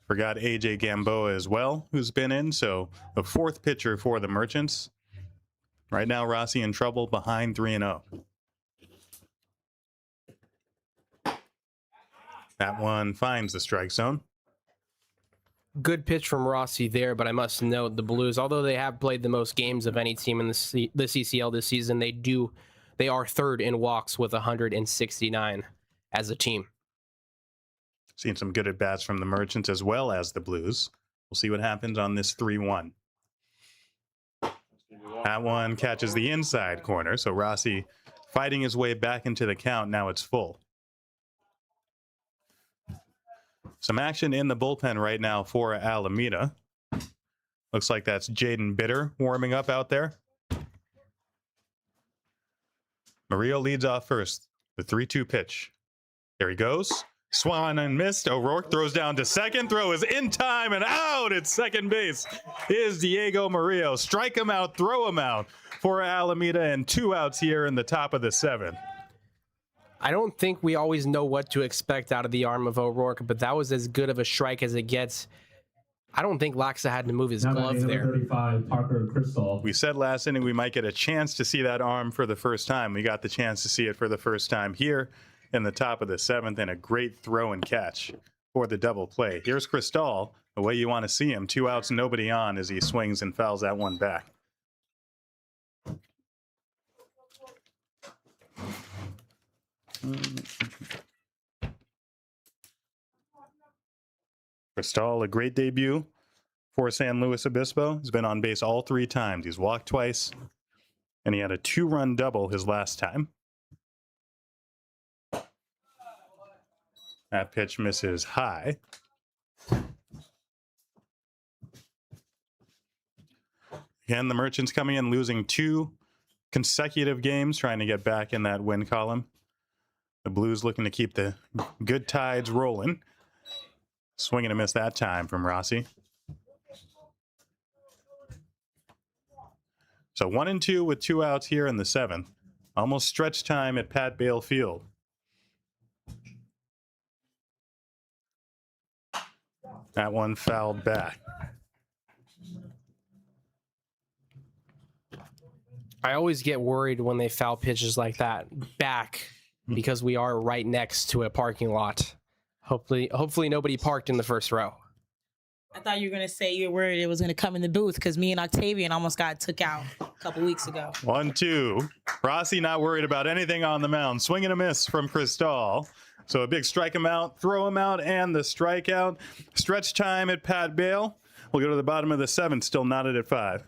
Forgot AJ Gamboa as well, who's been in, so the fourth pitcher for the Merchants. Right now, Rossi in trouble behind 3-0. That one finds the strike zone. Good pitch from Rossi there, but I must note the Blues, although they have played the most games of any team in the CCL this season, they are third in walks with 169 as a team. Seen some good at-bats from the Merchants as well as the Blues. We'll see what happens on this 3-1. That one catches the inside corner, so Rossi fighting his way back into the count. Now it's full. Some action in the bullpen right now for Alameda. Looks like that's Jaden Bitter warming up out there. Murillo leads off first. The 3-2 pitch. There he goes. Swung and missed. O'Rourke throws down to second. Throw is in time and out at second base is Diego Murillo. Strike him out, throw him out for Alameda, and 2 outs here in the top of the 7th. I don't think we always know what to expect out of the arm of O'Rourke, but that was as good of a strike as it gets. I don't think Laxa had to move his glove there. 35, Parker Crystal. We said last inning we might get a chance to see that arm for the first time. We got the chance to see it for the first time here in the top of the 7th, and a great throw and catch for the double play. Here's Cristal, the way you want to see him. 2 outs, nobody on as he swings and fouls that one back. Cristal, a great debut for San Luis Obispo. He's been on base all 3 times. He's walked twice, and he had a 2-run double his last time. That pitch misses high. Again, the Merchants coming in losing 2 consecutive games, trying to get back in that win column. The Blues looking to keep the good tides rolling. Swing and a miss that time from Rossi. So 1-2 with 2 outs here in the 7th. Almost stretch time at Pat Bale Field. That one fouled back. I always get worried when they foul pitches like that back because we are right next to a parking lot. Hopefully nobody parked in the first row. I thought you were gonna say you were worried it was gonna come in the booth because me and Octavian almost got took out a couple weeks ago. 1-2. Rossi not worried about anything on the mound. Swing and a miss from Cristal. So a big strike him out, throw him out, and the strikeout. Stretch time at Pat Bale. We'll go to the bottom of the 7th, still knotted at 5.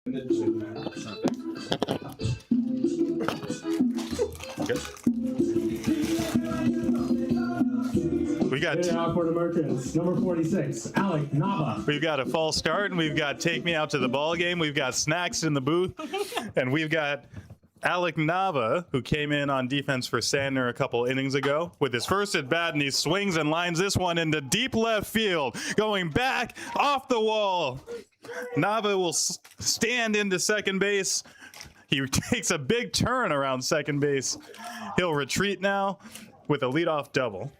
We got For the Merchants, number 46, Alec Nava. We've got a false start, and we've got Take Me Out to the Ball Game. We've got Snacks in the booth, and we've got Alec Nava, who came in on defense for Sandner a couple innings ago with his first at bat, and he swings and lines this one into deep left field, going back off the wall. Nava will stand into second base. He takes a big turn around second base. He'll retreat now with a leadoff double.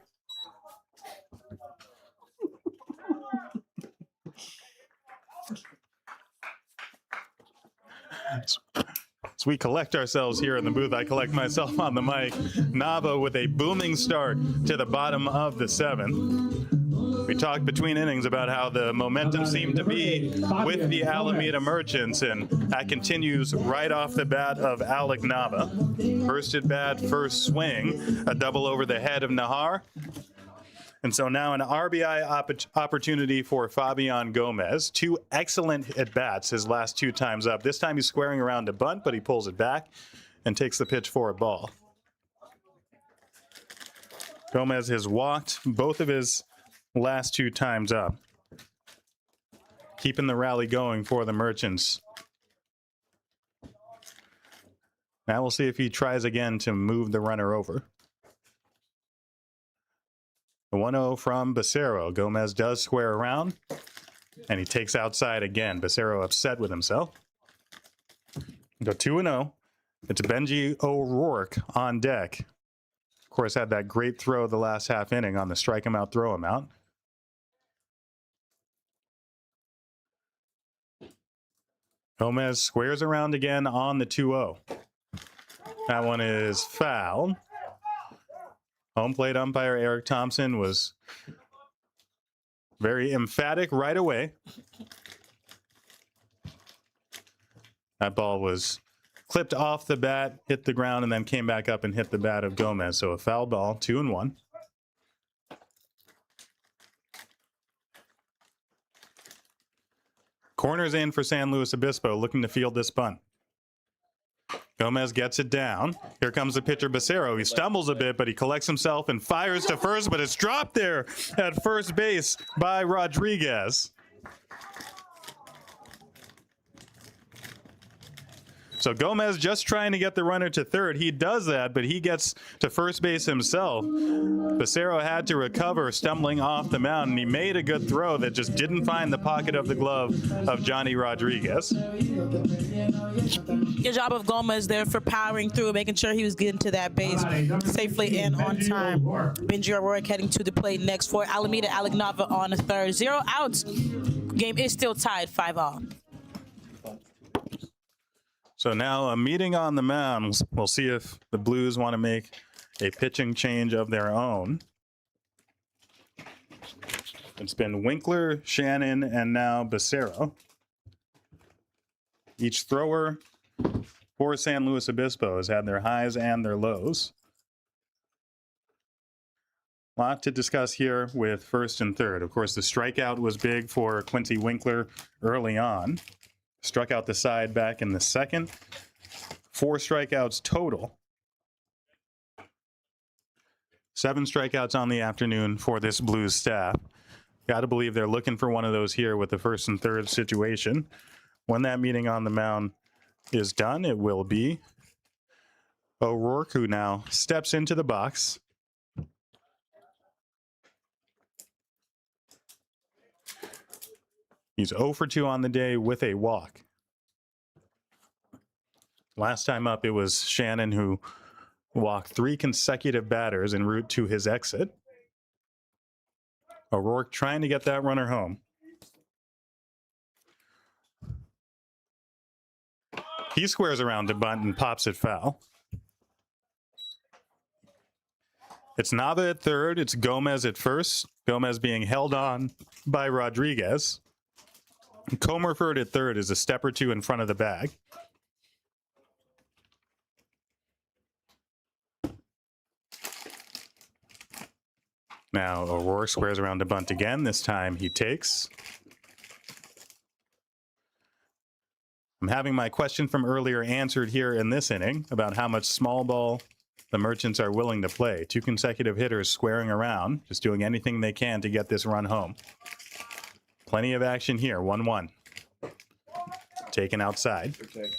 As we collect ourselves here in the booth, I collect myself on the mic. Nava with a booming start to the bottom of the 7th. We talked between innings about how the momentum seemed to be with the Alameda Merchants, and that continues right off the bat of Alec Nava. First at bat, first swing, a double over the head of Nahar. And so now an RBI opportunity for Fabian Gomez. 2 excellent at-bats his last 2 times up. This time he's squaring around to bunt, but he pulls it back and takes the pitch for a ball. Gomez has walked both of his last 2 times up, keeping the rally going for the Merchants. Now we'll see if he tries again to move the runner over. The 1-0 from Becerro. Gomez does square around, and he takes outside again. Becerro upset with himself. Go 2-0. It's Benji O'Rourke on deck. Of course, had that great throw the last half inning on the strike him out, throw him out. Gomez squares around again on the 2-0. That one is foul. Home plate umpire Eric Thompson was very emphatic right away. That ball was clipped off the bat, hit the ground, and then came back up and hit the bat of Gomez. So a foul ball, 2-1. Corners in for San Luis Obispo, looking to field this bunt. Gomez gets it down. Here comes the pitcher, Becerro. He stumbles a bit, but he collects himself and fires to first, but it's dropped there at first base by Rodriguez. So Gomez just trying to get the runner to third. He does that, but he gets to first base himself. Becerro had to recover, stumbling off the mound, and he made a good throw that just didn't find the pocket of the glove of Johnny Rodriguez. Good job of Gomez there for powering through, making sure he was getting to that base safely and on time. Benji O'Rourke heading to the plate next for Alameda. Alec Nava on the third. 0 outs. Game is still tied 5-all. So now a meeting on the mound. We'll see if the Blues want to make a pitching change of their own. It's been Winkler, Shannon, and now Becerro. Each thrower for San Luis Obispo has had their highs and their lows. A lot to discuss here with first and third. Of course, the strikeout was big for Quincy Winkler early on. Struck out the side back in the second. 4 strikeouts total. 7 strikeouts on the afternoon for this Blues staff. Got to believe they're looking for one of those here with the first and third situation. When that meeting on the mound is done, it will be O'Rourke, who now steps into the box. He's 0 for 2 on the day with a walk. Last time up, it was Shannon who walked 3 consecutive batters en route to his exit. O'Rourke trying to get that runner home. He squares around to bunt and pops it foul. It's Nava at third. It's Gomez at first. Gomez being held on by Rodriguez. Comerford at third is a step or two in front of the bag. Now O'Rourke squares around to bunt again. This time he takes. I'm having my question from earlier answered here in this inning about how much small ball the Merchants are willing to play. 2 consecutive hitters squaring around, just doing anything they can to get this run home. Plenty of action here, 1-1. Taken outside. Okay.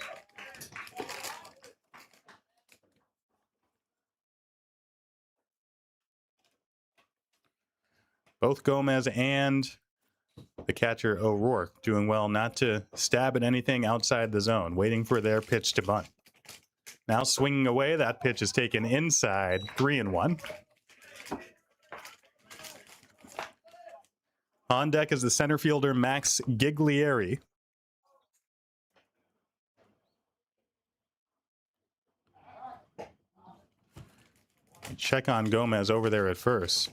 Both Gomez and the catcher O'Rourke doing well not to stab at anything outside the zone, waiting for their pitch to bunt. Now swinging away, that pitch is taken inside, 3-1. On deck is the center fielder, Max Giglieri. Check on Gomez over there at first.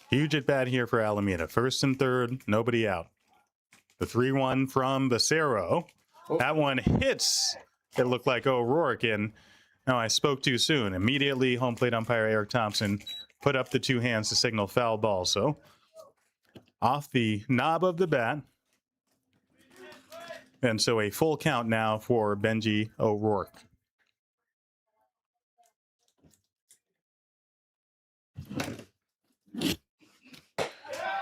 Huge at bat here for Alameda. First and third, nobody out. The 3-1 from Becerro. That one hits. It looked like O'Rourke, and no, I spoke too soon. Immediately, home plate umpire Eric Thompson put up the 2 hands to signal foul ball. So, off the knob of the bat. And so a full count now for Benji O'Rourke.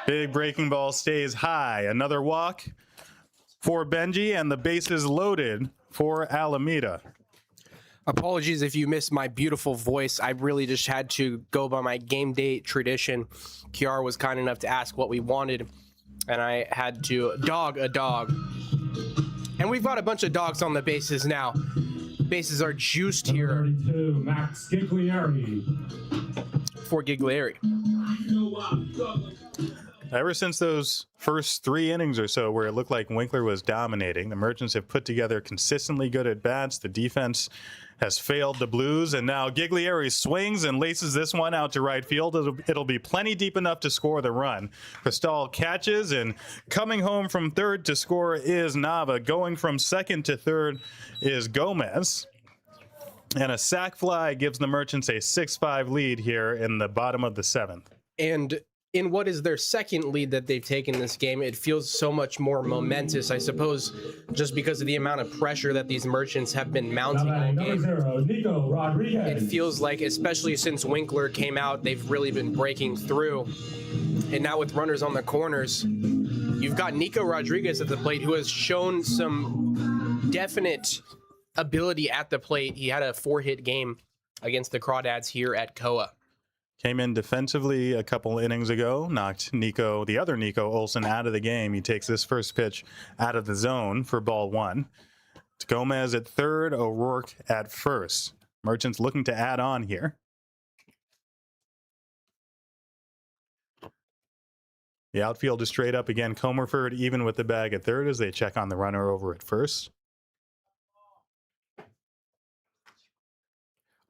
Big breaking ball stays high. Another walk for Benji, and the bases loaded for Alameda. Apologies if you missed my beautiful voice. I really just had to go by my game day tradition. Kiara was kind enough to ask what we wanted, and I had to dog a dog. And we've got a bunch of dogs on the bases now. Bases are juiced here. 32, Max Giglieri. For Giglieri. Ever since those first 3 innings or so where it looked like Winkler was dominating, the Merchants have put together consistently good at bats. The defense has failed the Blues, and now Giglieri swings and laces this one out to right field. It'll be plenty deep enough to score the run. Cristal catches, and coming home from third to score is Nava. Going from second to third is Gomez. And a sac fly gives the Merchants a 6-5 lead here in the bottom of the seventh. And in what is their second lead that they've taken this game, it feels so much more momentous, I suppose, just because of the amount of pressure that these Merchants have been mounting all Number game. 0, Nico Rodriguez. It feels like, especially since Winkler came out, they've really been breaking through. And now with runners on the corners, you've got Nico Rodriguez at the plate, who has shown some definite ability at the plate. He had a 4-hit game against the Crawdads here at Koa. Came in defensively a couple innings ago, knocked the other Nico Olsen out of the game. He takes this first pitch out of the zone for ball 1. It's Gomez at third, O'Rourke at first. Merchants looking to add on here. The outfield is straight up again. Comerford even with the bag at third as they check on the runner over at first.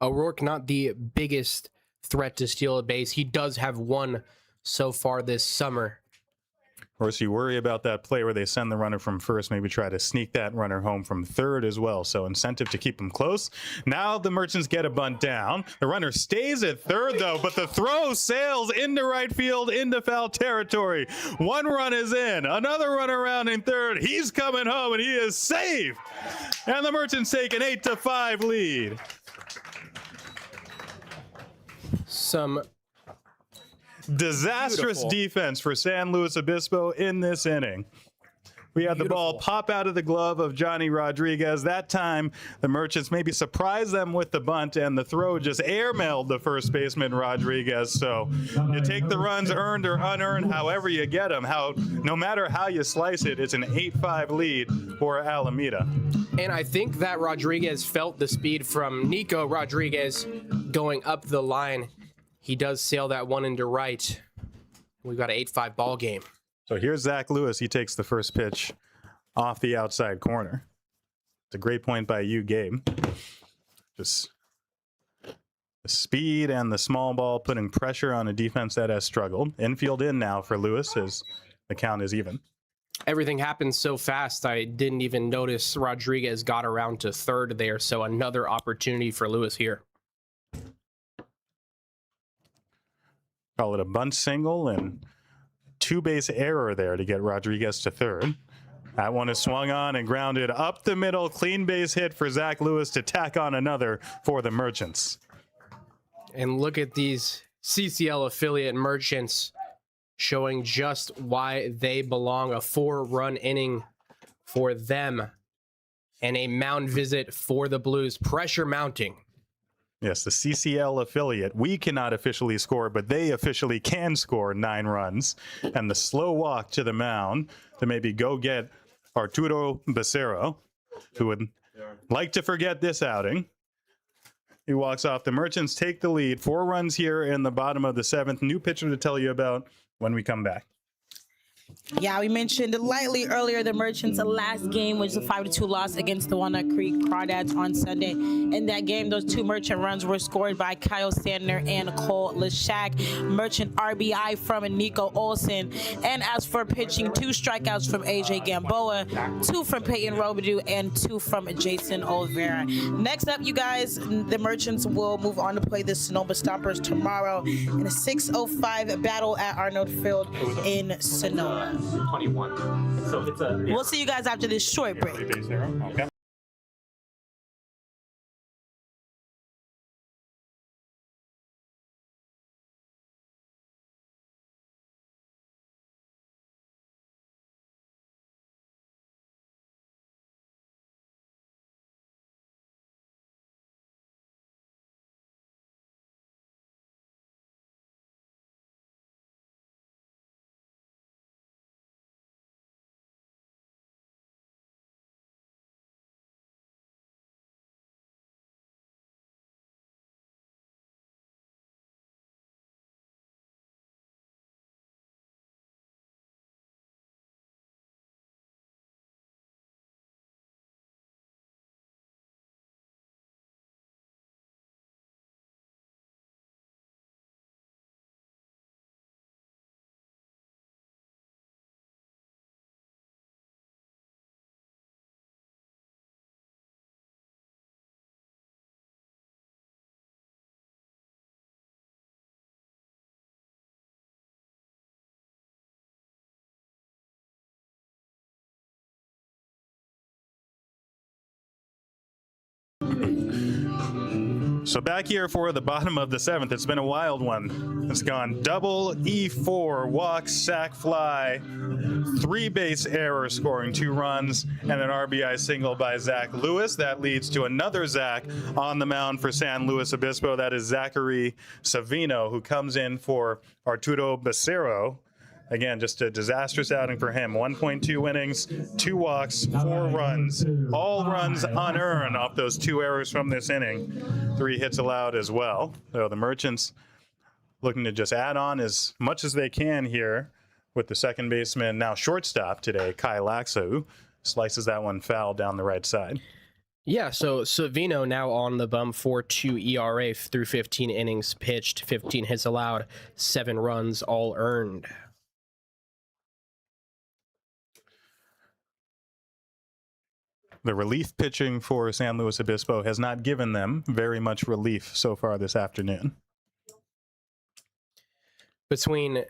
O'Rourke, not the biggest threat to steal a base. He does have one so far this summer. Of course, you worry about that play where they send the runner from first, maybe try to sneak that runner home from third as well. So incentive to keep them close. Now the Merchants get a bunt down. The runner stays at third, though, but the throw sails into right field, into foul territory. One run is in. Another run around in third. He's coming home, and he is safe. And the Merchants take an 8-5 lead. Some disastrous beautiful defense for San Luis Obispo in this inning. We had the ball pop out of the glove of Johnny Rodriguez. That time, the Merchants maybe surprised them with the bunt, and the throw just airmailed the first baseman Rodriguez. So you take the runs earned or unearned, however you get them. No matter how you slice it, it's an 8-5 lead for Alameda. And I think that Rodriguez felt the speed from Nico Rodriguez going up the line. He does sail that one into right. We've got an 8-5 ball game. So here's Zach Lewis. He takes the first pitch off the outside corner. It's a great point by you, Gabe. Just the speed and the small ball putting pressure on a defense that has struggled. Infield in now for Lewis as the count is even. Everything happened so fast, I didn't even notice Rodriguez got around to third there. So another opportunity for Lewis here. Call it a bunt single and two-base error there to get Rodriguez to third. That one is swung on and grounded up the middle. Clean base hit for Zach Lewis to tack on another for the Merchants. And look at these CCL affiliate Merchants showing just why they belong. A 4-run inning for them and a mound visit for the Blues. Pressure mounting. Yes, the CCL affiliate. We cannot officially score, but they officially can score 9 runs. And the slow walk to the mound to maybe go get Arturo Becerro, who would like to forget this outing. He walks off. The Merchants take the lead. 4 runs here in the bottom of the 7th. New pitcher to tell you about when we come back. Yeah, we mentioned lightly earlier the Merchants' last game was a 5-2 loss against the Walnut Creek Crawdads on Sunday. In that game, those 2 Merchant runs were scored by Kyle Sandner and Cole Leshak. Merchant RBI from Nico Olsen. And as for pitching, 2 strikeouts from AJ Gamboa, 2 from Peyton Robidoux, and 2 from Jason Oliveira. Next up, you guys, the Merchants will move on to play the Sonoma Stompers tomorrow in a 6:05 battle at Arnold Field in Sonoma. 21. So it's a. We'll see you guys after this short break. Okay. So back here for the bottom of the 7th, it's been a wild one. It's gone double E4, walk, sack, fly, 3 base error scoring 2 runs, and an RBI single by Zach Lewis. That leads to another Zach on the mound for San Luis Obispo. That is Zachary Savino, who comes in for Arturo Becerro. Again, just a disastrous outing for him. 1.2 innings, 2 walks, 4 runs, all runs unearned off those 2 errors from this inning. 3 hits allowed as well. So the Merchants looking to just add on as much as they can here with the second baseman, now shortstop today, Kai Laxa, who slices that one foul down the right side. Yeah, so Savino now on the bum, 4.2 ERA through 15 innings pitched, 15 hits allowed, 7 runs, all earned. The relief pitching for San Luis Obispo has not given them very much relief so far this afternoon. Between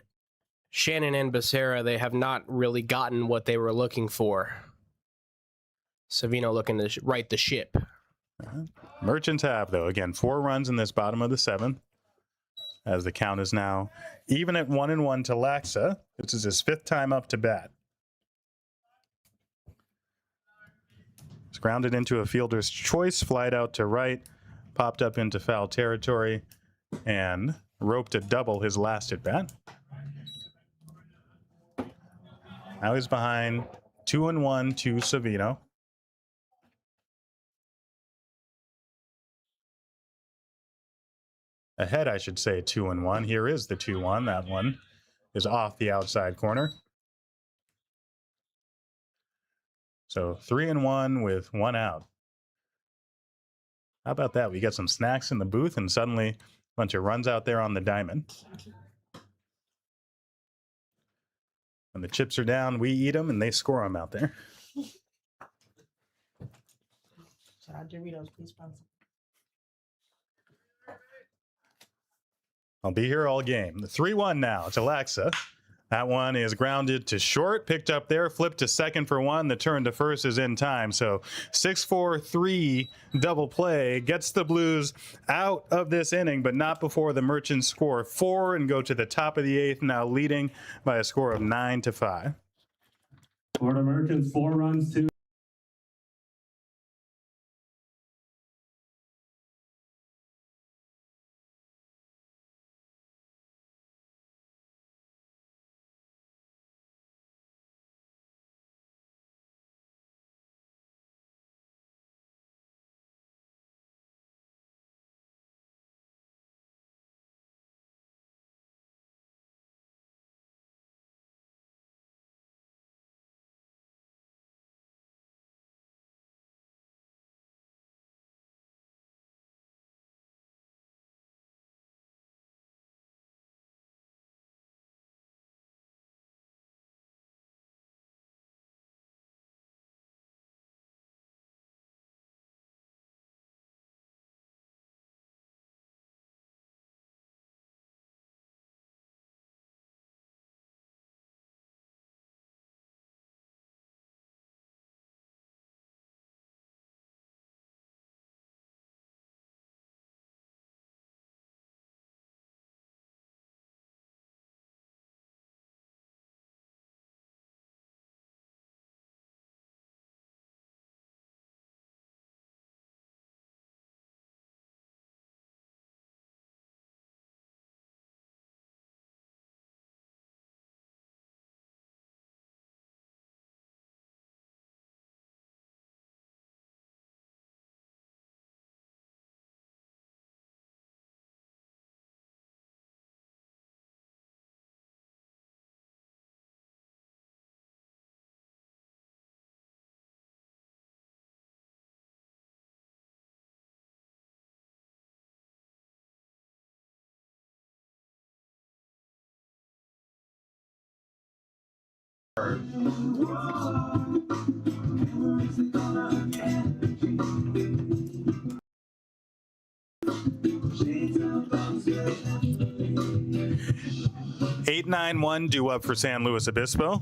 Shannon and Becerra, they have not really gotten what they were looking for. Savino looking to right the ship. Merchants have, though, again, 4 runs in this bottom of the 7th, as the count is now even at 1-1 to Laxa. This is his 5th time up to bat. It's grounded into a fielder's choice, flied out to right, popped up into foul territory, and roped a double his last at bat. Now he's behind 2-1 to Savino. Ahead, I should say, 2-1. Here is the 2-1. That one is off the outside corner. So 3-1 with 1 out. How about that? We got some snacks in the booth and suddenly a bunch of runs out there on the diamond. When the chips are down, we eat them and they score them out there. Shout out Doritos, please sponsor. I'll be here all game. The 3-1 now to Laxa. That one is grounded to short, picked up there, flipped to second for 1. The turn to first is in time. So 6-4-3 double play gets the Blues out of this inning, but not before the Merchants score 4 and go to the top of the 8th, now leading by a score of 9-5. For the Merchants, 4 runs to 9-1 due up for San Luis Obispo.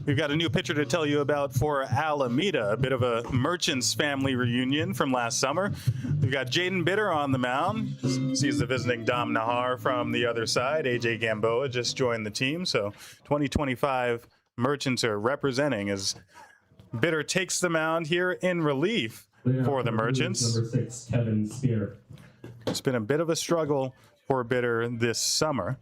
We've got a new pitcher to tell you about for Alameda, a bit of a Merchants family reunion from last summer. We've got Jaden Bitter on the mound. Sees the visiting Dom Nahar from the other side. AJ Gamboa just joined the team, so 2025 Merchants are representing as Bitter takes the mound here in relief for the Merchants. Number 6, Kevin Spear. It's been a bit of a struggle for Bitter this summer.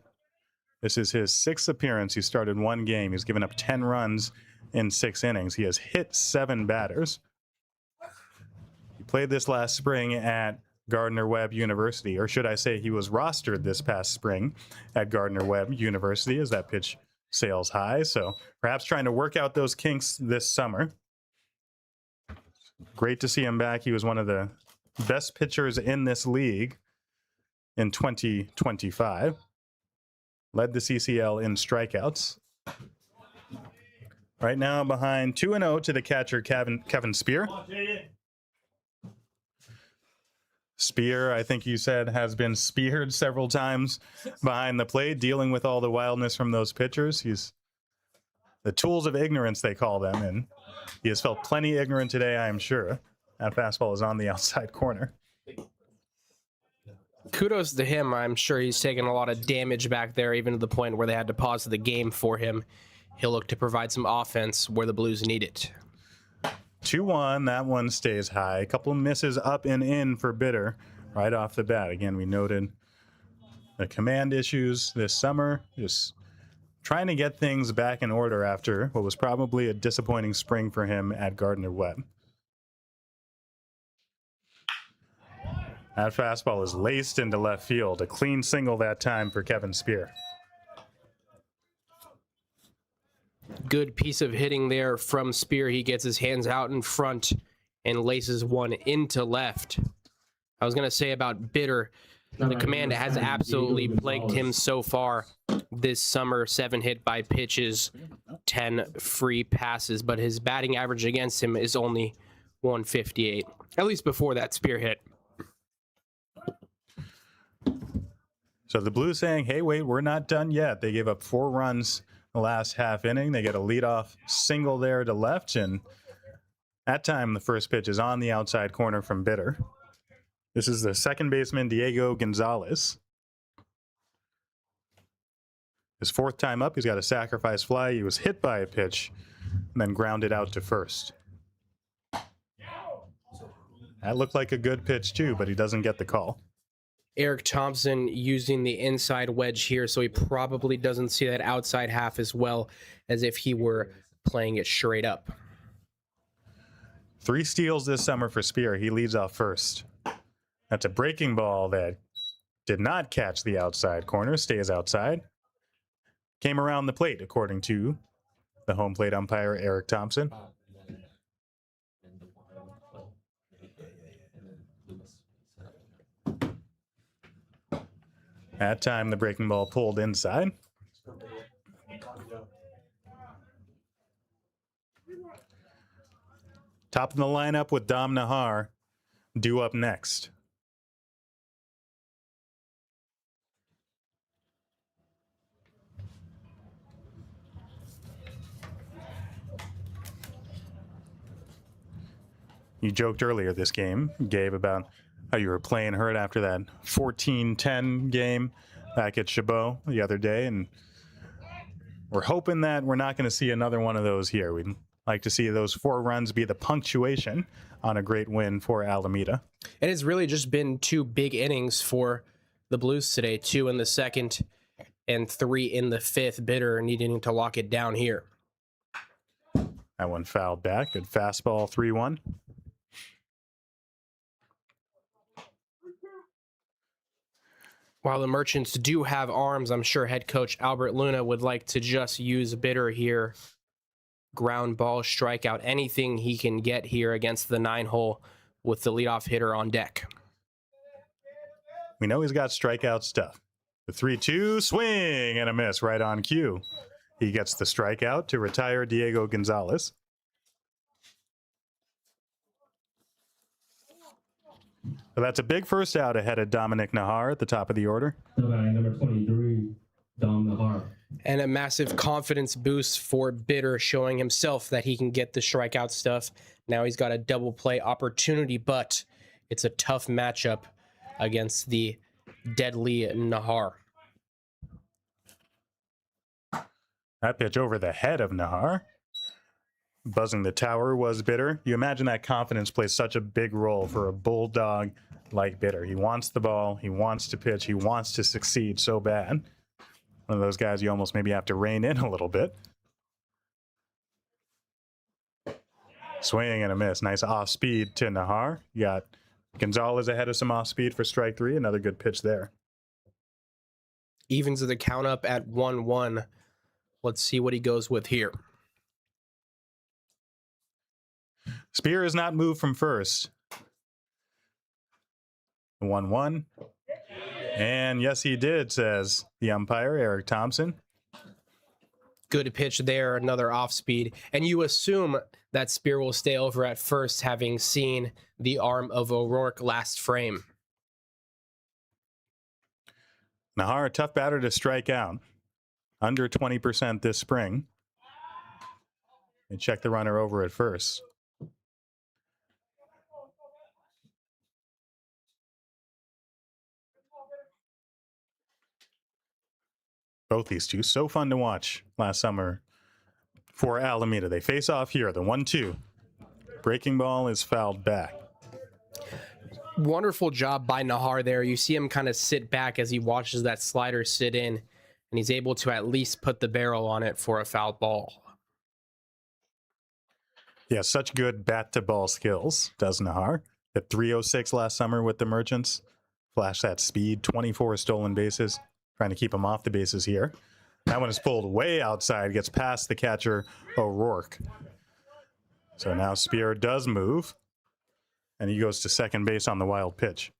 This is his 6th appearance. He started 1 game. He's given up 10 runs in 6 innings. He has hit 7 batters. He played this last spring at Gardner-Webb University, or should I say he was rostered this past spring at Gardner-Webb University as that pitch sails high. So perhaps trying to work out those kinks this summer. Great to see him back. He was one of the best pitchers in this league in 2025. Led the CCL in strikeouts. Right now behind 2-0 to the catcher Kevin Spear. Spear, I think you said, has been speared several times behind the plate, dealing with all the wildness from those pitchers. He's the tools of ignorance, they call them, and he has felt plenty ignorant today, I am sure. That fastball is on the outside corner. Kudos to him. I'm sure he's taken a lot of damage back there, even to the point where they had to pause the game for him. He'll look to provide some offense where the Blues need it. 2-1, that one stays high. A couple of misses up and in for Bitter right off the bat. Again, we noted the command issues this summer, just trying to get things back in order after what was probably a disappointing spring for him at Gardner-Webb. That fastball is laced into left field. A clean single that time for Kevin Spear. Good piece of hitting there from Spear. He gets his hands out in front and laces one into left. I was going to say about Bitter, the command has absolutely plagued him so far this summer. 7 hit by pitches, 10 free passes, but his batting average against him is only 158, at least before that Spear hit. So the Blues saying, hey, wait, we're not done yet. They gave up 4 runs the last half inning. They get a leadoff single there to left, and that time the first pitch is on the outside corner from Bitter. This is the second baseman, Diego Gonzalez. His 4th time up, he's got a sacrifice fly. He was hit by a pitch and then grounded out to first. That looked like a good pitch too, but he doesn't get the call. Eric Thompson using the inside wedge here, so he probably doesn't see that outside half as well as if he were playing it straight up. 3 steals this summer for Spear. He leads off first. That's a breaking ball that did not catch the outside corner, stays outside. Came around the plate, according to the home plate umpire, Eric Thompson. That time, the breaking ball pulled inside. Top of the lineup with Dom Nahar due up next. You joked earlier this game, Gabe, about how you were playing hurt after that 14-10 game back at Chabot the other day, and we're hoping that we're not going to see another one of those here. We'd like to see those 4 runs be the punctuation on a great win for Alameda. And it's really just been 2 big innings for the Blues today, 2 in the 2nd and 3 in the 5th. Bitter needing to lock it down here. That one fouled back. Good fastball, 3-1. While the Merchants do have arms, I'm sure head coach Albert Luna would like to just use Bitter here. Ground ball, strikeout, anything he can get here against the 9-hole with the leadoff hitter on deck. We know he's got strikeout stuff. The 3-2 swing and a miss right on cue. He gets the strikeout to retire Diego Gonzalez. So that's a big first out ahead of Dominic Nahar at the top of the order. Number 23, Dom Nahar. And a massive confidence boost for Bitter, showing himself that he can get the strikeout stuff. Now he's got a double play opportunity, but it's a tough matchup against the deadly Nahar. That pitch over the head of Nahar. Buzzing the tower was Bitter. You imagine that confidence plays such a big role for a bulldog like Bitter. He wants the ball, he wants to pitch, he wants to succeed so bad. One of those guys you almost maybe have to rein in a little bit. Swing and a miss. Nice off speed to Nahar. You got Gonzalez ahead of some off speed for strike three. Another good pitch there. Evens the count up at 1-1. Let's see what he goes with here. Spear is not moved from first. 1-1. And yes, he did, says the umpire, Eric Thompson. Good pitch there, another off speed. And you assume that Spear will stay over at first, having seen the arm of O'Rourke last frame. Nahar, a tough batter to strike out. Under 20% this spring. And check the runner over at first. Both these two, so fun to watch last summer for Alameda. They face off here, the 1-2. Breaking ball is fouled back. Wonderful job by Nahar there. You see him kind of sit back as he watches that slider sit in, and he's able to at least put the barrel on it for a foul ball. Yeah, such good bat-to-ball skills, does Nahar. At 306 last summer with the Merchants. Flash that speed, 24 stolen bases. Trying to keep him off the bases here. That one is pulled way outside, gets past the catcher, O'Rourke. So now Spear does move, and he goes to second base on the wild pitch.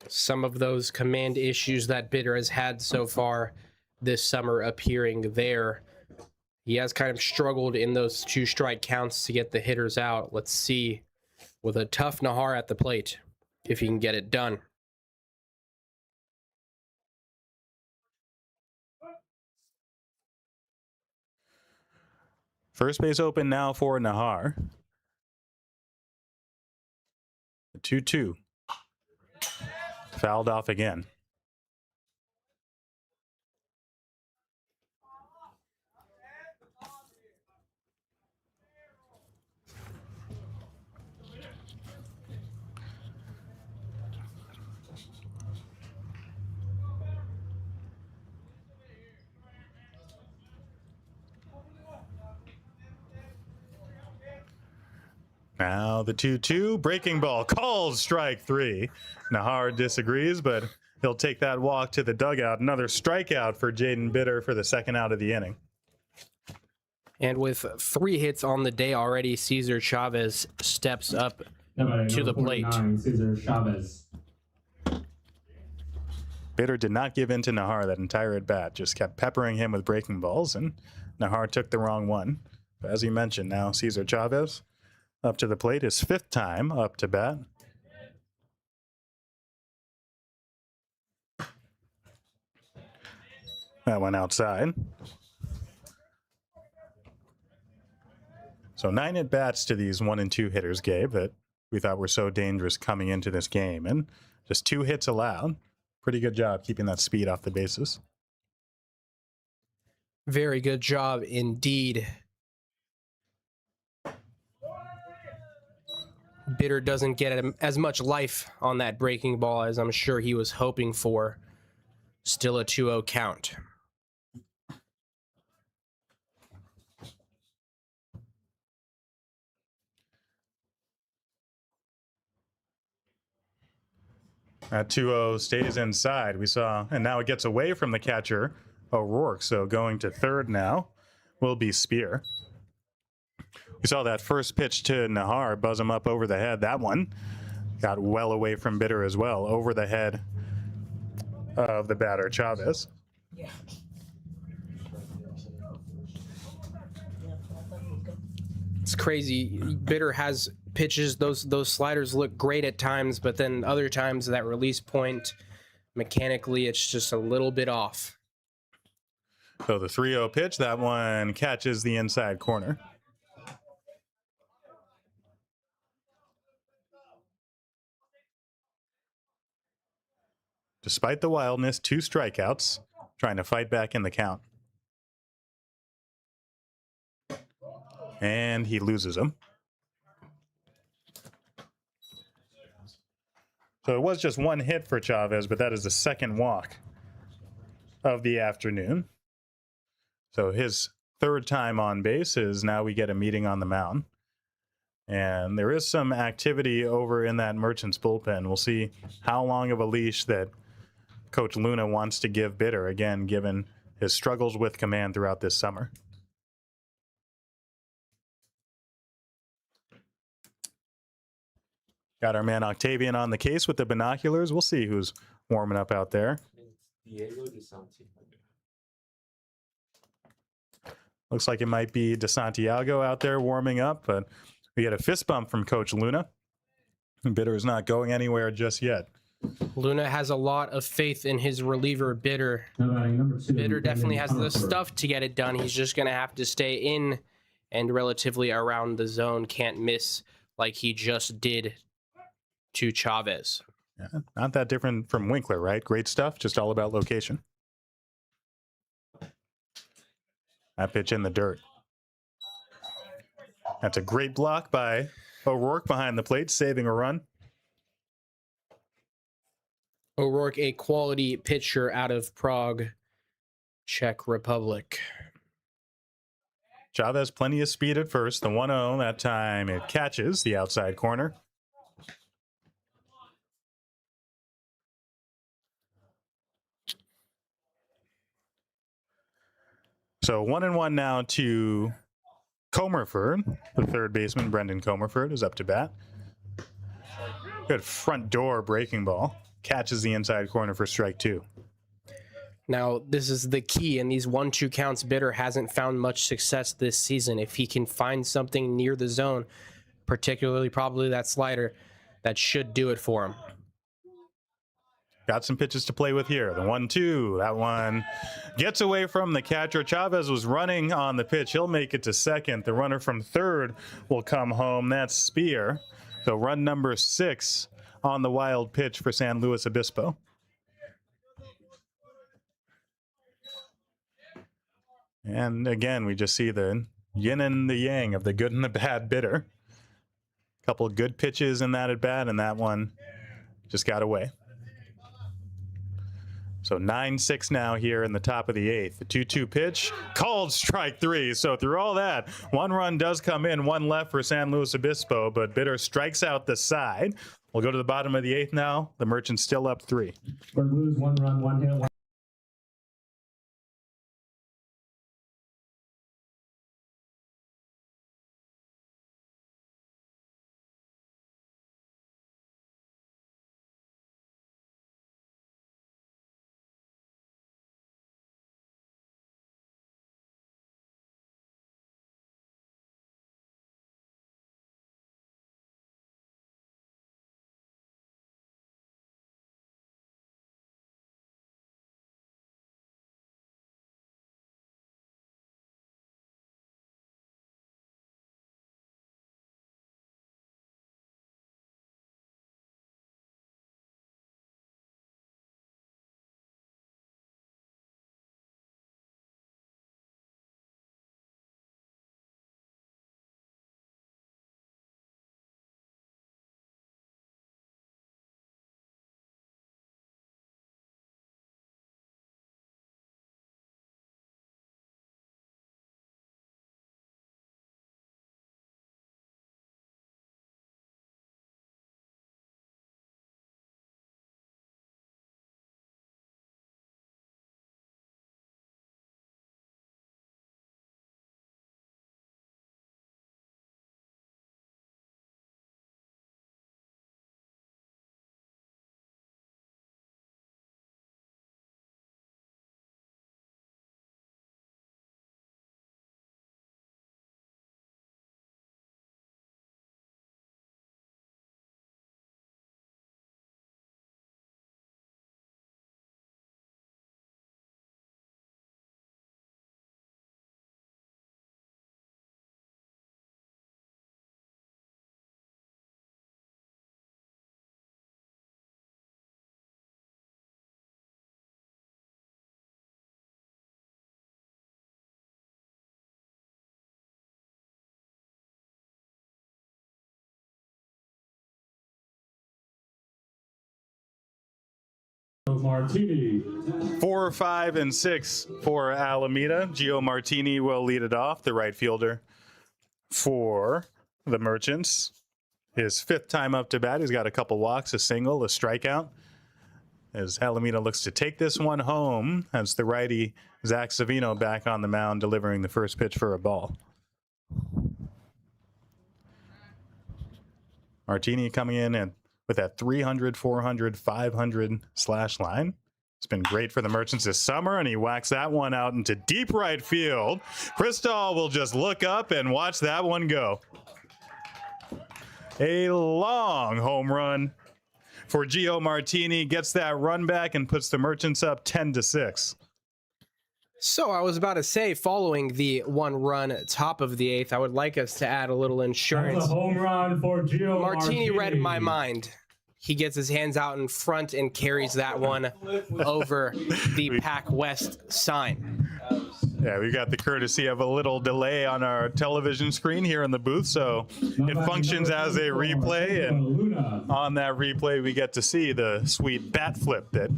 Some of those command issues that Bitter has had so far this summer appearing there. He has kind of struggled in those 2 strike counts to get the hitters out. Let's see, with a tough Nahar at the plate, if he can get it done. First base open now for Nahar. 2-2. Fouled off again. Now the 2-2, breaking ball, calls strike three. Nahar disagrees, but he'll take that walk to the dugout. Another strikeout for Jaden Bitter for the second out of the inning. And with 3 hits on the day already, Cesar Chavez steps up to the plate. Cesar Chavez. Bitter did not give in to Nahar that entire at-bat, just kept peppering him with breaking balls, and Nahar took the wrong one. But as you mentioned, now Cesar Chavez up to the plate, his 5th time up to bat. That went outside. So 9 at-bats to these 1 and 2 hitters, Gabe, that we thought were so dangerous coming into this game. And just 2 hits allowed. Pretty good job keeping that speed off the bases. Very good job indeed. Bitter doesn't get as much life on that breaking ball as I'm sure he was hoping for. Still a 2-0 count. That 2-0 stays inside. We saw, and now it gets away from the catcher, O'Rourke. So going to third now will be Spear. We saw that first pitch to Nahar buzz him up over the head. That one got well away from Bitter as well, over the head of the batter, Chavez. Yeah. It's crazy. Bitter has pitches, those sliders look great at times, but then other times that release point, mechanically, it's just a little bit off. So the 3-0 pitch, that one catches the inside corner. Despite the wildness, 2 strikeouts, trying to fight back in the count. And he loses them. So it was just 1 hit for Chavez, but that is the second walk of the afternoon. So his 3rd time on base is now we get a meeting on the mound. And there is some activity over in that Merchants bullpen. We'll see how long of a leash that Coach Luna wants to give Bitter, again, given his struggles with command throughout this summer. Got our man Octavian on the case with the binoculars. We'll see who's warming up out there. Looks like it might be DeSantiago out there warming up, but we get a fist bump from Coach Luna. Bitter is not going anywhere just yet. Luna has a lot of faith in his reliever, Bitter. Bitter definitely has the stuff to get it done. He's just going to have to stay in and relatively around the zone. Can't miss like he just did to Chavez. Yeah, not that different from Winkler, right? Great stuff, just all about location. That pitch in the dirt. That's a great block by O'Rourke behind the plate, saving a run. O'Rourke, a quality pitcher out of Prague, Czech Republic. Chavez, plenty of speed at first. The 1-0, that time it catches the outside corner. So 1-1 now to Comerford. The 3rd baseman, Brendan Comerford, is up to bat. Good front door breaking ball. Catches the inside corner for strike 2. Now, this is the key. In these 1-2 counts, Bitter hasn't found much success this season. If he can find something near the zone, particularly probably that slider, that should do it for him. Got some pitches to play with here. The 1-2, that one gets away from the catcher. Chavez was running on the pitch. He'll make it to second. The runner from 3rd will come home. That's Spear. So run number 6 on the wild pitch for San Luis Obispo. And again, we just see the yin and the yang of the good and the bad Bitter. Couple good pitches in that at bat, and that one just got away. So 9-6 now here in the top of the 8th. The 2-2 pitch, called strike 3. So through all that, 1 run does come in, 1 left for San Luis Obispo, but Bitter strikes out the side. We'll go to the bottom of the 8th now. The Merchants still up 3. For Blues, 1 run, 1 hit, Martini. 4, 5, and 6 for Alameda. Gio Martini will lead it off, the right fielder for the Merchants. His 5th time up to bat. He's got a couple walks, a single, a strikeout. As Alameda looks to take this one home as the righty Zach Savino back on the mound delivering the first pitch for a ball. Martini coming in and with that 300, 400, 500 slash line. It's been great for the Merchants this summer, and he whacks that one out into deep right field. Crystal will just look up and watch that one go. A long home run for Gio Martini, gets that run back and puts the Merchants up 10-6. So I was about to say, following the 1-run top of the 8th, I would like us to add a little That's insurance. a home run for Gio Martini read my mind. He gets his hands out in front and carries that one over the Pac West sign. Yeah, we got the courtesy of a little delay on our television screen here in the booth, so it functions as a replay, and on that replay we get to see the sweet bat flip that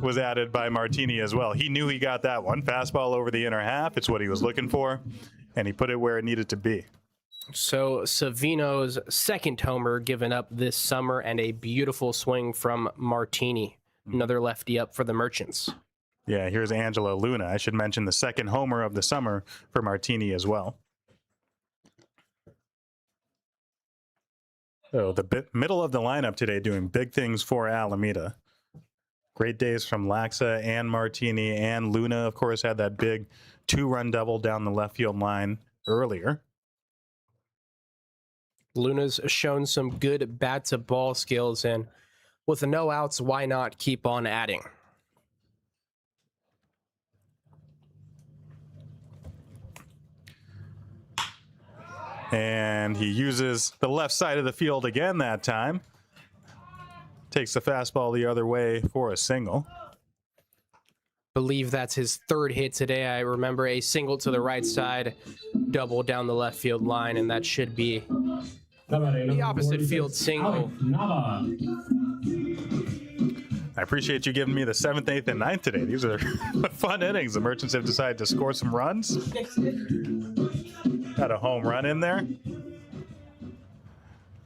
was added by Martini as well. He knew he got that one. Fastball over the inner half. It's what he was looking for, and he put it where it needed to be. So Savino's 2nd homer given up this summer, and a beautiful swing from Martini. Another lefty up for the Merchants. Yeah, here's Angelo Luna. I should mention the 2nd homer of the summer for Martini as well. So the middle of the lineup today doing big things for Alameda. Great days from Laxa and Martini, and Luna, of course, had that big 2-run double down the left field line earlier. Luna's shown some good bat to ball skills, and with the no outs, why not keep on adding? And he uses the left side of the field again that time. Takes the fastball the other way for a single. Believe that's his 3rd hit today. I remember a single to the right side, double down the left field line, and that should be the opposite field single. I appreciate you giving me the 7th, 8th, and 9th today. These are fun innings. The Merchants have decided to score some runs. Got a home run in there.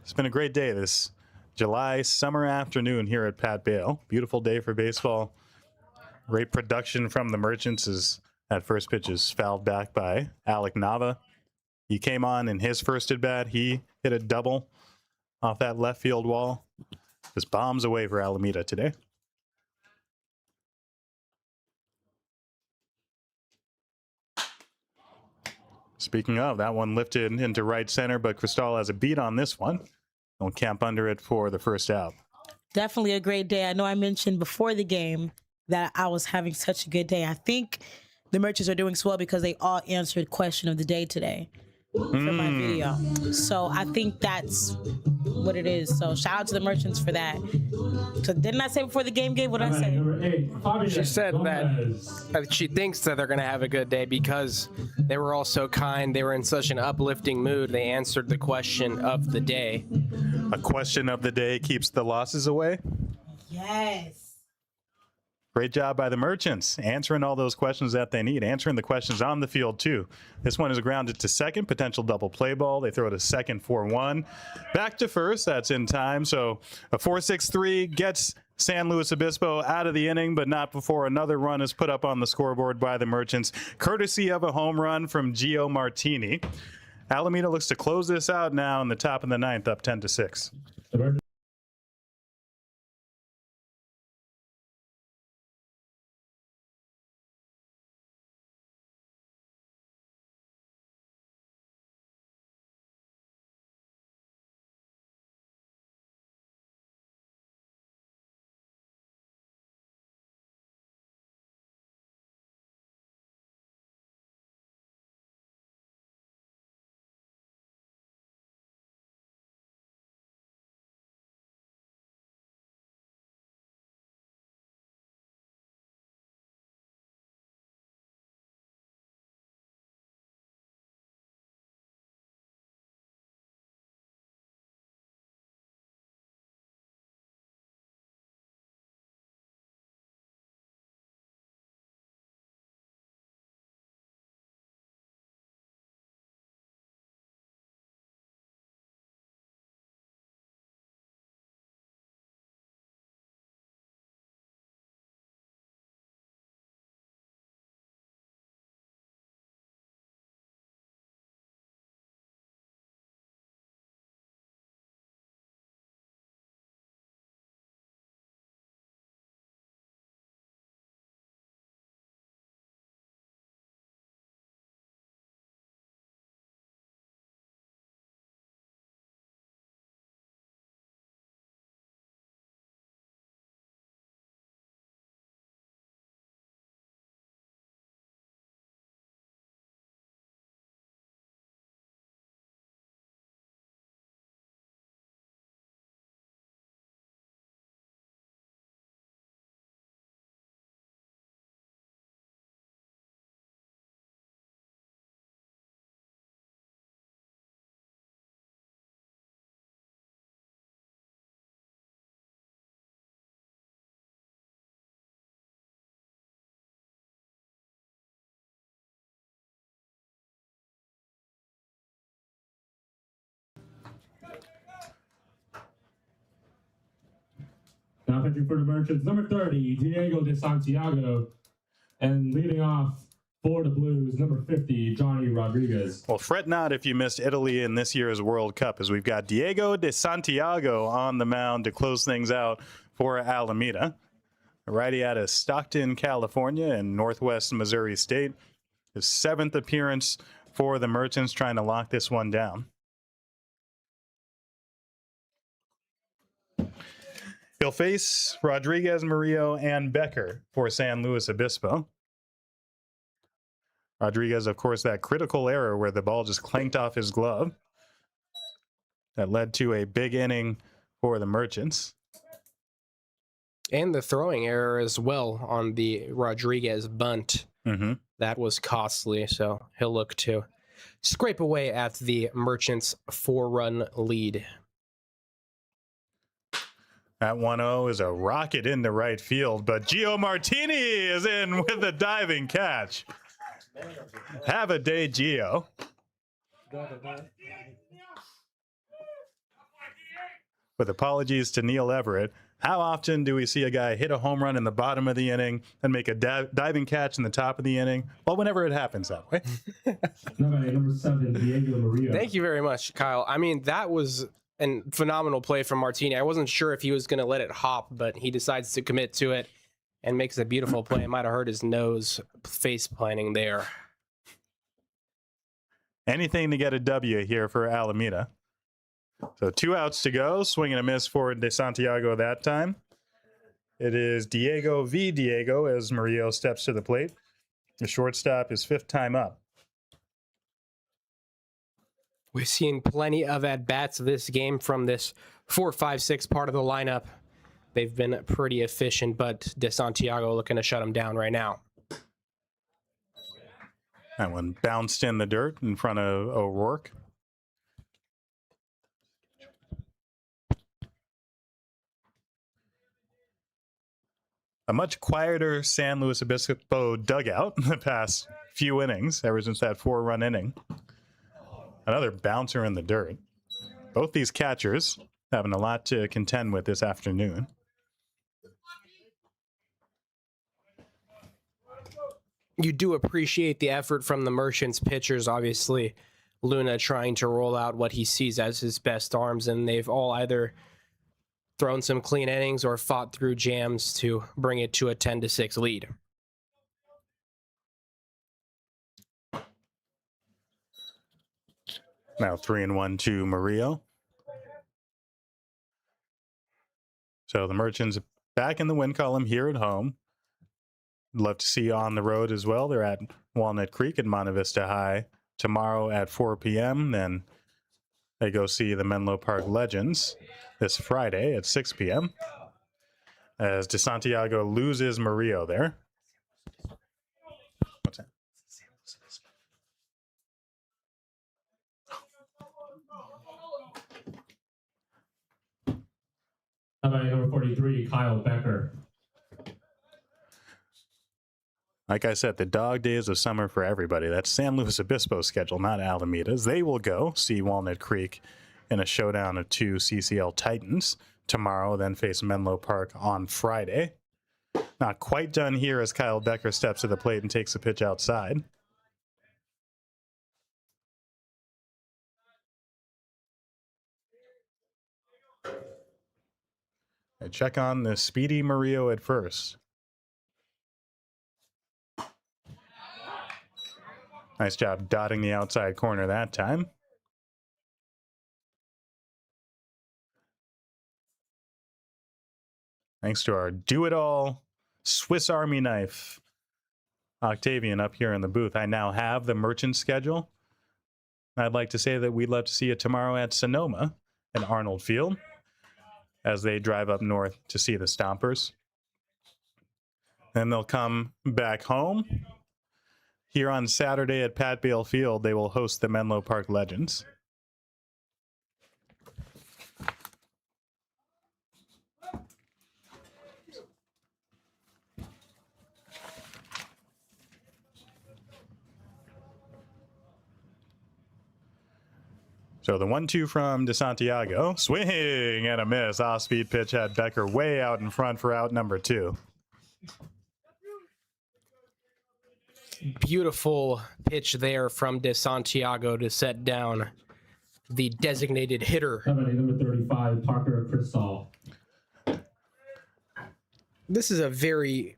It's been a great day this July summer afternoon here at Pat Bale. Beautiful day for baseball. Great production from the Merchants as that first pitch is fouled back by Alec Nava. He came on in his first at bat. He hit a double off that left field wall. Just bombs away for Alameda today. Speaking of, that one lifted into right center, but Cristal has a beat on this one. He'll camp under it for the first out. Definitely a great day. I know I mentioned before the game that I was having such a good day. I think the Merchants are doing swell because they all answered question of the day today for my video. So I think that's what it is. So shout out to the Merchants for that. So didn't I say before the game, Gabe? What did I say? Number 8, Fabian She said Gomez. that she thinks that they're going to have a good day because they were all so kind. They were in such an uplifting mood. They answered the question of the day. A question of the day keeps the losses away. Yes. Great job by the Merchants, answering all those questions that they need, answering the questions on the field, too. This one is grounded to second, potential double play ball. They throw it to second for 1. Back to first, that's in time. So a 4-6-3 gets San Luis Obispo out of the inning, but not before another run is put up on the scoreboard by the Merchants, courtesy of a home run from Gio Martini. Alameda looks to close this out now in the top of the 9th, up 10-6. The Merchants Now pitching for the Merchants, number 30, Diego de Santiago. And leading off for the Blues, number 50, Johnny Rodriguez. Well, fret not if you missed Italy in this year's World Cup, as we've got Diego de Santiago on the mound to close things out for Alameda. A righty out of Stockton, California, and Northwest Missouri State. His 7th appearance for the Merchants, trying to lock this one down. He'll face Rodriguez, Murillo, and Becker for San Luis Obispo. Rodriguez, of course, that critical error where the ball just clanked off his glove. That led to a big inning for the Merchants. And the throwing error as well on the Rodriguez bunt. Mm-hmm. That was costly, so he'll look to scrape away at the Merchants' 4-run lead. That 1-0 is a rocket into right field, but Gio Martini is in with a diving catch. Have a day, Gio. With apologies to Neil Everett, how often do we see a guy hit a home run in the bottom of the inning and make a diving catch in the top of the inning? Well, whenever it happens that way. Number 7, Diego Murillo. Thank you very much, Kyle. I mean, that was a phenomenal play from Martini. I wasn't sure if he was going to let it hop, but he decides to commit to it and makes a beautiful play. It might have hurt his nose face planting there. Anything to get a W here for Alameda. So 2 outs to go. Swing and a miss for De Santiago that time. It is Diego v. Diego as Murillo steps to the plate. The shortstop is 5th time up. We've seen plenty of at-bats this game from this 4-5-6 part of the lineup. They've been pretty efficient, but De Santiago looking to shut them down right now. That one bounced in the dirt in front of O'Rourke. A much quieter San Luis Obispo dugout in the past few innings, ever since that 4-run inning. Another bouncer in the dirt. Both these catchers having a lot to contend with this afternoon. You do appreciate the effort from the Merchants pitchers, obviously. Luna trying to roll out what he sees as his best arms, and they've all either thrown some clean innings or fought through jams to bring it to a 10-6 lead. Now 3-1 to Murillo. So the Merchants back in the win column here at home. Love to see you on the road as well. They're at Walnut Creek and Monte Vista High tomorrow at 4 p.m. Then they go see the Menlo Park Legends this Friday at 6 p.m. as De Santiago loses Murillo there. What's that? How about number 43, Kyle Becker? Like I said, the dog days of summer for everybody. That's San Luis Obispo's schedule, not Alameda's. They will go see Walnut Creek in a showdown of 2 CCL Titans tomorrow, then face Menlo Park on Friday. Not quite done here as Kyle Becker steps to the plate and takes a pitch outside. I check on the speedy Murillo at first. Nice job dotting the outside corner that time. Thanks to our do-it-all Swiss Army knife, Octavian, up here in the booth. I now have the Merchant schedule. I'd like to say that we'd love to see you tomorrow at Sonoma and Arnold Field as they drive up north to see the Stompers. Then they'll come back home. Here on Saturday at Pat Bale Field, they will host the Menlo Park Legends. So the 1-2 from DeSantiago. Swing and a miss. Off-speed pitch had Becker way out in front for out number 2. Beautiful pitch there from DeSantiago to set down the designated hitter. Number 35, Parker Crystal. This is a very,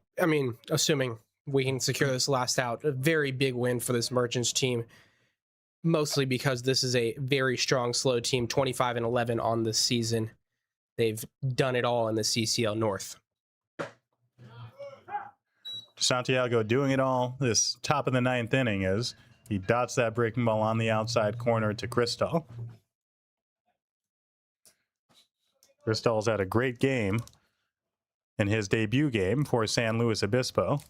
assuming we can secure this last out, a very big win for this Merchants team. Mostly because this is a very strong, slow team, 25-11 on the season. They've done it all in the CCL North. Santiago doing it all this top of the 9th inning as he dots that breaking ball on the outside corner to Cristal. Cristal's had a great game in his debut game for San Luis Obispo,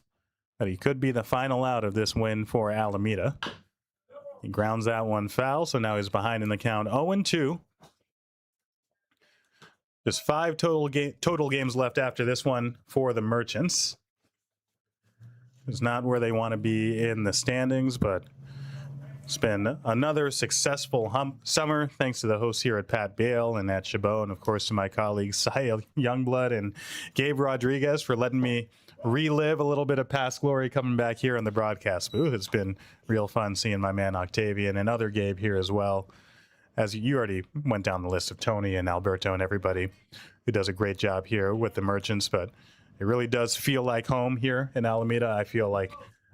but he could be the final out of this win for Alameda. He grounds that one foul, so now he's behind in the count 0-2. There's 5 total games left after this one for the Merchants. It's not where they want to be in the standings, but it's been another successful summer thanks to the hosts here at Pat Bale and at Chabot, and of course to my colleagues Saya Youngblood and Gabe Rodriguez for letting me relive a little bit of past glory coming back here in the broadcast booth. It's been real fun seeing my man Octavian and other Gabe here as well. As you already went down the list of Tony and Alberto and everybody who does a great job here with the Merchants, but it really does feel like home here in Alameda. I feel like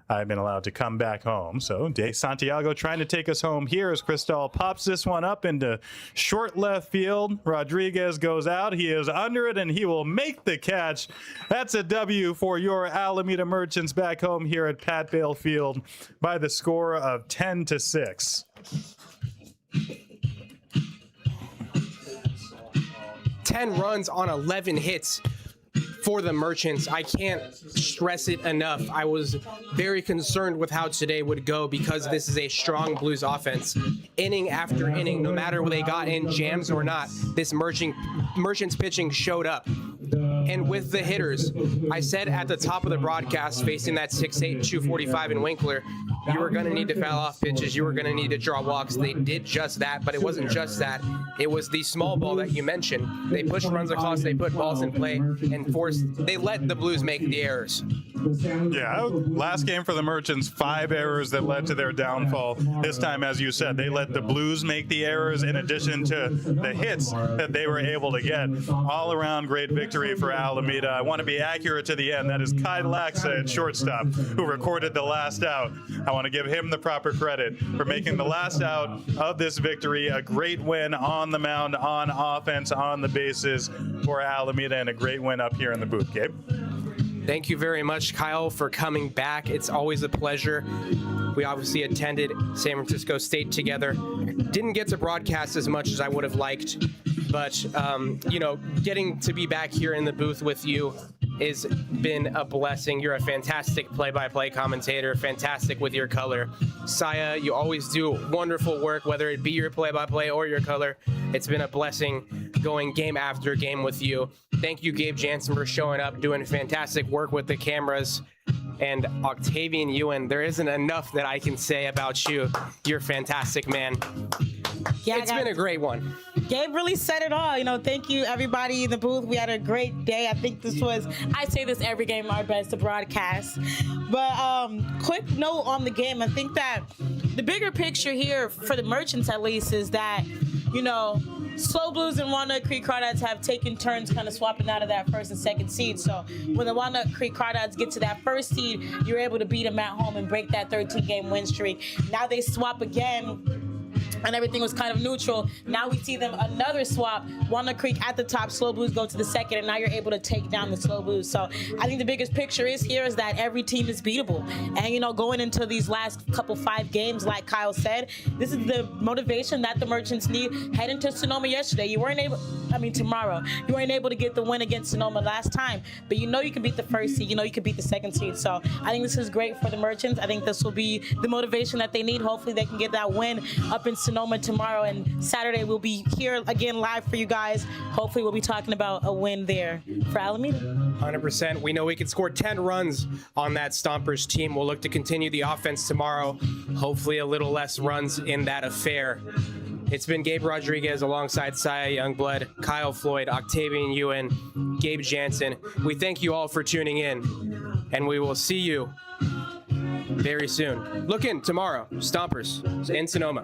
I've been allowed to come back home. So De Santiago trying to take us home here as Cristal pops this one up into short left field. Rodriguez goes out. He is under it, and he will make the catch. That's a W for your Alameda Merchants back home here at Pat Bale Field by the score of 10-6. 10 runs on 11 hits for the Merchants. I can't stress it enough. I was very concerned with how today would go because this is a strong Blues offense. Inning after inning, no matter whether they got in jams or not, this Merchants pitching showed up. And with the hitters, I said at the top of the broadcast, facing that 6'8", 245 in Winkler, you were going to need to foul off pitches. You were going to need to draw walks. They did just that, but it wasn't just that. It was the small ball that you mentioned. They pushed runs across, they put balls in play, and they let the Blues make the errors. Yeah, last game for the Merchants, 5 errors that led to their downfall. This time, as you said, they let the Blues make the errors in addition to the hits that they were able to get. All around great victory for Alameda. I want to be accurate to the end. That is Kai Laxa at shortstop who recorded the last out. I want to give him the proper credit for making the last out of this victory. A great win on the mound, on offense, on the bases for Alameda, and a great win up here in the booth, Gabe. Thank you very much, Kyle, for coming back. It's always a pleasure. We obviously attended San Francisco State together. Didn't get to broadcast as much as I would have liked, but, getting to be back here in the booth with you has been a blessing. You're a fantastic play-by-play commentator, fantastic with your color. Saya, you always do wonderful work, whether it be your play-by-play or your color. It's been a blessing going game after game with you. Thank you, Gabe Jansen, for showing up, doing fantastic work with the cameras. And Octavian Ewan, there isn't enough that I can say about you. You're fantastic, man. Yeah, it's been a great one. Gabe really said it all. Thank you, everybody in the booth. We had a great day. I think this was, I say this every game, our best to broadcast. But quick note on the game. I think that the bigger picture here, for the Merchants at least, is that, Slow Blues and Walnut Creek Crawdads have taken turns kind of swapping out of that first and second seed. So when the Walnut Creek Crawdads get to that first seed, you're able to beat them at home and break that 13-game win streak. Now they swap again, and everything was kind of neutral. Now we see them another swap. Walnut Creek at the top, Slow Blues go to the second, and now you're able to take down the Slow Blues. So I think the biggest picture is that every team is beatable. And, going into these last couple 5 games, like Kyle said, this is the motivation that the Merchants need. Heading to Sonoma yesterday, tomorrow, you weren't able to get the win against Sonoma last time, but you can beat the first seed, you can beat the second seed. So I think this is great for the Merchants. I think this will be the motivation that they need. Hopefully they can get that win up in Sonoma tomorrow, and Saturday we'll be here again live for you guys. Hopefully we'll be talking about a win there for Alameda. 100%. We know we can score 10 runs on that Stompers team. We'll look to continue the offense tomorrow. Hopefully a little less runs in that affair. It's been Gabe Rodriguez alongside Saya Youngblood, Kyle Floyd, Octavian Ewan, Gabe Jansen. We thank you all for tuning in, and we will see you very soon. Look in tomorrow, Stompers in Sonoma.